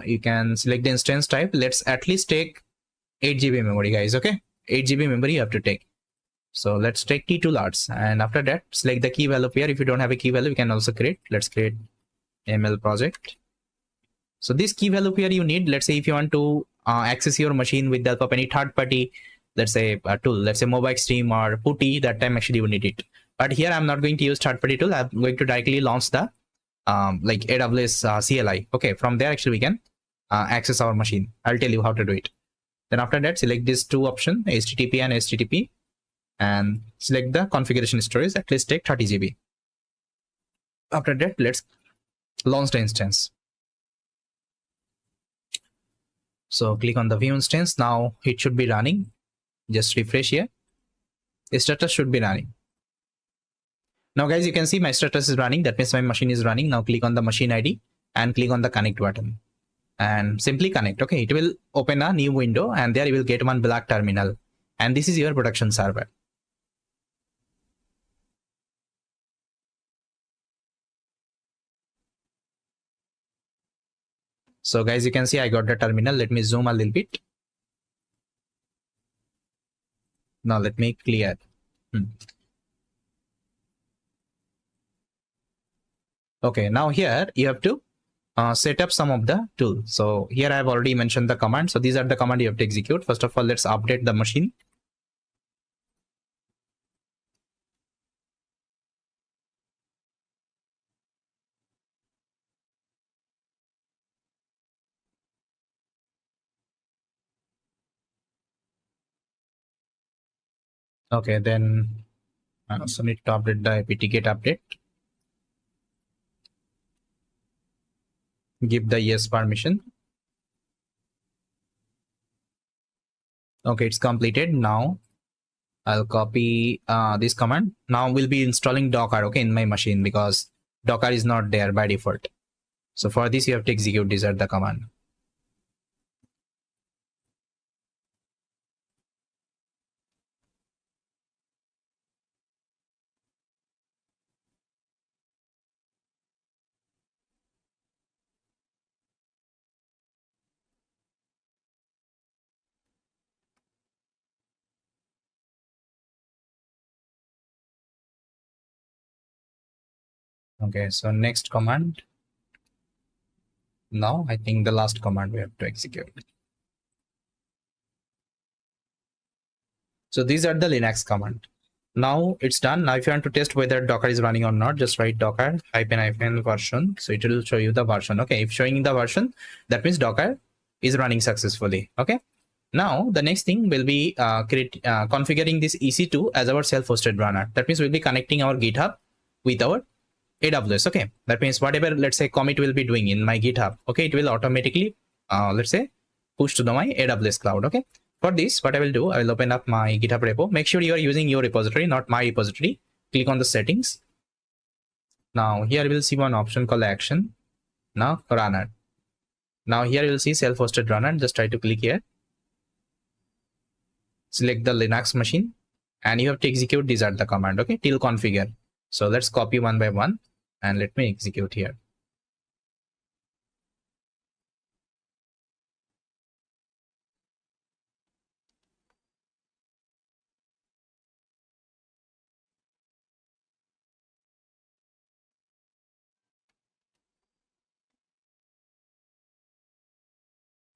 you can select the instance type. Let's at least take 8 GB memory, guys. Okay, 8 GB memory you have to take. So let's take T2 large, and after that, select the key value here. If you don't have a key value, you can also create. Let's create ML project. So this key value here you need. Let's say if you want to access your machine with the help of any third party, let's say a tool, let's say MobileStream or Putty, that time actually you need it. But here I'm not going to use third party tool. I'm going to directly launch the like AWS CLI. Okay, from there actually we can access our machine. I'll tell you how to do it. Then after that, select these two options, HTTP and HTTP, and select the configuration storage. At least take 30 GB. After that, let's launch the instance. So click on the view instance. Now it should be running. Just refresh here. The status should be running. Now guys, you can see my status is running. That means my machine is running. Now click on the machine ID and click on the connect button and simply connect. Okay, it will open a new window and there you will get one black terminal. And this is your production server. So guys, you can see I got the terminal. Let me zoom a little bit. Now let me clear. Okay, now here you have to set up some of the tools. So here I have already mentioned the command. So these are the command you have to execute. First of all, let's update the machine. Okay, then so need to update the apt-get update. Give the yes permission. Okay, it's completed. Now I'll copy this command. Now we'll be installing Docker, okay, in my machine because Docker is not there by default. So for this, you have to execute this at the command. Okay, so next command. Now I think the last command we have to execute. So these are the Linux command. Now it's done. Now if you want to test whether Docker is running or not, just write Docker ---- version. So it will show you the version. Okay, if showing the version, that means Docker is running successfully. Okay. Now the next thing will be configuring this EC2 as our self-hosted runner. That means we'll be connecting our GitHub with our AWS. Okay, that means whatever, let's say, commit will be doing in my GitHub, okay, it will automatically let's say push to my AWS cloud. Okay, for this what I will do, I will open up my GitHub repo. Make sure you are using your repository, not my repository. Click on the settings. Now here you will see one option called action. Now runner. Now here you will see self-hosted runner. Just try to click here, select the Linux machine, and you have to execute these are the command. Okay, till configure. So let's copy one by one and let me execute here.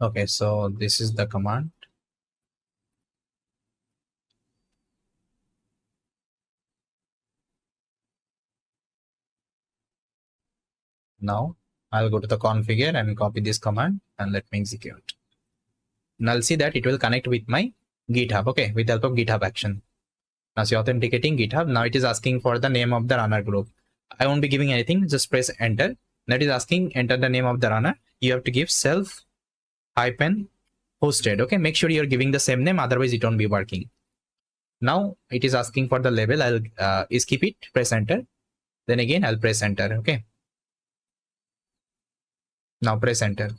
Okay, so this is the command. Now I'll go to the configure and copy this command and let me execute. Now I'll see that it will connect with my GitHub. Okay, with the help of GitHub action. Now see authenticating GitHub. Now it is asking for the name of the runner group. I won't be giving anything, just press enter. That is asking enter the name of the runner. You have to give self-hosted. Okay, make sure you're giving the same name, otherwise it won't be working. Now it is asking for the label. I'll skip it, press enter. Then again I'll press enter. Okay, now press enter.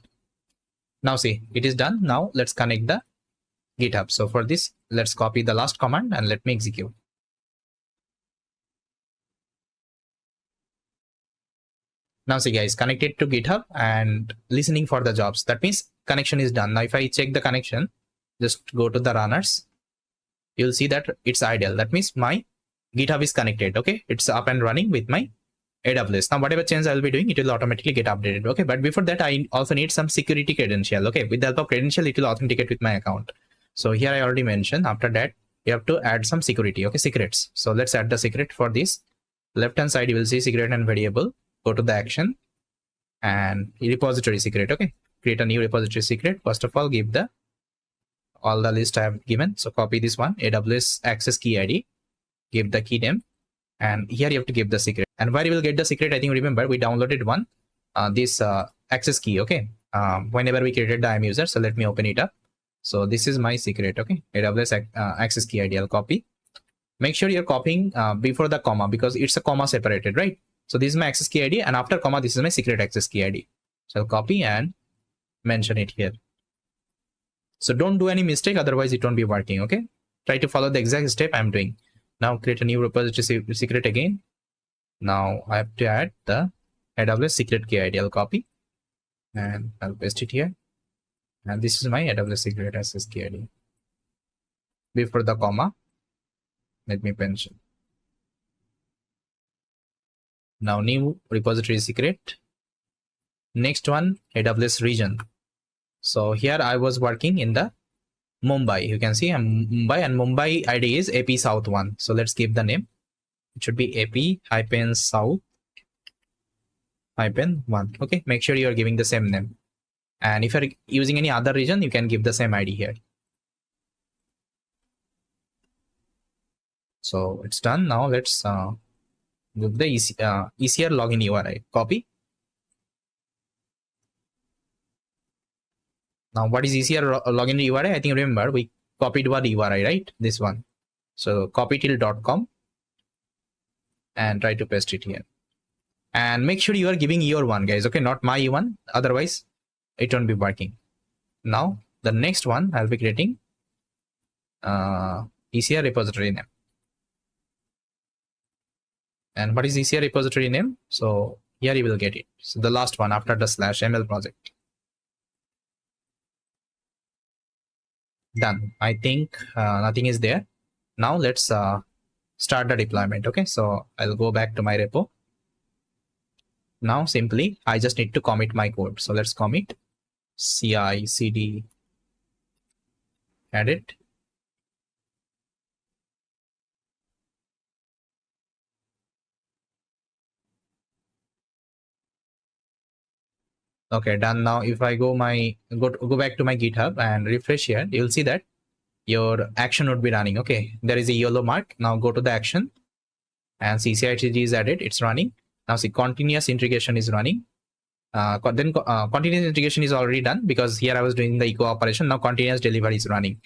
Now see, it is done. Now let's connect the GitHub. So for this, let's copy the last command and let me execute. Now see guys, connected to GitHub and listening for the jobs. That means connection is done. Now if I check the connection, just go to the runners, you'll see that it's ideal. That means my GitHub is connected. Okay, it's up and running with my AWS. Now whatever change I'll be doing, it will automatically get updated. Okay, but before that I also need some security credential. Okay, with the help of credential, it will authenticate with my account. So here I already mentioned, after that you have to add some security. Okay, secrets. So let's add the secret. For this, left hand side you will see secret and variable. Go to the action and repository secret. Okay, create a new repository secret. First of all, give the all the list I have given. So copy this one, AWS access key ID, give the key name, and here you have to give the secret. And where you will get the secret, I think remember we downloaded one, this access key. Okay, whenever we created the IAM user. So let me open it up. So this is my secret. Okay, AWS access key ID. I'll copy. Make sure you're copying before the comma, because it's a comma separated, right? So this is my access key ID, and after comma this is my secret access key ID. So I'll copy and mention it here. So don't do any mistake, otherwise it won't be working. Okay, try to follow the exact step I'm doing. Now create a new repository secret again. Now I have to add the AWS secret key ID. I'll copy and I'll paste it here. And this is my AWS secret access key ID. Before the comma, let me mention. Now new repository secret. Next one, AWS region. So here I was working in the Mumbai. You can see I'm Mumbai, and Mumbai ID is AP South 1. So let's give the name. It should be AP-South-1. Okay, make sure you are giving the same name. And if you're using any other region, you can give the same ID here. So it's done. Now let's give the ECR login URI. Copy. Now what is ECR login URI? I think remember we copied one URI, right? This one. So copy till .com and try to paste it here. And make sure you are giving your one, guys. Okay, not my one. Otherwise, it won't be working. Now the next one I'll be creating ECR repository name. And what is ECR repository name? So here you will get it. So the last one after the /ml project. Done. I think nothing is there. Now let's start the deployment. Okay, so I'll go back to my repo. Now simply I just need to commit my code. So let's commit cicd edit. Okay, done. Now if I go back to my GitHub and refresh here, you'll see that your action would be running. Okay, there is a YOLO mark. Now go to the action and see cicd is added. It's running. Now see continuous integration is running. Continuous integration is already done because here I was doing the echo operation. Now continuous delivery is running.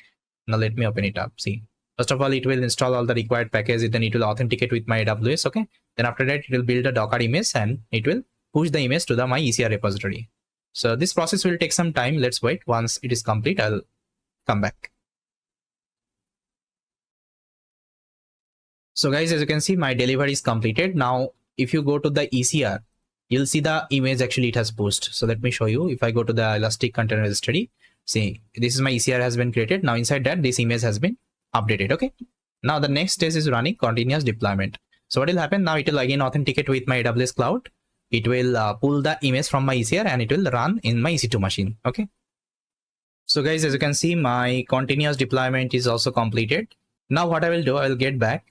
Now let me open it up. See, first of all, it will install all the required packages. Then it will authenticate with my AWS. Okay. Then after that, it will build a Docker image and it will push the image to my ECR repository. So this process will take some time. Let's wait. Once it is complete, I'll come back. So guys, as you can see, my delivery is completed. Now, if you go to the ECR, you'll see the image actually it has pushed. So let me show you. If I go to the Elastic Container Registry, see, this is my ECR has been created. Now inside that, this image has been updated. Okay. Now the next stage is running continuous deployment. So what will happen now? It will again authenticate with my AWS cloud. It will pull the image from my ECR and it will run in my EC2 machine. Okay. So guys, as you can see, my continuous deployment is also completed. Now what I will do, I will get back.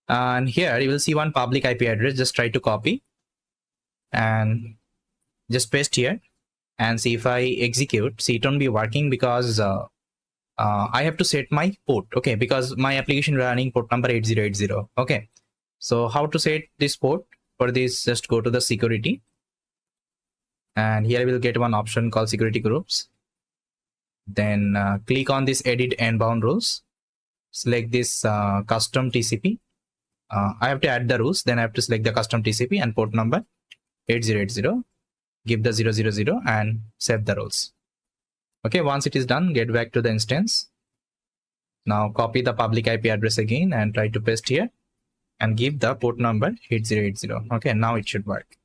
And here you will see one public IP address. Just try to copy and just paste here and see if I execute. See, it won't be working because I have to set my port. Okay, because my application running port number 8080. Okay, so how to set this port? For this, just go to the security and here we'll get one option called security groups. Then click on this edit endbound rules. Select this custom TCP. I have to add the rules. Then I have to select the custom TCP and port number 8080. Give the 000 and save the rules. Okay, once it is done, get back to the instance. Now copy the public IP address again and try to paste here and give the port number 8080. Okay, now it should work.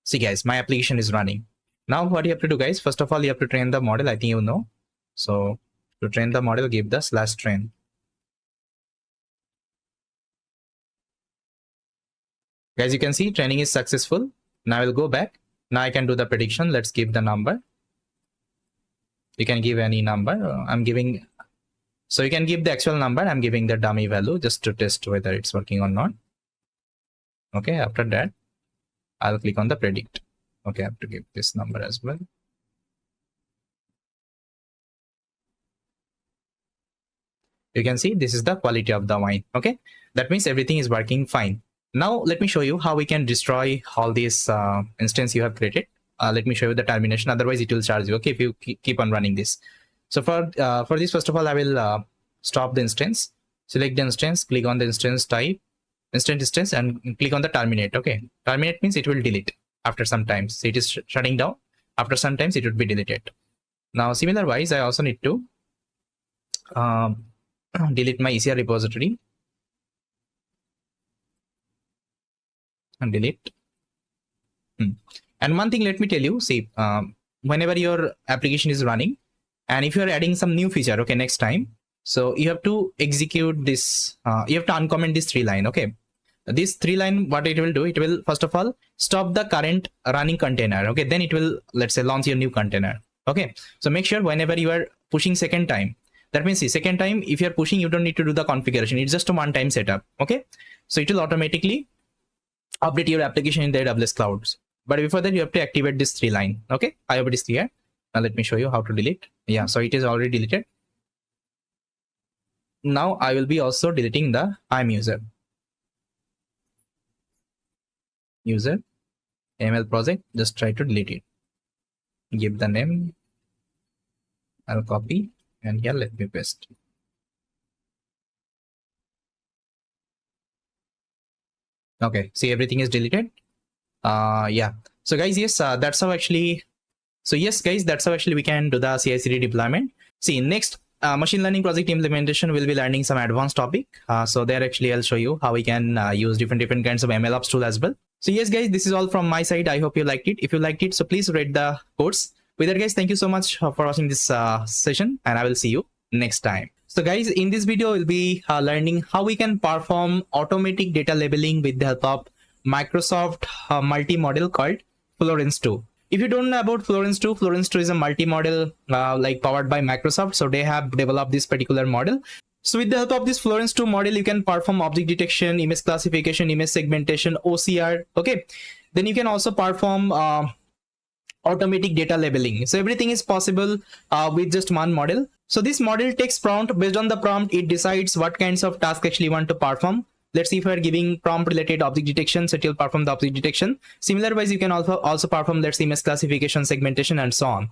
See guys, my application is running. Now what you have to do guys, first of all, you have to train the model. I think you know. So to train the model, give the /train. Guys, you can see training is successful. Now I will go back. Now I can do the prediction. Let's give the number. You can give any number. I'm giving, so you can give the actual number. I'm giving the dummy value just to test whether it's working or not. Okay, after that, I'll click on the predict. Okay, I have to give this number as well. You can see this is the quality of the wine. Okay, that means everything is working fine. Now let me show you how we can destroy all these instance you have created. Let me show you the termination. Otherwise, it will charge you. Okay, if you keep on running this. So for this, first of all, I will stop the instance. Select the instance. Click on the instance type, instance, and click on the terminate. Okay, terminate means it will delete after some time. So it is shutting down. After some times, it would be deleted. Now, similar wise, I also need to delete my ECR repository and delete. And one thing, let me tell you, see, whenever your application is running and if you're adding some new feature, okay, next time, so you have to execute this, you have to uncomment this 3 line. Okay, this 3 line, what it will do, it will first of all stop the current running container. Okay, then it will, let's say, launch your new container. Okay, so make sure whenever you are pushing second time, that means the second time if you're pushing, you don't need to do the configuration. It's just a one-time setup. Okay, so it will automatically update your application in the AWS clouds. But before that, you have to activate this 3 line. Okay, I hope it is clear. Now let me show you how to delete. Yeah, so it is already deleted. Now I will be also deleting the IAM user ML project. Just try to delete it. Give the name. I'll copy and here let me paste. Okay, see, everything is deleted. Yeah, so guys, yes, that's how actually, so yes guys, that's how actually we can do the CI/CD deployment. See, next machine learning project implementation, we'll be learning some advanced topic. So there actually I'll show you how we can use different kinds of MLOps tool as well. So yes guys, this is all from my side. I hope you liked it. If you liked it, so please rate the course. With that guys, thank you so much for watching this session, and I will see you next time. So guys, in this video we'll be learning how we can perform automatic data labeling with the help of Microsoft multi-model called Florence 2. If you don't know about Florence 2, Florence 2 is a multi-model like powered by Microsoft. So they have developed this particular model. So with the help of this Florence 2 model, you can perform object detection, image classification, image segmentation, OCR. Okay. Then you can also perform automatic data labeling. So everything is possible with just one model. So this model takes prompt. Based on the prompt, it decides what kinds of tasks actually you want to perform. Let's see if we're giving prompt related object detection, so it will perform the object detection. Similar wise, you can also perform, let's say, image classification, segmentation, and so on.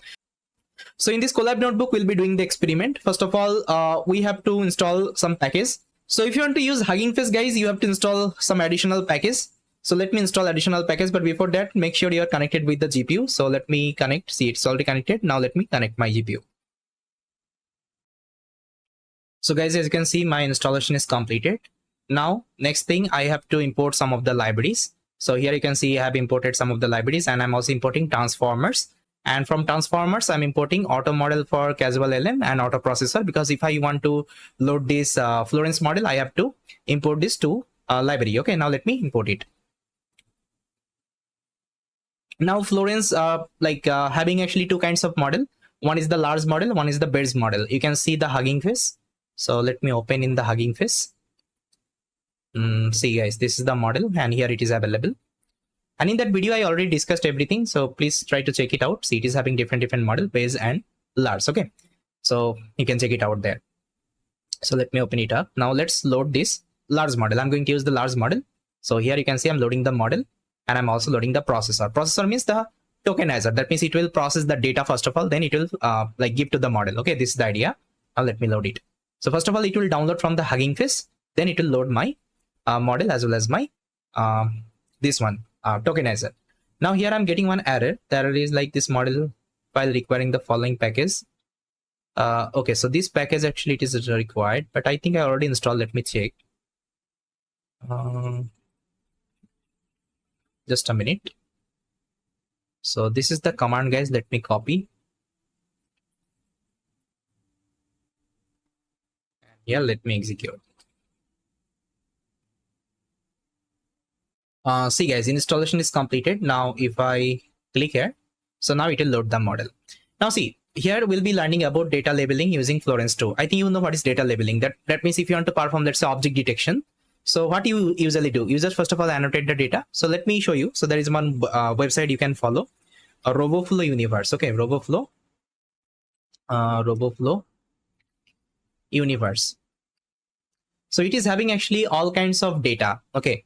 So in this Colab notebook, we'll be doing the experiment. First of all, we have to install some package. So if you want to use Hugging Face, guys, you have to install some additional package. So let me install additional package, but before that, make sure you are connected with the GPU. So let me connect. See, it's already connected. Now let me connect my GPU. So guys, as you can see, my installation is completed. Now, next thing, I have to import some of the libraries. So here you can see I have imported some of the libraries, and I'm also importing transformers. And from transformers, I'm importing auto model for casual LM and auto processor, because if I want to load this Florence model, I have to import this to library. Okay, now let me import it. Now Florence having actually two kinds of model. One is the large model, one is the beds model. You can see the Hugging Face. So let me open in the Hugging Face. See guys, this is the model, and here it is available. And in that video, I already discussed everything. So please try to check it out. See, it is having different model, base and large. Okay, so you can check it out there. So let me open it up. Now let's load this large model. I'm going to use the large model. So here you can see I'm loading the model, and I'm also loading the processor. Processor means the tokenizer. That means it will process the data first of all, then it will give to the model. Okay, this is the idea. Now let me load it. So first of all, it will download from the Hugging Face. Then it will load my model as well as my this one tokenizer. Now here I'm getting one error. The error is like this model file requiring the following package. Okay, so this package actually it is required, but I think I already installed. Let me check. Just a minute. So this is the command, guys. Let me copy. And here, let me execute. See guys, installation is completed. Now if I click here, so now it will load the model. Now see, here we'll be learning about data labeling using Florence 2. I think you know what is data labeling. That means if you want to perform, let's say, object detection. So what you usually do, you just first of all annotate the data. So let me show you. So there is one website you can follow, a Roboflow universe. Okay, Roboflow universe. So it is having actually all kinds of data. Okay.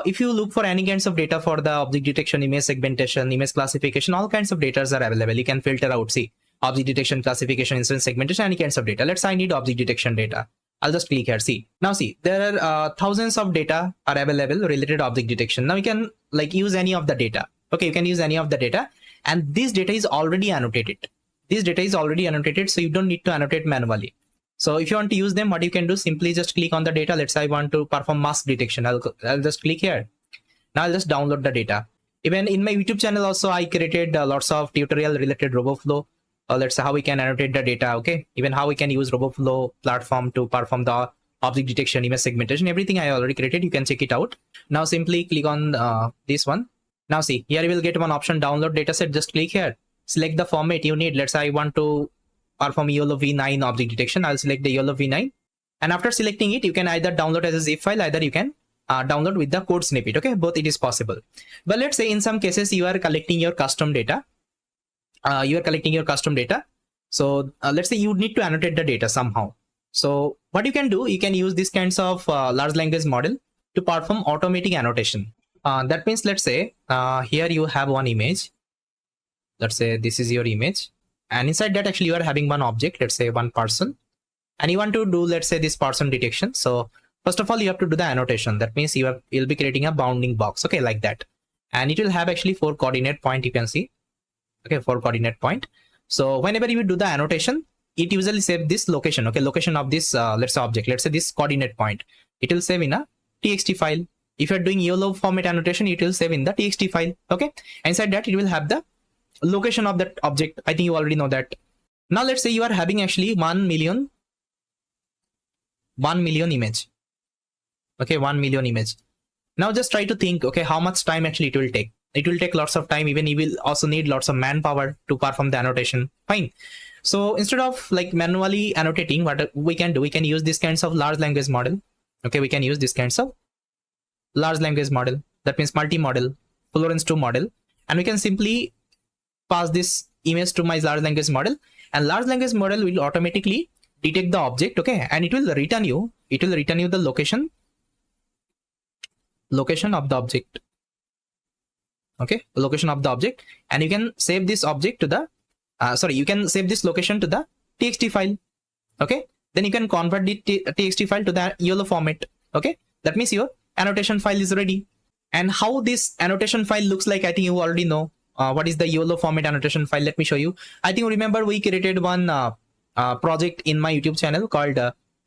If you look for any kinds of data for the object detection, image segmentation, image classification, all kinds of data are available. You can filter out, see, object detection, classification, instance segmentation, any kinds of data. Let's say I need object detection data. I'll just click here. See, now see, there are thousands of data are available related to object detection. Now you can use any of the data. Okay, you can use any of the data, and this data is already annotated. This data is already annotated, so you don't need to annotate manually. So if you want to use them, what you can do, simply just click on the data. Let's say I want to perform mask detection. I'll just click here. Now I'll just download the data. Even in my YouTube channel also, I created lots of tutorial related Roboflow. Let's say how we can annotate the data. Okay, even how we can use Roboflow platform to perform the object detection, image segmentation, everything I already created. You can check it out. Now simply click on this one. Now see, here you will get one option, download dataset. Just click here. Select the format you need. Let's say I want to perform YOLO v9 object detection. I'll select the YOLO v9, and after selecting it, you can either download as a zip file, either you can download with the code snippet. Okay, both it is possible. But let's say in some cases you are collecting your custom data. So let's say you need to annotate the data somehow. So what you can do, you can use these kinds of large language model to perform automatic annotation. That means, let's say here you have one image. Let's say this is your image. And inside that, actually, you are having one object, let's say one person, and you want to do, let's say, this person detection. So first of all, you have to do the annotation. That means you'll be creating a bounding box. Okay, like that. And it will have actually 4 coordinate point, you can see. Okay, 4 coordinate point. So whenever you do the annotation, it usually save this location. Okay, location of this, let's say object, let's say this coordinate point. It will save in a TXT file. If you're doing YOLO format annotation, it will save in the TXT file. Okay, inside that, it will have the location of that object. I think you already know that. Now let's say you are having actually 1 million image. Okay, 1 million image. Now just try to think, okay, how much time actually it will take. It will take lots of time. Even you will also need lots of manpower to perform the annotation. Fine. So instead of like manually annotating, what we can do, we can use these kinds of large language model. Okay, we can use these kinds of large language model. That means multi-model, Florence 2 model, and we can simply pass this image to my large language model, and large language model will automatically detect the object. Okay, and it will return you the location of the object. Okay, location of the object, and you can save this object to the you can save this location to the txt file. Okay, then you can convert the txt file to the YOLO format. Okay, that means your annotation file is ready. And how this annotation file looks like, I think you already know what is the YOLO format annotation file. Let me show you. I think you remember we created one project in my YouTube channel called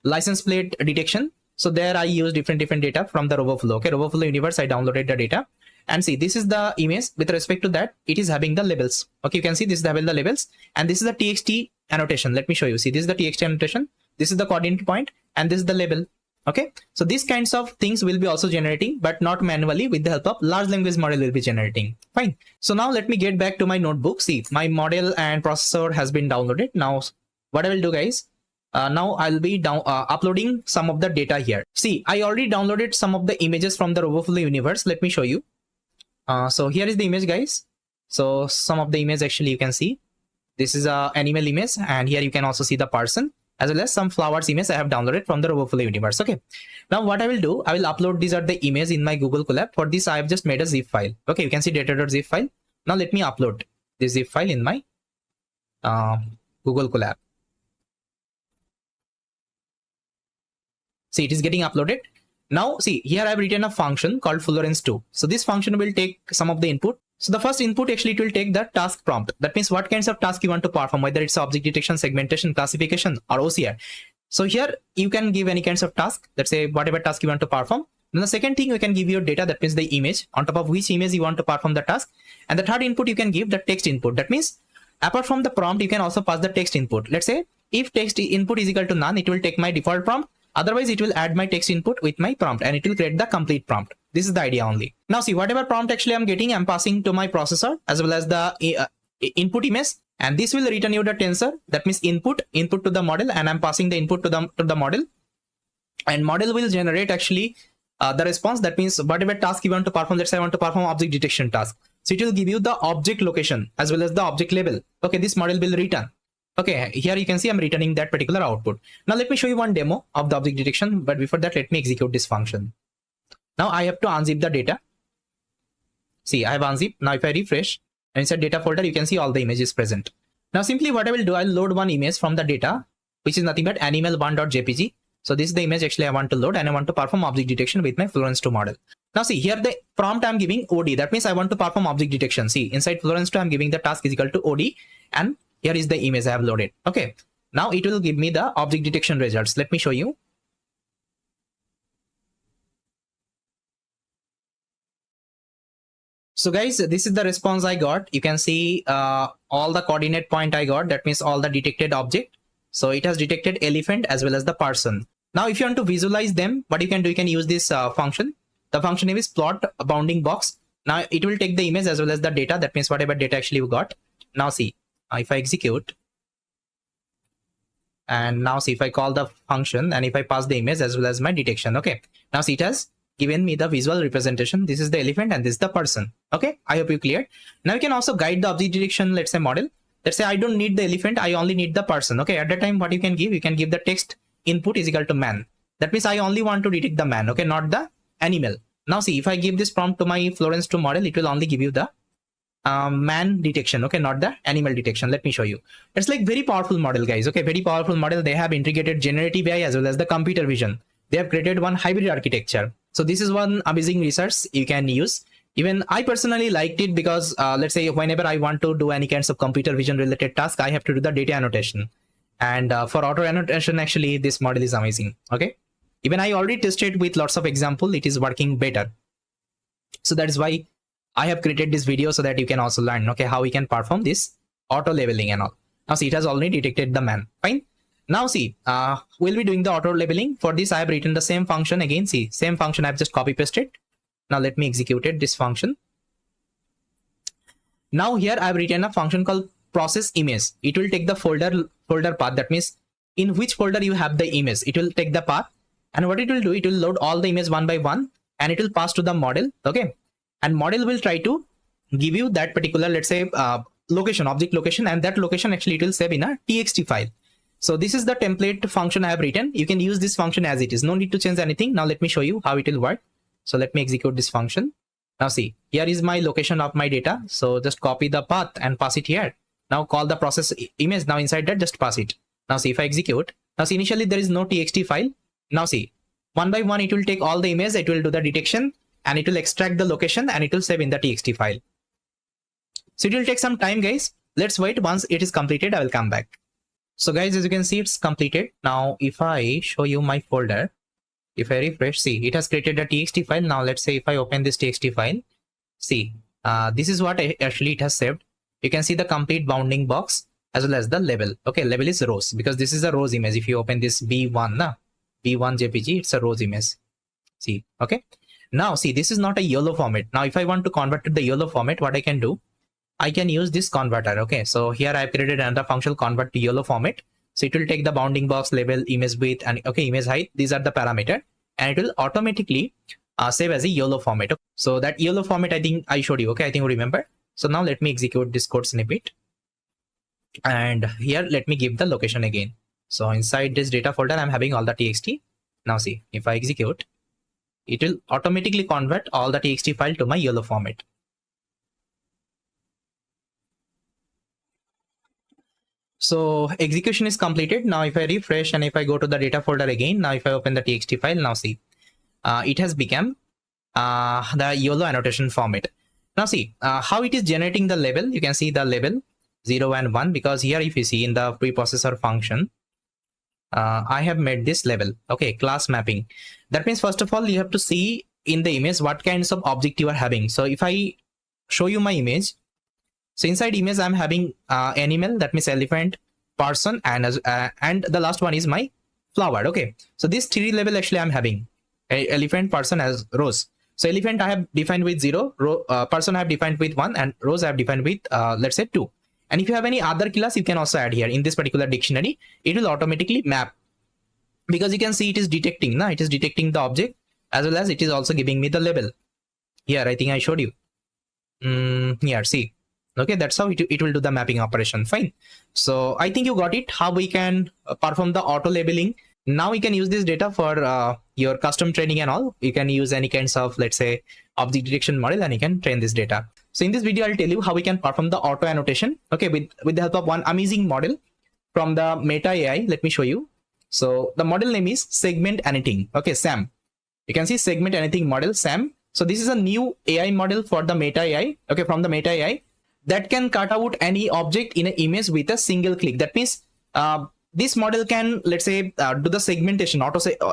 license plate detection. So there I use different data from the Roboflow. Okay, Roboflow universe, I downloaded the data, and see, this is the image. With respect to that, it is having the labels. Okay, you can see this is having the labels, and this is the txt annotation. Let me show you. See, this is the txt annotation, this is the coordinate point, and this is the label. Okay, so these kinds of things will be also generating, but not manually. With the help of large language model will be generating. Fine. So now let me get back to my notebook. See, my model and processor has been downloaded. Now what I will do, guys, now I'll be uploading some of the data here. See, I already downloaded some of the images from the Roboflow universe. Let me show you. So here is the image, guys. So some of the image, actually, you can see this is a animal image, and here you can also see the person, as well as some flowers image I have downloaded from the Roboflow universe. Okay, now what I will do, I will upload these are the image in my Google Colab. For this, I have just made a zip file. Okay, you can see data.zip file. Now let me upload this zip file in my Google Colab. See, it is getting uploaded. Now see, here I have written a function called Florence 2. So this function will take some of the input. So the first input, actually, it will take the task prompt. That means what kinds of task you want to perform, whether it's object detection, segmentation, classification, or OCR. So here you can give any kinds of task. Let's say whatever task you want to perform. Then the second thing, you can give your data, that means the image, on top of which image you want to perform the task. And the third input, you can give the text input. That means apart from the prompt, you can also pass the text input. Let's say if text input is equal to none, it will take my default prompt. Otherwise, it will add my text input with my prompt, and it will create the complete prompt. This is the idea only. Now see, whatever prompt actually I'm getting, I'm passing to my processor as well as the input image, and this will return you the tensor. That means input to the model, and I'm passing the input to the model, and model will generate actually the response. That means whatever task you want to perform. Let's say I want to perform object detection task, so it will give you the object location as well as the object label. Okay, this model will return. Okay, here you can see I'm returning that particular output. Now let me show you one demo of the object detection, but before that, let me execute this function. Now I have to unzip the data. See, I have unzipped. Now if I refresh, and inside data folder, you can see all the images present. Now simply what I will do, I'll load one image from the data, which is nothing but animal1.jpg. So this is the image actually I want to load, and I want to perform object detection with my Florence 2 model. Now see, here the prompt I'm giving OD. That means I want to perform object detection. See, inside Florence 2, I'm giving the task is equal to OD, and here is the image I have loaded. Okay, now it will give me the object detection results. Let me show you. So guys, this is the response I got. You can see all the coordinate point I got. That means all the detected object. So it has detected elephant as well as the person. Now if you want to visualize them, what you can do, you can use this function. The function name is plot bounding box. Now it will take the image as well as the data. That means whatever data actually we got. Now see, if I execute, and now see, if I call the function and if I pass the image as well as my detection. Okay, now see, it has given me the visual representation. This is the elephant and this is the person. Okay, I hope you cleared. Now you can also guide the object detection, let's say model. Let's say I don't need the elephant, I only need the person. Okay, at that time what you can give the text input is equal to man. That means I only want to detect the man, okay, not the animal. Now see, if I give this prompt to my Florence 2 model, it will only give you the man detection, okay, not the animal detection. Let me show you. It's like very powerful model, guys. Okay, very powerful model. They have integrated generative AI as well as the computer vision. They have created one hybrid architecture. So this is one amazing resource you can use. Even I personally liked it because let's say whenever I want to do any kinds of computer vision related task, I have to do the data annotation. And for auto annotation, actually this model is amazing. Okay, even I already tested with lots of example, it is working better. So that is why I have created this video, so that you can also learn, okay, how we can perform this auto labeling and all. Now see, it has already detected the man. Fine. Now see, we'll be doing the auto labeling. For this, I have written the same function again. See, same function I've just copy pasted. Now let me execute it, this function. Now here I've written a function called process image. It will take the folder path. That means in which folder you have the image, it will take the path, and what it will do, it will load all the images one by one, and it will pass to the model. Okay, and model will try to give you that particular, let's say, location, object location, and that location actually it will save in a txt file. So this is the template function I have written. You can use this function as it is. No need to change anything. Now let me show you how it will work. So let me execute this function. Now see, here is my location of my data. So just copy the path and pass it here. Now call the process image. Now inside that, just pass it. Now see, if I execute, now see, initially there is no txt file. Now see, one by one, it will take all the images, it will do the detection, and it will extract the location, and it will save in the txt file. So it will take some time, guys. Let's wait. Once it is completed, I will come back. So guys, as you can see, it's completed. Now if I show you my folder, if I refresh, see, it has created a txt file. Now let's say if I open this txt file, see, this is what actually it has saved. You can see the complete bounding box as well as the label. Okay, label is rows, because this is a rows image. If you open this b1 jpg, it's a rows image. See, okay. Now see, this is not a YOLO format. Now if I want to convert to the YOLO format, what I can do, I can use this converter. Okay, so here I've created another function, convert to YOLO format. So it will take the bounding box, label, image width, and okay, image height. These are the parameter, and it will automatically save as a YOLO format. Okay. So that YOLO format, I think I showed you. Okay, I think you remember. So now let me execute this code snippet, and here let me give the location again. So inside this data folder, I'm having all the txt. Now see, if I execute, it will automatically convert all the txt file to my YOLO format. So execution is completed. Now if I refresh and if I go to the data folder again, now if I open the txt file, now see, it has become the YOLO annotation format. Now see how it is generating the label. You can see the label 0 and 1, because here if you see in the preprocessor function, I have made this label. Okay, class mapping. That means first of all, you have to see in the image what kinds of object you are having. So if I show you my image, so inside image I'm having animal, that means elephant, person, and the last one is my flower. Okay, so these three label actually I'm having elephant, person as rows. So elephant I have defined with 0, person I have defined with 1, and rows I have defined with let's say 2. And if you have any other class, you can also add here in this particular dictionary. It will automatically map, because you can see it is detecting. Now it is detecting the object as well as it is also giving me the label. Here I think I showed you. Here, see. Okay, that's how it will do the mapping operation. Fine. So I think you got it, how we can perform the auto labeling. Now we can use this data for your custom training and all. You can use any kinds of, let's say, object detection model, and you can train this data. So in this video, I'll tell you how we can perform the auto annotation. Okay, with the help of one amazing model from the Meta AI. Let me show you. So the model name is Segment Anything. Okay, SAM. You can see Segment Anything model, SAM. So this is a new AI model for the Meta AI. Okay, from the Meta AI, that can cut out any object in an image with a single click. That means this model can, let's say, do the segmentation,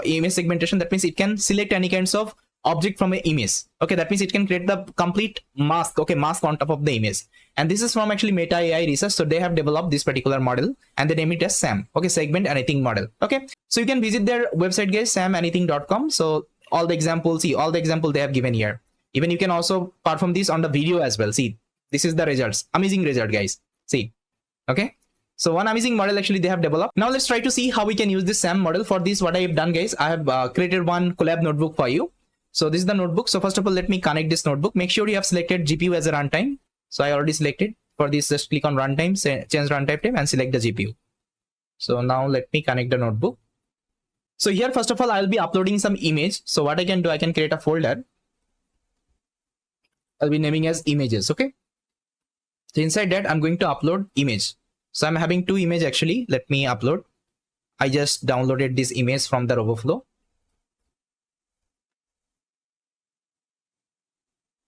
image segmentation. That means it can select any kinds of object from an image. Okay, that means it can create the complete mask. Okay, mask on top of the image. And this is from actually Meta AI research. So they have developed this particular model and they name it as SAM. Okay, Segment Anything model. Okay, so you can visit their website, guys, samanything.com. So all the examples, see all the example they have given here. Even you can also perform this on the video as well. See, this is the results. Amazing result, guys. See, okay. So one amazing model actually they have developed. Now let's try to see how we can use this SAM model. For this, what I have done, guys, I have created one Colab notebook for you. So this is the notebook. So first of all, let me connect this notebook. Make sure you have selected GPU as a runtime. So I already selected. For this, just click on runtime, change runtime type, and select the GPU. So now let me connect the notebook. So here, first of all, I'll be uploading some image. So what I can do, I can create a folder. I'll be naming as images. Okay. So inside that, I'm going to upload image. So I'm having two images actually. Let me upload. I just downloaded this image from the Roboflow.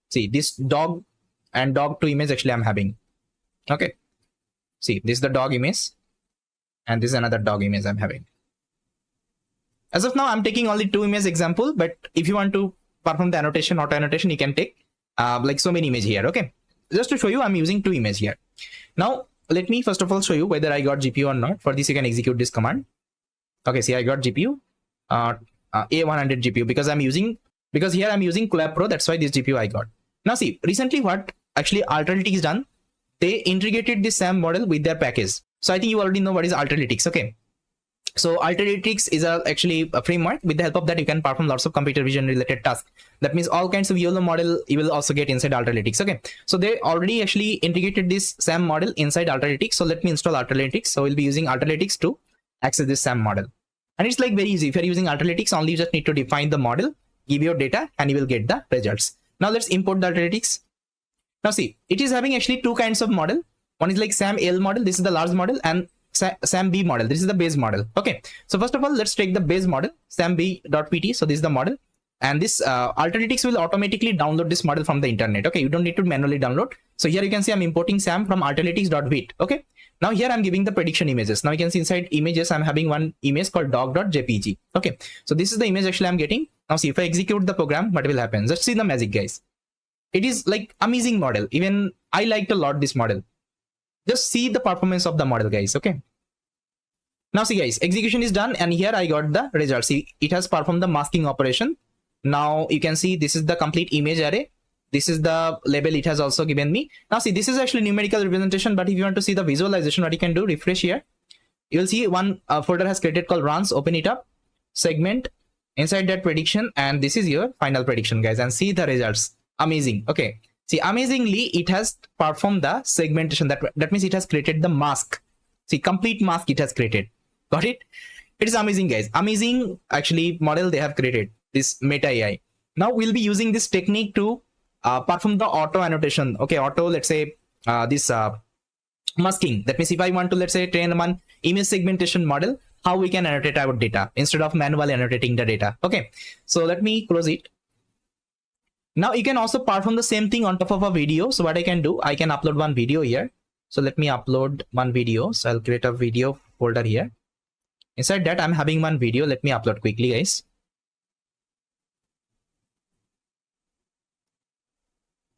See, this dog and dog 2 image actually I'm having. Okay. See, this is the dog image and this is another dog image I'm having. As of now, I'm taking only 2 image example, but if you want to perform the annotation, auto annotation, you can take like so many image here. Okay. Just to show you, I'm using 2 image here. Now, let me first of all show you whether I got GPU or not. For this, you can execute this command. Okay, see, I got GPU, A100 GPU because here I'm using Colab Pro. That's why this GPU I got. Now see, recently what actually Alterity is done. they integrated this SAM model with their package. So I think you already know what is Alterytics. Okay. So Alterytics is actually a framework. With the help of that, you can perform lots of computer vision related tasks. That means all kinds of YOLO model you will also get inside Alterytics. Okay. So they already actually integrated this SAM model inside Alterytics. So let me install Alterytics. So we'll be using Alterytics to access this SAM model. And it's like very easy. If you're using Alterytics, only you just need to define the model, give your data, and you will get the results. Now let's import the Alterytics. Now see, it is having actually two kinds of model. One is like SAM L model. This is the large model, and SAM B model. This is the base model. Okay. So first of all, let's take the base model, SAM-B.pt. So this is the model, and this Alterytics will automatically download this model from the internet. Okay. You don't need to manually download. So here you can see I'm importing SAM from Alterytics.vit. Okay. Now here I'm giving the prediction images. Now you can see inside images, I'm having one image called dog.jpg. Okay. So this is the image actually I'm getting. Now see, if I execute the program, what will happen? Just see the magic, guys. It is like amazing model. Even I liked a lot this model. Just see the performance of the model, guys. Okay. Now see, guys, execution is done, and here I got the result. See, it has performed the masking operation. Now you can see this is the complete image array. This is the label it has also given me. Now see, this is actually numerical representation, but if you want to see the visualization, what you can do, refresh here. You will see one folder has created called runs. Open it up, segment, inside that prediction, and this is your final prediction, guys, and see the results. Amazing. Okay. See, amazingly, it has performed the segmentation. That means it has created the mask. See, complete mask it has created. Got it? It is amazing, guys. Amazing, actually, model they have created, this Meta AI. Now we'll be using this technique to perform the auto annotation. Okay, auto, let's say this masking. That means if I want to, let's say, train one image segmentation model, how we can annotate our data instead of manually annotating the data. Okay, so let me close it. Now you can also perform the same thing on top of a video. So what I can do, I can upload one video here. So let me upload one video. So I'll create a video folder here. Inside that, I'm having one video. Let me upload quickly, guys.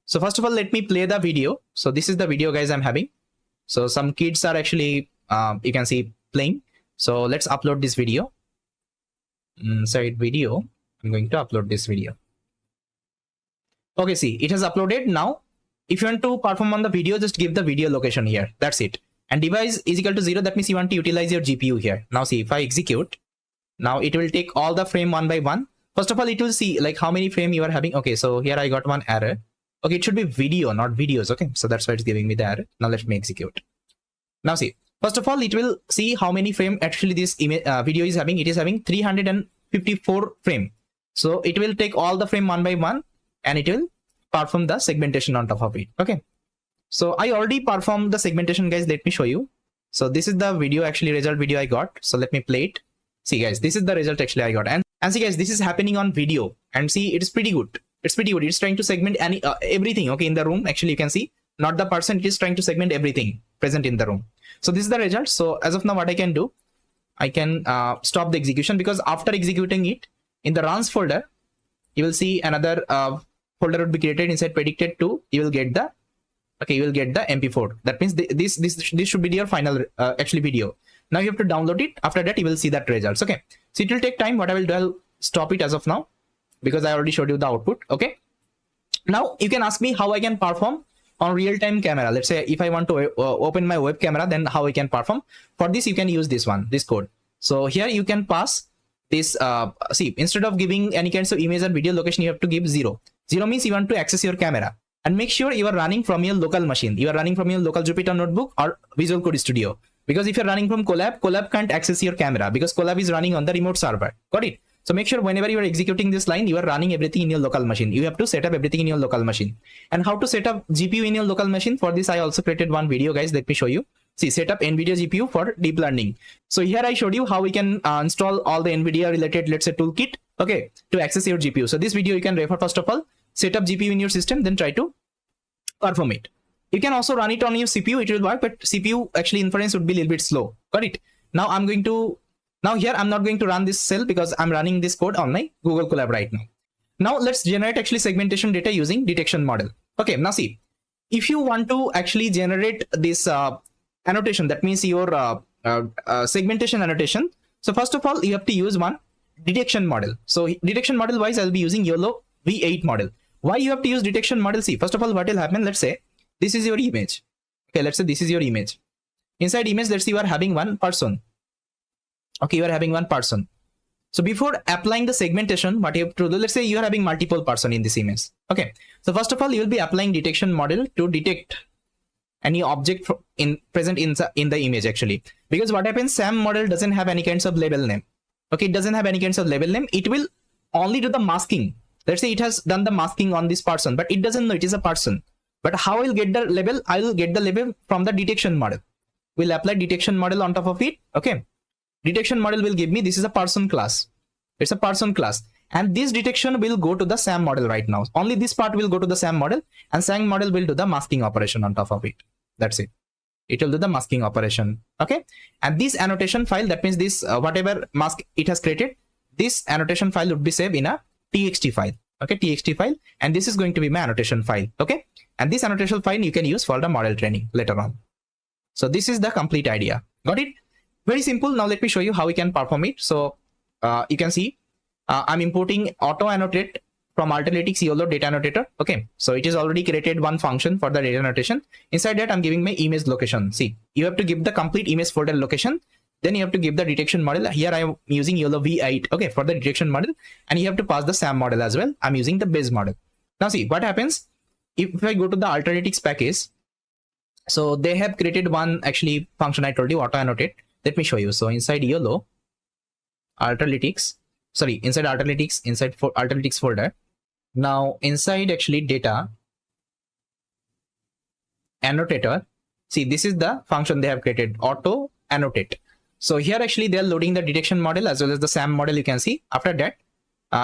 So first of all, let me play the video. So this is the video, guys, I'm having. So some kids are actually, you can see playing. So let's upload this video. Inside video, I'm going to upload this video. Okay, see, it has uploaded. Now, if you want to perform on the video, just give the video location here. That's it. And device is equal to 0. That means you want to utilize your GPU here. Now see, if I execute, now it will take all the frame one by one. First of all, it will see like how many frame you are having. Okay, so here I got one error. Okay, it should be video, not videos. Okay, so that's why it's giving me the error. Now let me execute. Now see, first of all, it will see how many frame actually this image video is having. It is having 354 frame. So it will take all the frame one by one, and it will perform the segmentation on top of it. Okay, so I already performed the segmentation, guys. Let me show you. So this is the video, actually result video I got. So let me play it. See, guys, this is the result actually I got, and see, guys, this is happening on video, and see, it is pretty good. It's pretty good. It's trying to segment any everything. Okay, in the room, actually you can see, not the person, it is trying to segment everything present in the room. So this is the result. So as of now, what I can do, I can stop the execution, because after executing it in the runs folder, you will see another folder would be created inside predicted to. You will get the you will get the MP4. That means this should be your final actually video. Now you have to download it. After that, you will see that results. Okay, so it will take time. What I will do, I'll stop it as of now, because I already showed you the output. Okay, now you can ask me how I can perform on real-time camera. Let's say if I want to open my web camera, then how I can perform. For this, you can use this code. So here you can pass this. See, instead of giving any kinds of image and video location, you have to give 0. 0 means you want to access your camera, and make sure you are running from your local machine. You are running from your local Jupyter Notebook or Visual Code Studio. Because if you're running from Colab can't access your camera, because Colab is running on the remote server. Got it? So make sure whenever you are executing this line, you are running everything in your local machine. You have to set up everything in your local machine. And how to set up GPU in your local machine? For this, I also created one video, guys. Let me show you. See, set up NVIDIA GPU for deep learning. So here I showed you how we can install all the NVIDIA related, let's say, toolkit, okay, to access your GPU. So this video you can refer. First of all, set up GPU in your system, then try to perform it. You can also run it on your CPU. It will work, but CPU actually inference would be a little bit slow. Got it? Now here I'm not going to run this cell, because I'm running this code on my Google Colab right now. Now let's generate actually segmentation data using detection model. Okay, now see, if you want to actually generate this annotation, that means your segmentation annotation. So first of all, you have to use one detection model. So detection model wise, I'll be using YOLO V8 model. Why you have to use detection model? See, first of all, what will happen? Let's say this is your image. Okay, let's say this is your image. Inside image, let's say you are having one person. Okay, you are having one person. So before applying the segmentation, what you have to do, let's say you are having multiple person in this image. Okay, so first of all, you will be applying detection model to detect any object present in the image actually. Because what happens, SAM model doesn't have any kinds of label name. Okay, it doesn't have any kinds of label name. It will only do the masking. Let's say it has done the masking on this person, but it doesn't know it is a person. But how I will get the label? I will get the label from the detection model. We'll apply detection model on top of it. Okay, detection model will give me this is a person class. It's a person class, and this detection will go to the SAM model right now. Only this part will go to the SAM model, and SAM model will do the masking operation on top of it. That's it. It will do the masking operation. Okay, and this annotation file, that means this whatever mask it has created, this annotation file would be saved in a txt file. Okay, txt file, and this is going to be my annotation file. Okay, and this annotation file you can use for the model training later on. So this is the complete idea. Got it? Very simple. Now let me show you how we can perform it. So you can see I'm importing auto annotate from Alternative YOLO data annotator. Okay, so it is already created one function for the data annotation. Inside that, I'm giving my image location. See, you have to give the complete image folder location. Then you have to give the detection model. Here I am using YOLO V8. Okay, for the detection model, and you have to pass the SAM model as well. I'm using the base model. Now see what happens if I go to the Alternatives package. So they have created one actually function I told you, auto annotate. Let me show you. So inside YOLO Alternatives, inside Alternatives, inside for Alternatives folder. Now inside actually data annotator, see this is the function they have created, auto annotate. So here actually they are loading the detection model as well as the SAM model. You can see after that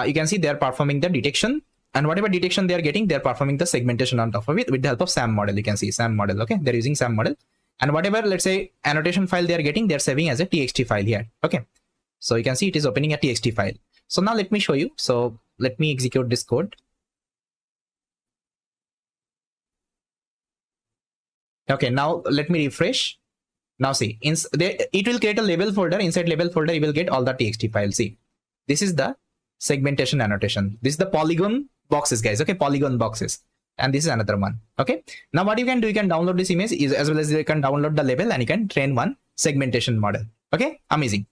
you can see they are performing the detection, and whatever detection they are getting, they are performing the segmentation on top of it with the help of SAM model. You can see SAM model. Okay, they're using SAM model, and whatever, let's say, annotation file they are getting, they're saving as a txt file here. Okay, so you can see it is opening a txt file. So now let me show you. So let me execute this code. Okay, now let me refresh. Now see, it will create a label folder. Inside label folder, you will get all the txt files. See, this is the segmentation annotation. This is the polygon boxes, guys. Okay, polygon boxes, and this is another one. Okay, now what you can do, you can download this image as well as you can download the label, and you can train one segmentation model. Okay, amazing.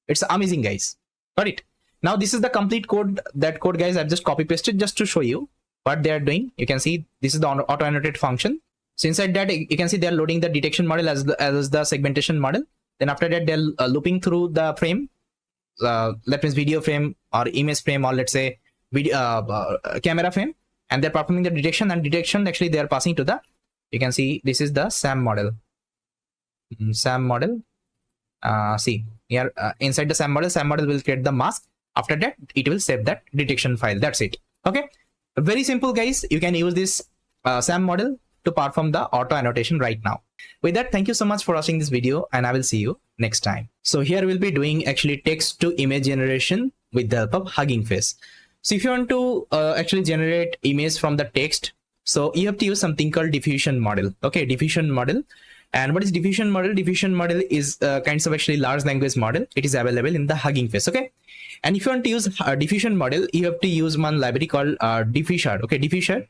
It's amazing, guys. Got it? Now this is the complete code. That code, guys, I've just copy pasted just to show you what they are doing. You can see this is the auto annotate function. So inside that, you can see they are loading the detection model as the segmentation model. Then after that, they're looping through the frame. That means video frame or image frame, or let's say video camera frame, and they're performing the detection. And detection actually they are passing to the, you can see this is the SAM model. SAM model. See here inside the SAM model will create the mask. After that, it will save that detection file. That's it. Okay, very simple, guys. You can use this SAM model to perform the auto annotation right now. With that, thank you so much for watching this video, and I will see you next time. So here we'll be doing actually text to image generation with the help of Hugging Face. So if you want to actually generate image from the text, so you have to use something called diffusion model. Okay, diffusion model. And what is diffusion model? Diffusion model is kinds of actually large language model. It is available in the Hugging Face. Okay, and if you want to use a diffusion model, you have to use one library called diffuser. Okay, diffuser.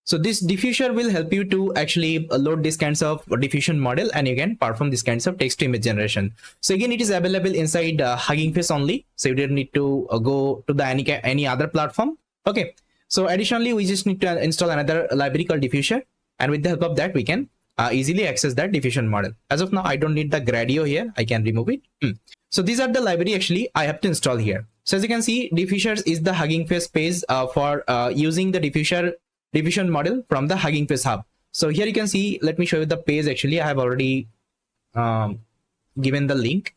So this diffuser will help you to actually load these kinds of diffusion model, and you can perform these kinds of text to image generation. So again, it is available inside Hugging Face only. So you don't need to go to the any other platform. Okay. So additionally, we just need to install another library called diffuser, and with the help of that, we can easily access that diffusion model. As of now, I don't need the Gradio here. I can remove it. So these are the library actually I have to install here. So as you can see, diffuser is the Hugging Face page for using the diffusion model from the Hugging Face hub. So here you can see, let me show you the page. Actually, I have already given the link.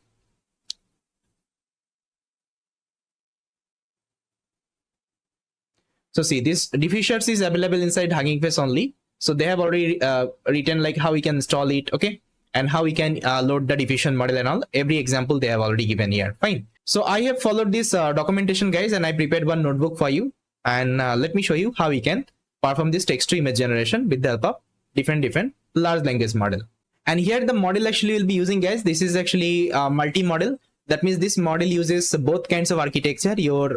So see, this diffusers is available inside Hugging Face only. So they have already written like how we can install it, okay, and how we can load the diffusion model and all. Every example they have already given here. Fine. So I have followed this documentation, guys, and I prepared one notebook for you. And let me show you how we can perform this text to image generation with the help of different large language model. And here the model actually will be using, guys, this is actually multi-model. That means this model uses both kinds of architecture, your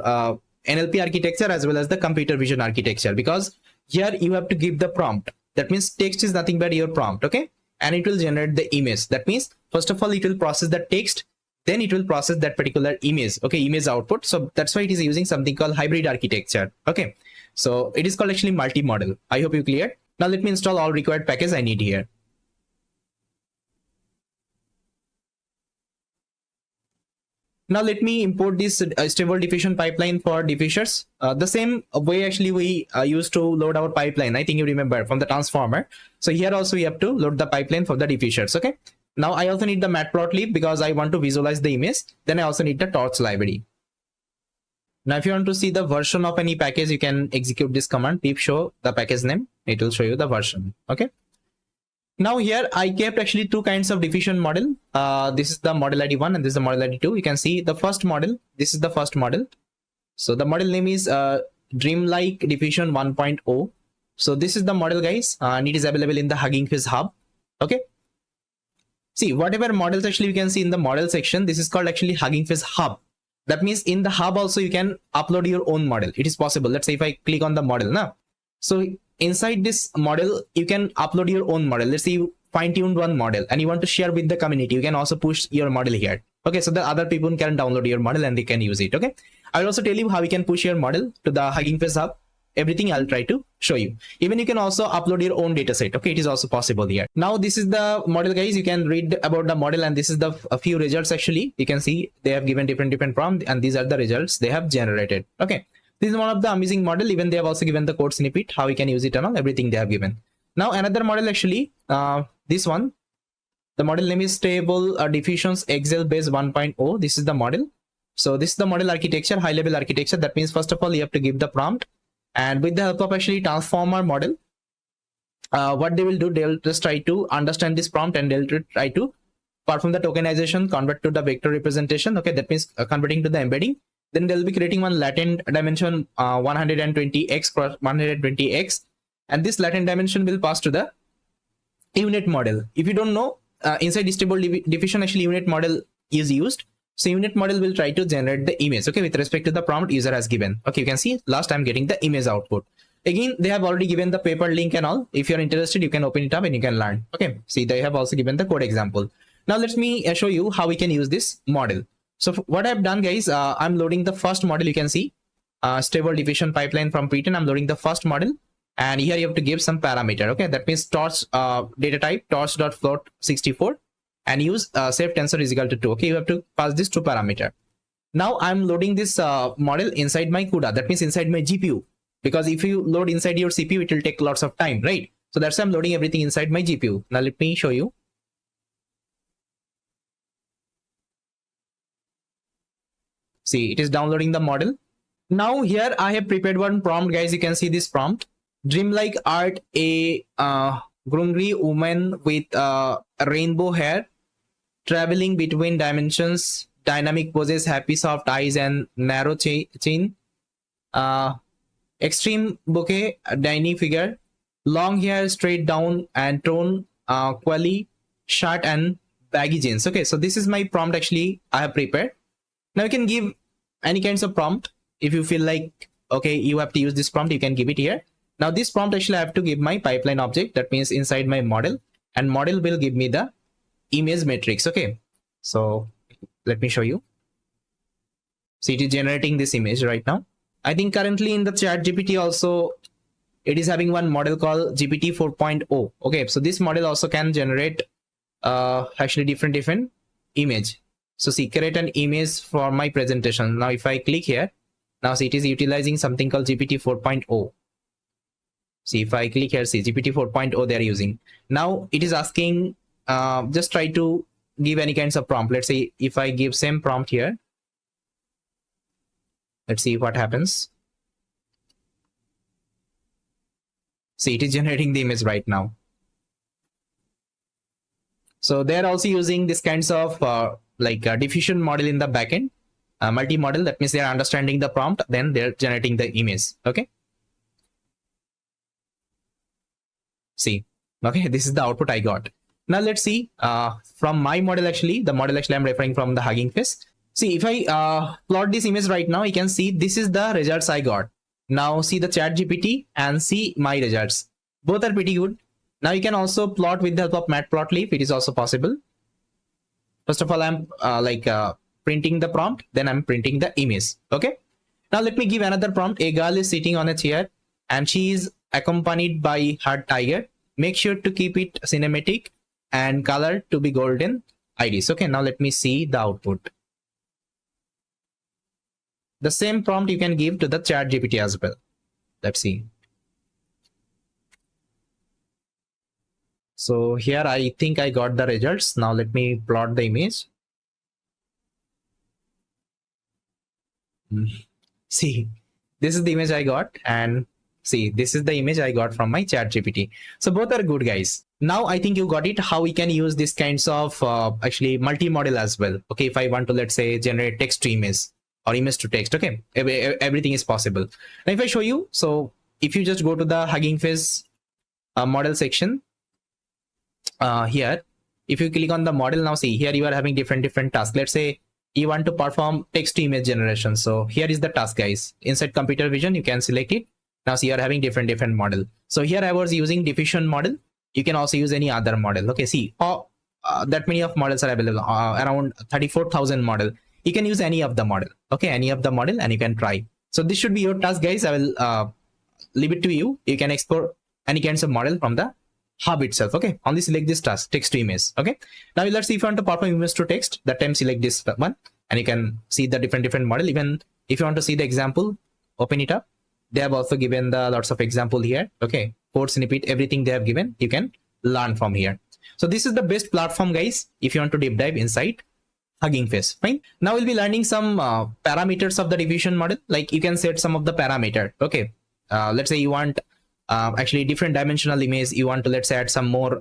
NLP architecture as well as the computer vision architecture, because here you have to give the prompt. That means text is nothing but your prompt, okay? and it will generate the image. That means first of all it will process the text, then it will process that particular image. Okay, image output. So that's why it is using something called hybrid architecture. Okay, so it is called actually multi-model. I hope you cleared. Now let me install all required package I need here. Now let me import this stable diffusion pipeline for diffusers. The same way actually we used to load our pipeline. I think you remember from the transformer. So here also we have to load the pipeline for the diffusers. Okay. Now I also need the matplotlib because I want to visualize the image. Then I also need the torch library. Now if you want to see the version of any package, you can execute this command pip show the package name. It will show you the version. Okay. Now here I kept actually two kinds of diffusion model. This is the model ID 1 and this is the model ID 2. You can see the first model. This is the first model. So the model name is Dreamlike Diffusion 1.0. So this is the model, guys, and it is available in the Hugging Face hub. Okay. See, whatever models actually you can see in the model section, this is called actually Hugging Face hub. That means in the hub also you can upload your own model. It is possible. Let's say if I click on the model now. So inside this model, you can upload your own model. Let's say you fine-tuned one model and you want to share with the community. You can also push your model here. Okay, so the other people can download your model and they can use it. Okay, I will also tell you how you can push your model to the Hugging Face hub. Everything I'll try to show you. Even you can also upload your own dataset. Okay, it is also possible here. Now this is the model, guys. You can read about the model and this is the a few results actually. You can see they have given different prompts and these are the results they have generated. Okay. This is one of the amazing model. Even they have also given the code snippet, how you can use it and all, everything they have given. Now another model actually, this one, the model name is Stable Diffusions Excel Base 1.0. This is the model. So this is the model architecture, high level architecture. That means first of all, you have to give the prompt and with the help of actually transformer model, what they will do, they will just try to understand this prompt and they'll try to perform the tokenization, convert to the vector representation. Okay, that means converting to the embedding. Then they'll be creating one latent dimension 120x cross 120x, and this latent dimension will pass to the unit model. If you don't know, inside stable diffusion actually unit model is used. So unit model will try to generate the image, okay, with respect to the prompt user has given. Okay, you can see last I'm getting the image output. Again, they have already given the paper link and all. If you're interested, you can open it up and you can learn. Okay, see, they have also given the code example. Now let me show you how we can use this model. So what I've done, guys, I'm loading the first model. You can see stable diffusion pipeline from pre-train. I'm loading the first model, and here you have to give some parameter. Okay, that means torch data type torch.float 64 and use safe tensor is equal to 2. Okay, you have to pass this to parameter. Now I'm loading this model inside my CUDA. That means inside my GPU, because if you load inside your CPU, it will take lots of time, right? So that's why I'm loading everything inside my GPU. Now let me show you. See, it is downloading the model. Now here I have prepared one prompt, guys. You can see this prompt. Dreamlike art, a grungy woman with rainbow hair, traveling between dimensions, dynamic poses, happy soft eyes and narrow chin. Extreme bouquet, tiny figure, long hair straight down and tone, quali, shirt and baggy jeans. Okay, so this is my prompt actually I have prepared. Now you can give any kinds of prompt. If you feel like, okay, you have to use this prompt, you can give it here. Now this prompt actually I have to give my pipeline object. That means inside my model, and model will give me the image matrix. Okay, so let me show you. See, it is generating this image right now. I think currently in the chat GPT also, it is having one model called GPT 4.0. Okay, so this model also can generate actually different image. So see, create an image for my presentation. Now if I click here, now see, it is utilizing something called GPT 4.0. See, if I click here, see, GPT 4.0 they are using. Now it is asking, just try to give any kinds of prompt. Let's say if I give same prompt here, let's see what happens. See, it is generating the image right now. So they are also using this kinds of diffusion model in the backend, multi-model. That means they are understanding the prompt, then they're generating the image. Okay. See, okay, this is the output I got. Now let's see from my model actually, the model actually I'm referring from the Hugging Face. See, if I plot this image right now, you can see this is the results I got. Now see the chat GPT and see my results. Both are pretty good. Now you can also plot with the help of matplotlib. It is also possible. First of all, I'm printing the prompt, then I'm printing the image. Okay. Now let me give another prompt. A girl is sitting on a chair and she is accompanied by her tiger. Make sure to keep it cinematic and color to be golden IDs. Okay. Now let me see the output. The same prompt you can give to the ChatGPT as well. Let's see. So here I think I got the results. Now let me plot the image. See, this is the image I got, and see, this is the image I got from my ChatGPT. So both are good, guys. Now I think you got it, how we can use these kinds of actually multi-model as well. Okay, if I want to, let's say, generate text to image or image to text, okay, everything is possible. Now if I show you, so if you just go to the Hugging Face model section, here, if you click on the model, now see, here you are having different tasks. Let's say you want to perform text to image generation. So here is the task, guys. Inside computer vision, you can select it. Now see, you are having different model. So here I was using diffusion model. You can also use any other model. Okay, see, that many of models are available, around 34,000 model. You can use any of the model. Okay, any of the model, and you can try. So this should be your task, guys. I will leave it to you. You can explore any kinds of model from the hub itself. Okay, only select this task, text to image. Okay, now let's see if you want to perform image to text. That time select this one, and you can see the different model. Even if you want to see the example, open it up. They have also given the lots of example here. Okay, code snippet, everything they have given, you can learn from here. So this is the best platform, guys, if you want to deep dive inside Hugging Face. Fine. Now we'll be learning some parameters of the diffusion model. Like you can set some of the parameter. Okay, let's say you want actually different dimensional image. You want to, let's say, add some more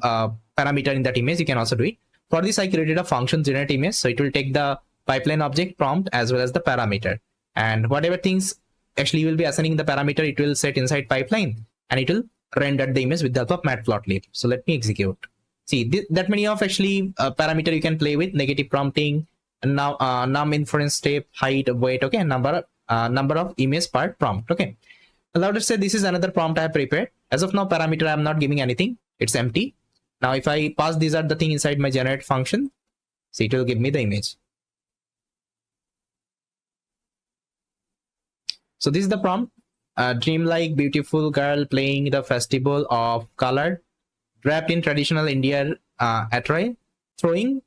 parameter in that image. You can also do it. For this, I created a function generate image. So it will take the pipeline object prompt as well as the parameter, and whatever things actually you will be assigning the parameter, it will set inside pipeline, and it will render the image with the help of matplotlib. So let me execute. See, that many of actually parameter you can play with: negative prompting, and now num inference step, height, weight. Okay, number of image per prompt. Okay. Now let's say this is another prompt I have prepared. As of now, parameter I am not giving anything. It's empty. Now if I pass these are the thing inside my generate function, see, it will give me the image. So this is the prompt. Dreamlike beautiful girl playing the festival of color, wrapped in traditional Indian attire, throwing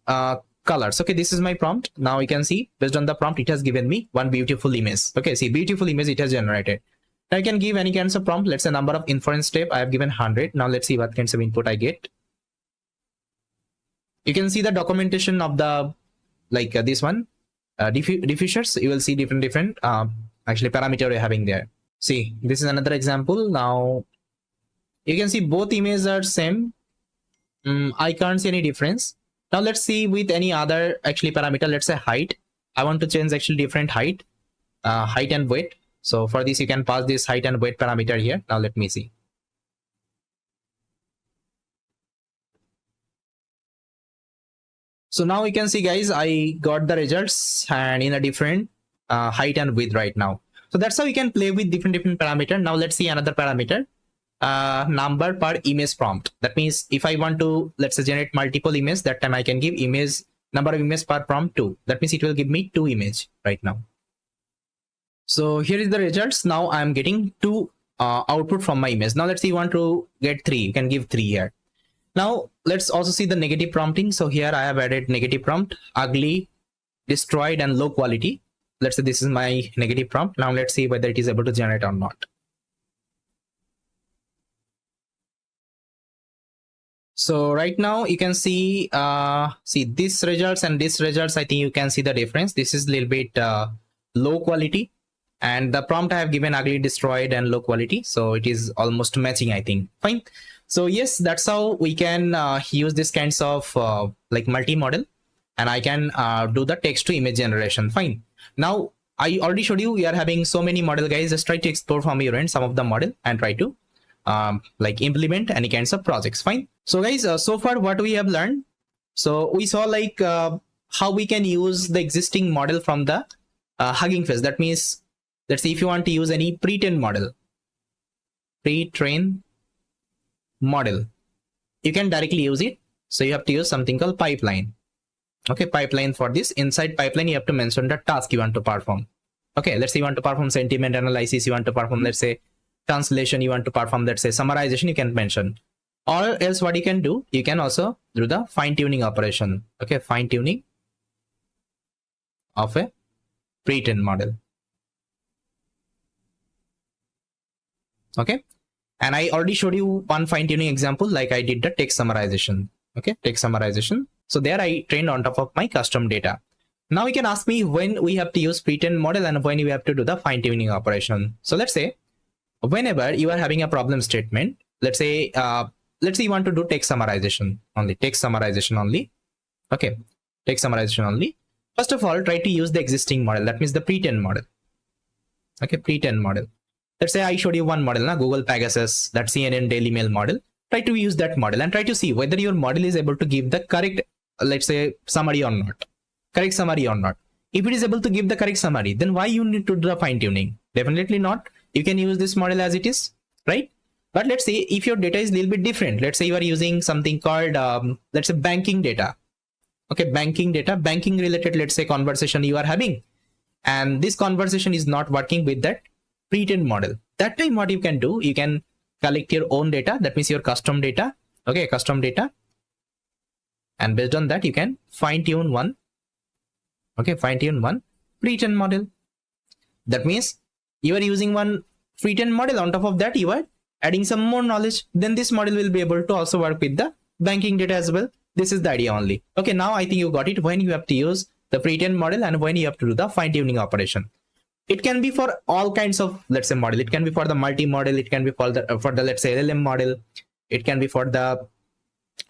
colors. Okay, this is my prompt. Now you can see, based on the prompt, it has given me one beautiful image. Okay, see, beautiful image it has generated. I can give any kinds of prompt. Let's say number of inference step I have given 100. Now let's see what kinds of input I get. You can see the documentation of the this one diffusers. You will see different actually parameter we're having there. See, this is another example. Now you can see both images are same. I can't see any difference. Now let's see with any other actually parameter. Let's say height. I want to change actually different height and weight. So for this, you can pass this height and weight parameter here. Now let me see. So now you can see, guys, I got the results and in a different height and width right now. So that's how you can play with different parameter. Now let's see another parameter, number per image prompt. That means if I want to, let's say, generate multiple images, that time I can give image number of images per prompt 2. That means it will give me 2 images right now. So here is the results. Now I'm getting 2 output from my image. Now let's say you want to get 3. You can give 3 here. Now let's also see the negative prompting. So here I have added negative prompt: ugly, destroyed, and low quality. Let's say this is my negative prompt. Now let's see whether it is able to generate or not. So right now you can see these results and these results. I think you can see the difference. This is a little bit low quality, and the prompt I have given ugly, destroyed, and low quality. So it is almost matching, I think. Fine. So yes, that's how we can use this kinds of multi-model, and I can do the text to image generation. Fine. Now I already showed you we are having so many model, guys. Just try to explore from your end some of the model and try to implement any kinds of projects. Fine. So guys, so far what we have learned, so we saw how we can use the existing model from the Hugging Face. That means, let's say if you want to use any pre-trained model, you can directly use it. So you have to use something called pipeline. Okay, pipeline. For this, inside pipeline you have to mention the task you want to perform. Okay, let's say you want to perform sentiment analysis, you want to perform, let's say, translation, you want to perform, let's say, summarization, you can mention. Or else what you can do, you can also do the fine-tuning operation. Okay, fine-tuning of a pre-trained model. Okay, and I already showed you one fine-tuning example, like I did the text summarization. Okay, text summarization. So there I trained on top of my custom data. Now you can ask me when we have to use pre-trained model and when we have to do the fine-tuning operation. So let's say whenever you are having a problem statement, let's say you want to do text summarization only, okay, text summarization only. First of all, try to use the existing model, that means the pre-trained model. Okay, pre-trained model. Let's say I showed you one model, Google Pegasus, that CNN Daily Mail model. Try to use that model and try to see whether your model is able to give the correct, let's say, summary or not. Correct summary or not. If it is able to give the correct summary, then why you need to do the fine-tuning? Definitely not. You can use this model as it is, right? But let's say if your data is a little bit different, let's say you are using something called, let's say, banking data. Okay, banking data, banking related, let's say, conversation you are having. And this conversation is not working with that pre-trained model. That time what you can do, you can collect your own data, that means your custom data. Okay, custom data. And based on that, you can fine-tune one. Okay, fine-tune one pre-trained model. That means you are using one pre-trained model. On top of that, you are adding some more knowledge. Then this model will be able to also work with the banking data as well. This is the idea only. Okay, now I think you got it, when you have to use the pre-trained model and when you have to do the fine-tuning operation. It can be for all kinds of, let's say, model. It can be for the multi-model. It can be for the let's say, LLM model. It can be for the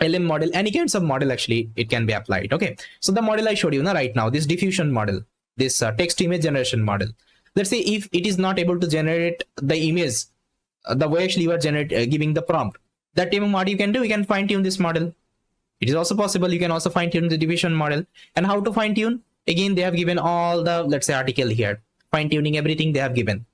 LM model, any kinds of model actually it can be applied. Okay, so the model I showed you right now, this diffusion model, this text image generation model. Let's say if it is not able to generate the image the way actually you are giving the prompt, that time what you can do, you can fine tune this model. It is also possible you can also fine tune the diffusion model. And how to fine tune? Again, they have given all the, let's say, article here, fine tuning everything they have given.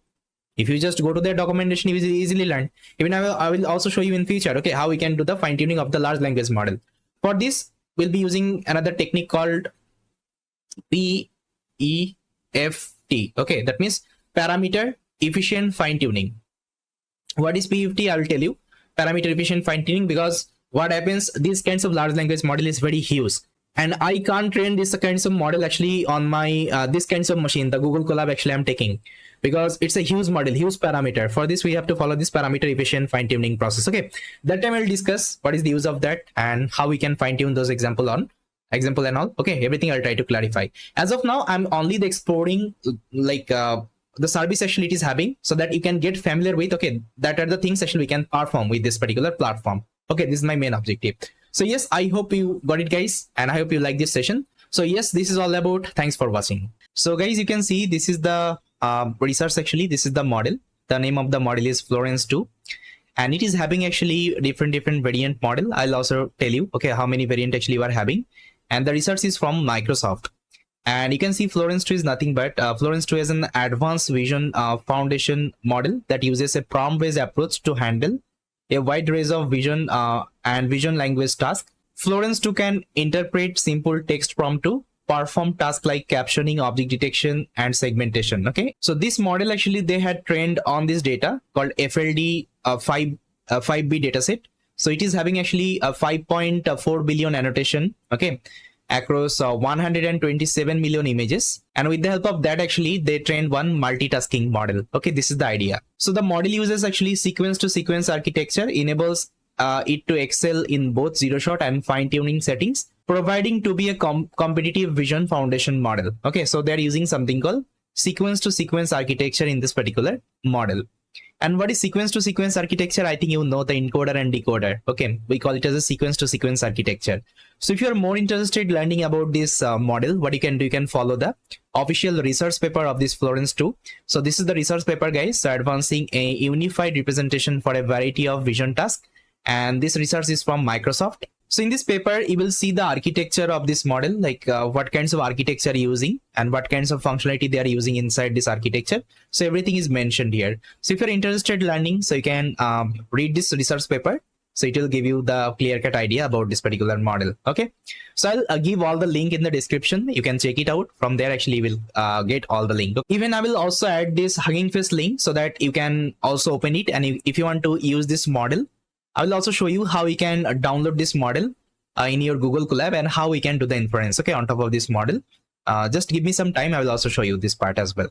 If you just go to their documentation, you will easily learn. Even I will also show you in future, okay, how we can do the fine tuning of the large language model. For this, we'll be using another technique called PEFT. Okay, that means parameter efficient fine tuning. What is PEFT? I will tell you. Parameter efficient fine tuning, because what happens, these kinds of large language model is very huge. And I can't train this kinds of model actually on my this kinds of machine, the Google Colab actually I'm taking, because it's a huge model, huge parameter. For this, we have to follow this parameter efficient fine tuning process. Okay, that time I'll discuss what is the use of that and how we can fine tune those example and all. Okay, everything I'll try to clarify. As of now, I'm only exploring like the service actually it is having, so that you can get familiar with, okay, that are the things actually we can perform with this particular platform. Okay, this is my main objective. So yes, I hope you got it, guys, and I hope you like this session. So yes, this is all about. Thanks for watching. So guys, you can see this is the resource actually. This is the model. The name of the model is Florence 2, and it is having actually different variant model. I'll also tell you, okay, how many variant actually you are having, and the resource is from Microsoft. And you can see Florence 2 is nothing but Florence 2 is an advanced vision foundation model that uses a prompt-based approach to handle a wide range of vision and vision language tasks. Florence 2 can interpret simple text prompt to perform tasks like captioning, object detection, and segmentation. Okay, so this model actually they had trained on this data called FLD 5B dataset. So it is having actually a 5.4 billion annotation. Okay, across 127 million images, and with the help of that actually they trained one multitasking model. Okay, this is the idea. So the model uses actually sequence to sequence architecture, enables it to excel in both zero shot and fine tuning settings, providing to be a competitive vision foundation model. Okay, so they're using something called sequence to sequence architecture in this particular model. And what is sequence to sequence architecture? I think you know the encoder and decoder. Okay, we call it as a sequence to sequence architecture. So if you're more interested learning about this model, what you can do, you can follow the official research paper of this Florence 2. So this is the research paper, guys. So advancing a unified representation for a variety of vision tasks. And this research is from Microsoft. So in this paper, you will see the architecture of this model, like what kinds of architecture using and what kinds of functionality they are using inside this architecture. So everything is mentioned here. So if you're interested in learning, so you can read this research paper. So it will give you the clear-cut idea about this particular model. Okay, so I'll give all the link in the description. You can check it out. From there, actually, you will get all the link. Even I will also add this Hugging Face link so that you can also open it. And if you want to use this model, I will also show you how you can download this model in your Google Colab and how we can do the inference, okay, on top of this model. Just give me some time. I will also show you this part as well.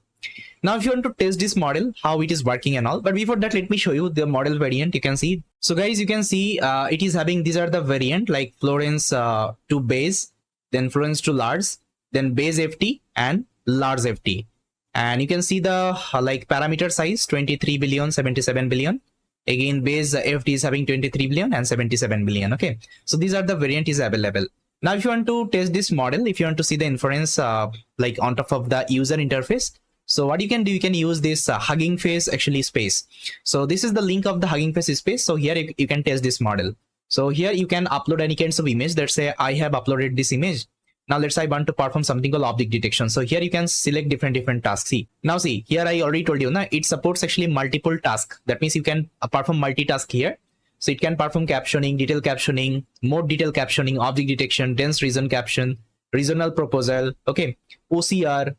Now, if you want to test this model, how it is working and all, but before that, let me show you the model variant. You can see. So guys, you can see it is having, these are the variant like Florence to base, then Florence to large, then base FT and large FT. And you can see the like parameter size 23 billion, 77 billion. Again, base FT is having 23 billion and 77 billion. Okay, so these are the variant is available. Now, if you want to test this model, if you want to see the inference like on top of the user interface, so what you can do, you can use this Hugging Face actually space. So this is the link of the Hugging Face space. So here you can test this model. So here you can upload any kinds of image. Let's say I have uploaded this image. Now let's say I want to perform something called object detection. So here you can select different tasks. See, now see, here I already told you, it supports actually multiple tasks. That means you can perform multitask here. So it can perform captioning, detail captioning, more detail captioning, object detection, dense region caption, regional proposal, okay, OCR,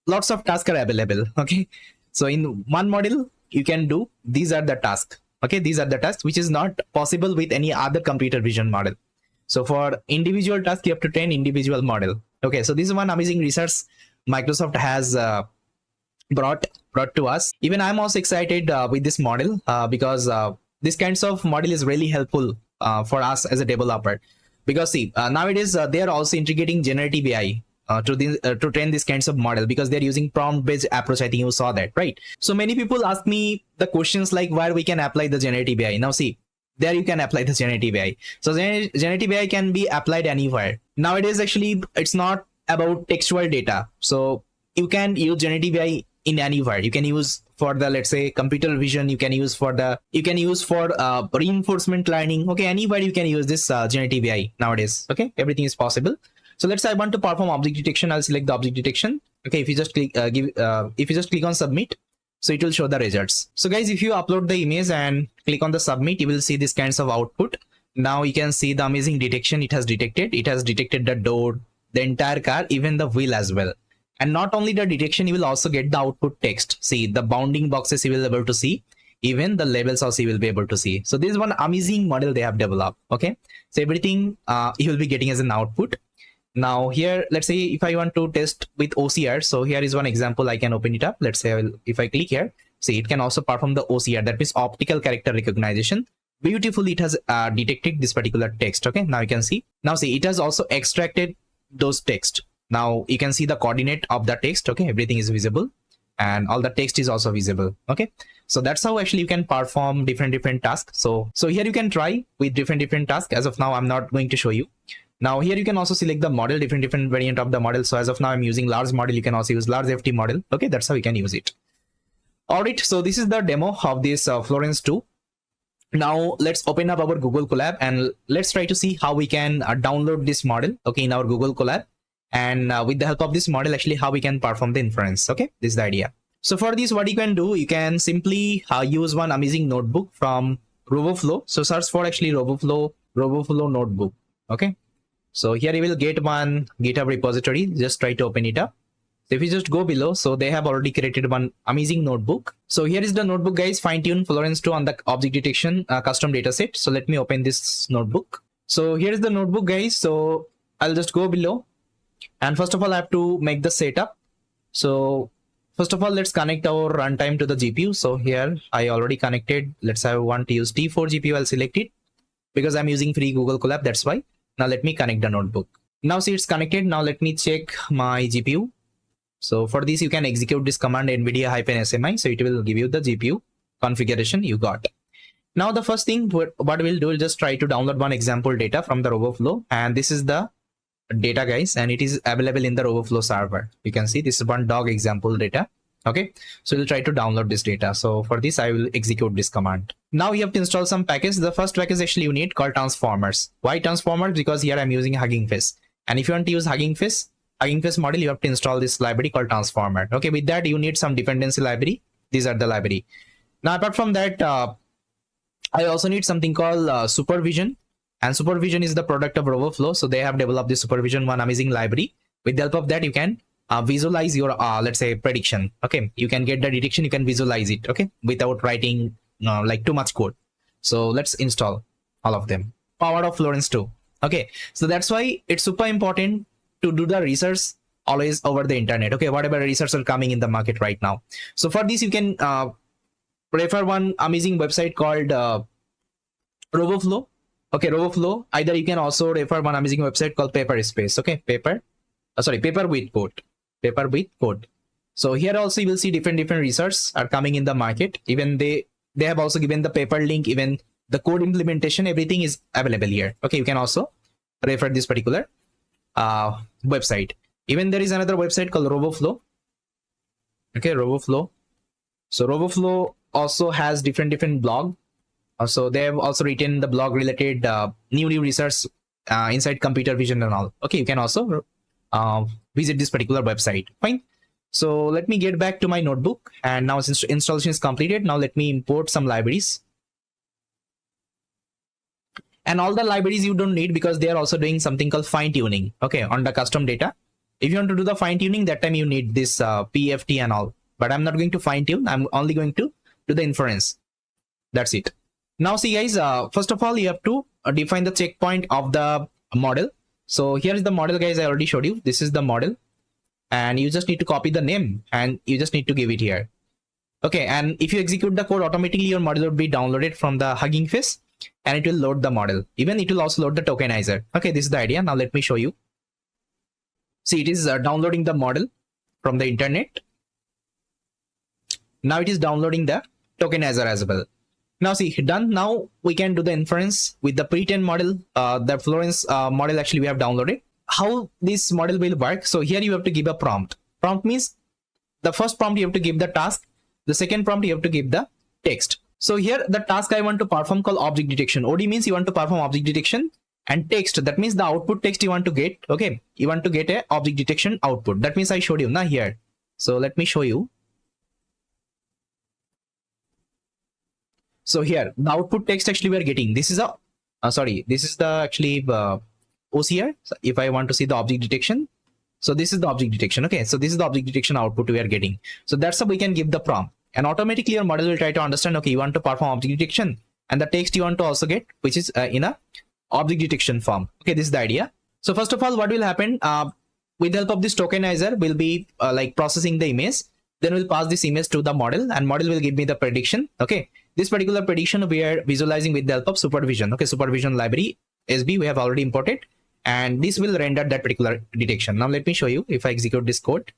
lots of tasks are available, okay. So in one model, you can do, these are the tasks, okay, these are the tasks, which is not possible with any other computer vision model. So for individual task, you have to train individual model, okay. So this is one amazing research Microsoft has brought to us. Even I'm also excited with this model because this kinds of model is really helpful for us as a developer, because see, nowadays they are also integrating generative AI to train these kinds of model, because they're using prompt-based approach. I think you saw that, right? So many people ask me the questions like where we can apply the generative AI. Now see, there you can apply the generative AI. So generative AI can be applied anywhere. Nowadays, actually, it's not about textual data. So you can use generative AI in anywhere. You can use for the, let's say, computer vision. You can use for reinforcement learning. Okay, anywhere you can use this generative AI nowadays. Okay, everything is possible. So let's say I want to perform object detection. I'll select the object detection. Okay, if you just click if you just click on submit, so it will show the results. So guys, if you upload the image and click on the submit, you will see this kinds of output. Now you can see the amazing detection it has detected. It has detected the door, the entire car, even the wheel as well. And not only the detection, you will also get the output text. See, the bounding boxes you will be able to see, even the labels also you will be able to see. So this is one amazing model they have developed. Okay, so everything you will be getting as an output. Now here, let's say if I want to test with OCR, so here is one example. I can open it up. Let's say if I click here, see, it can also perform the OCR, that means optical character recognition. Beautifully, it has detected this particular text. Okay, now you can see. Now see, it has also extracted those text. Now you can see the coordinate of the text. Okay, everything is visible and all the text is also visible. Okay, so that's how actually you can perform different tasks. So here you can try with different tasks. As of now, I'm not going to show you. Now here you can also select the model, different variant of the model. So as of now, I'm using large model. You can also use large FT model. Okay, that's how you can use it. All right, so this is the demo of this Florence 2. Now let's open up our Google Colab and let's try to see how we can download this model, okay, in our Google Colab. And with the help of this model, actually how we can perform the inference. Okay, this is the idea. So for this, what you can do, you can simply use one amazing notebook from Roboflow. So search for actually Roboflow notebook. Okay, so here you will get one GitHub repository. Just try to open it up. So if you just go below, so they have already created one amazing notebook. So here is the notebook, guys. Fine tune Florence 2 on the object detection custom dataset. So let me open this notebook. So here is the notebook, guys. So I'll just go below. And first of all, I have to make the setup. So first of all, let's connect our runtime to the GPU. So here I already connected. Let's say I want to use T4 GPU. I'll select it because I'm using free Google Colab. That's why. Now let me connect the notebook. Now see, it's connected. Now let me check my GPU. So for this, you can execute this command NVIDIA-SMI. So it will give you the GPU configuration you got. Now the first thing what we'll do, we'll just try to download one example data from the Roboflow. And this is the data, guys, and it is available in the Roboflow server. You can see this is one dog example data. Okay, so we'll try to download this data. So for this, I will execute this command. Now you have to install some package. The first package actually you need called transformers. Why transformers? Because here I'm using Hugging Face, and if you want to use Hugging Face model, you have to install this library called transformer. Okay, with that you need some dependency library. These are the library. Now apart from that, I also need something called supervision, and supervision is the product of Roboflow. So they have developed the supervision, one amazing library. With the help of that, you can visualize your let's say prediction. Okay, you can get the detection, you can visualize it, okay, without writing like too much code. So let's install all of them. Power of Florence too. Okay, so that's why it's super important to do the research always over the internet. Okay, whatever research are coming in the market right now. So for this, you can refer one amazing website called Roboflow. Okay, Roboflow. Either you can also refer one amazing website called Paperspace. Okay, Paper with Code. Paper with Code. So here also you will see different research are coming in the market. Even they have also given the paper link, even the code implementation, everything is available here. Okay, you can also refer this particular website. Even there is another website called Roboflow. Okay, Roboflow. So Roboflow also has different blog. So they have also written the blog related new research inside computer vision and all. Okay, you can also visit this particular website. Fine. So let me get back to my notebook, and now since installation is completed, now let me import some libraries. And all the libraries you don't need, because they are also doing something called fine tuning. Okay, on the custom data. If you want to do the fine tuning, that time you need this PFT and all. But I'm not going to fine tune. I'm only going to do the inference. That's it. Now see guys, first of all, you have to define the checkpoint of the model. So here is the model, guys. I already showed you. This is the model. And you just need to copy the name and you just need to give it here. Okay, and if you execute the code, automatically your model will be downloaded from the Hugging Face and it will load the model. Even it will also load the tokenizer. Okay, this is the idea. Now let me show you. See, it is downloading the model from the internet. Now it is downloading the tokenizer as well. Now see, done. Now we can do the inference with the pre-trained model, the Florence model actually we have downloaded. How this model will work? So here you have to give a prompt. Prompt means the first prompt you have to give the task. The second prompt you have to give the text. So here the task I want to perform called object detection. OD means you want to perform object detection, and text, that means the output text you want to get. Okay, you want to get a object detection output. That means I showed you now here. So let me show you. So here the output text actually we are getting. This is a this is the actually OCR. So if I want to see the object detection, so this is the object detection. Okay, so this is the object detection output we are getting. So that's how we can give the prompt, and automatically your model will try to understand. Okay, you want to perform object detection, and the text you want to also get, which is in a object detection form. Okay, this is the idea. So first of all, what will happen with the help of this tokenizer, we'll be like processing the image. Then we'll pass this image to the model, and model will give me the prediction. Okay, this particular prediction we are visualizing with the help of supervision. Okay, supervision library SB we have already imported, and this will render that particular detection. Now let me show you if I execute this code.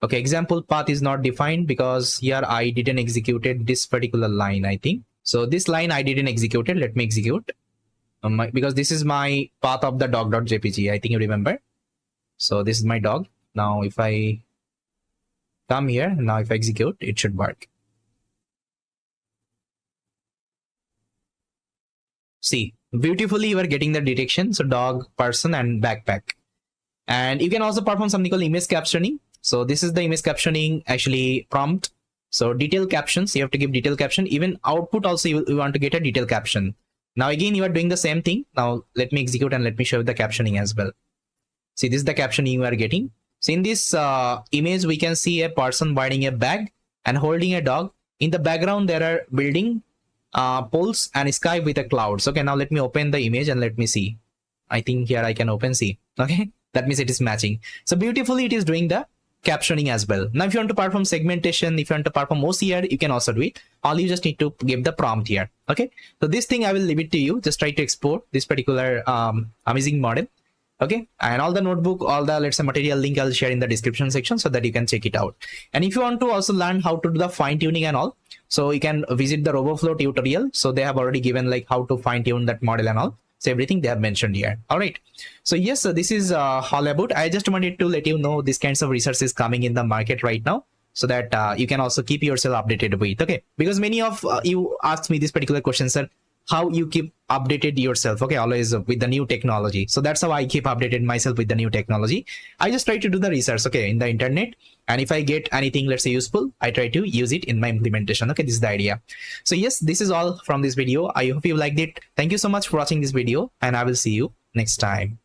Okay, example path is not defined because here I didn't executed this particular line, I think. So this line I didn't execute it. Let me execute because this is my path of the dog.jpg. I think you remember. So this is my dog. Now if I come here, now if I execute, it should work. See, beautifully you are getting the detection. So dog, person, and backpack. And you can also perform something called image captioning. So this is the image captioning actually prompt. So detail captions, you have to give detail caption. Even output also you want to get a detail caption. Now again you are doing the same thing. Now let me execute and let me show you the captioning as well. See, this is the captioning you are getting. So in this image we can see a person wearing a bag and holding a dog. In the background there are building, poles, and sky with the clouds. Okay, now let me open the image and let me see. I think here I can open see. Okay, that means it is matching. So beautifully it is doing the captioning as well. Now if you want to perform segmentation, if you want to perform OCR, you can also do it. All you just need to give the prompt here. Okay, so this thing I will leave it to you. Just try to export this particular amazing model. Okay, and all the notebook, all the let's say material link I'll share in the description section so that you can check it out. And if you want to also learn how to do the fine tuning and all, so you can visit the Roboflow tutorial. So they have already given like how to fine tune that model and all. So everything they have mentioned here. All right. So yes, so this is all about. I just wanted to let you know these kinds of resources coming in the market right now, so that you can also keep yourself updated with. Okay, because many of you asked me this particular question, sir, how you keep updated yourself, okay, always with the new technology. So that's how I keep updated myself with the new technology. I just try to do the research, okay, in the internet, and if I get anything, let's say, useful, I try to use it in my implementation. Okay, this is the idea. So yes, this is all from this video. I hope you liked it. Thank you so much for watching this video, and I will see you next time.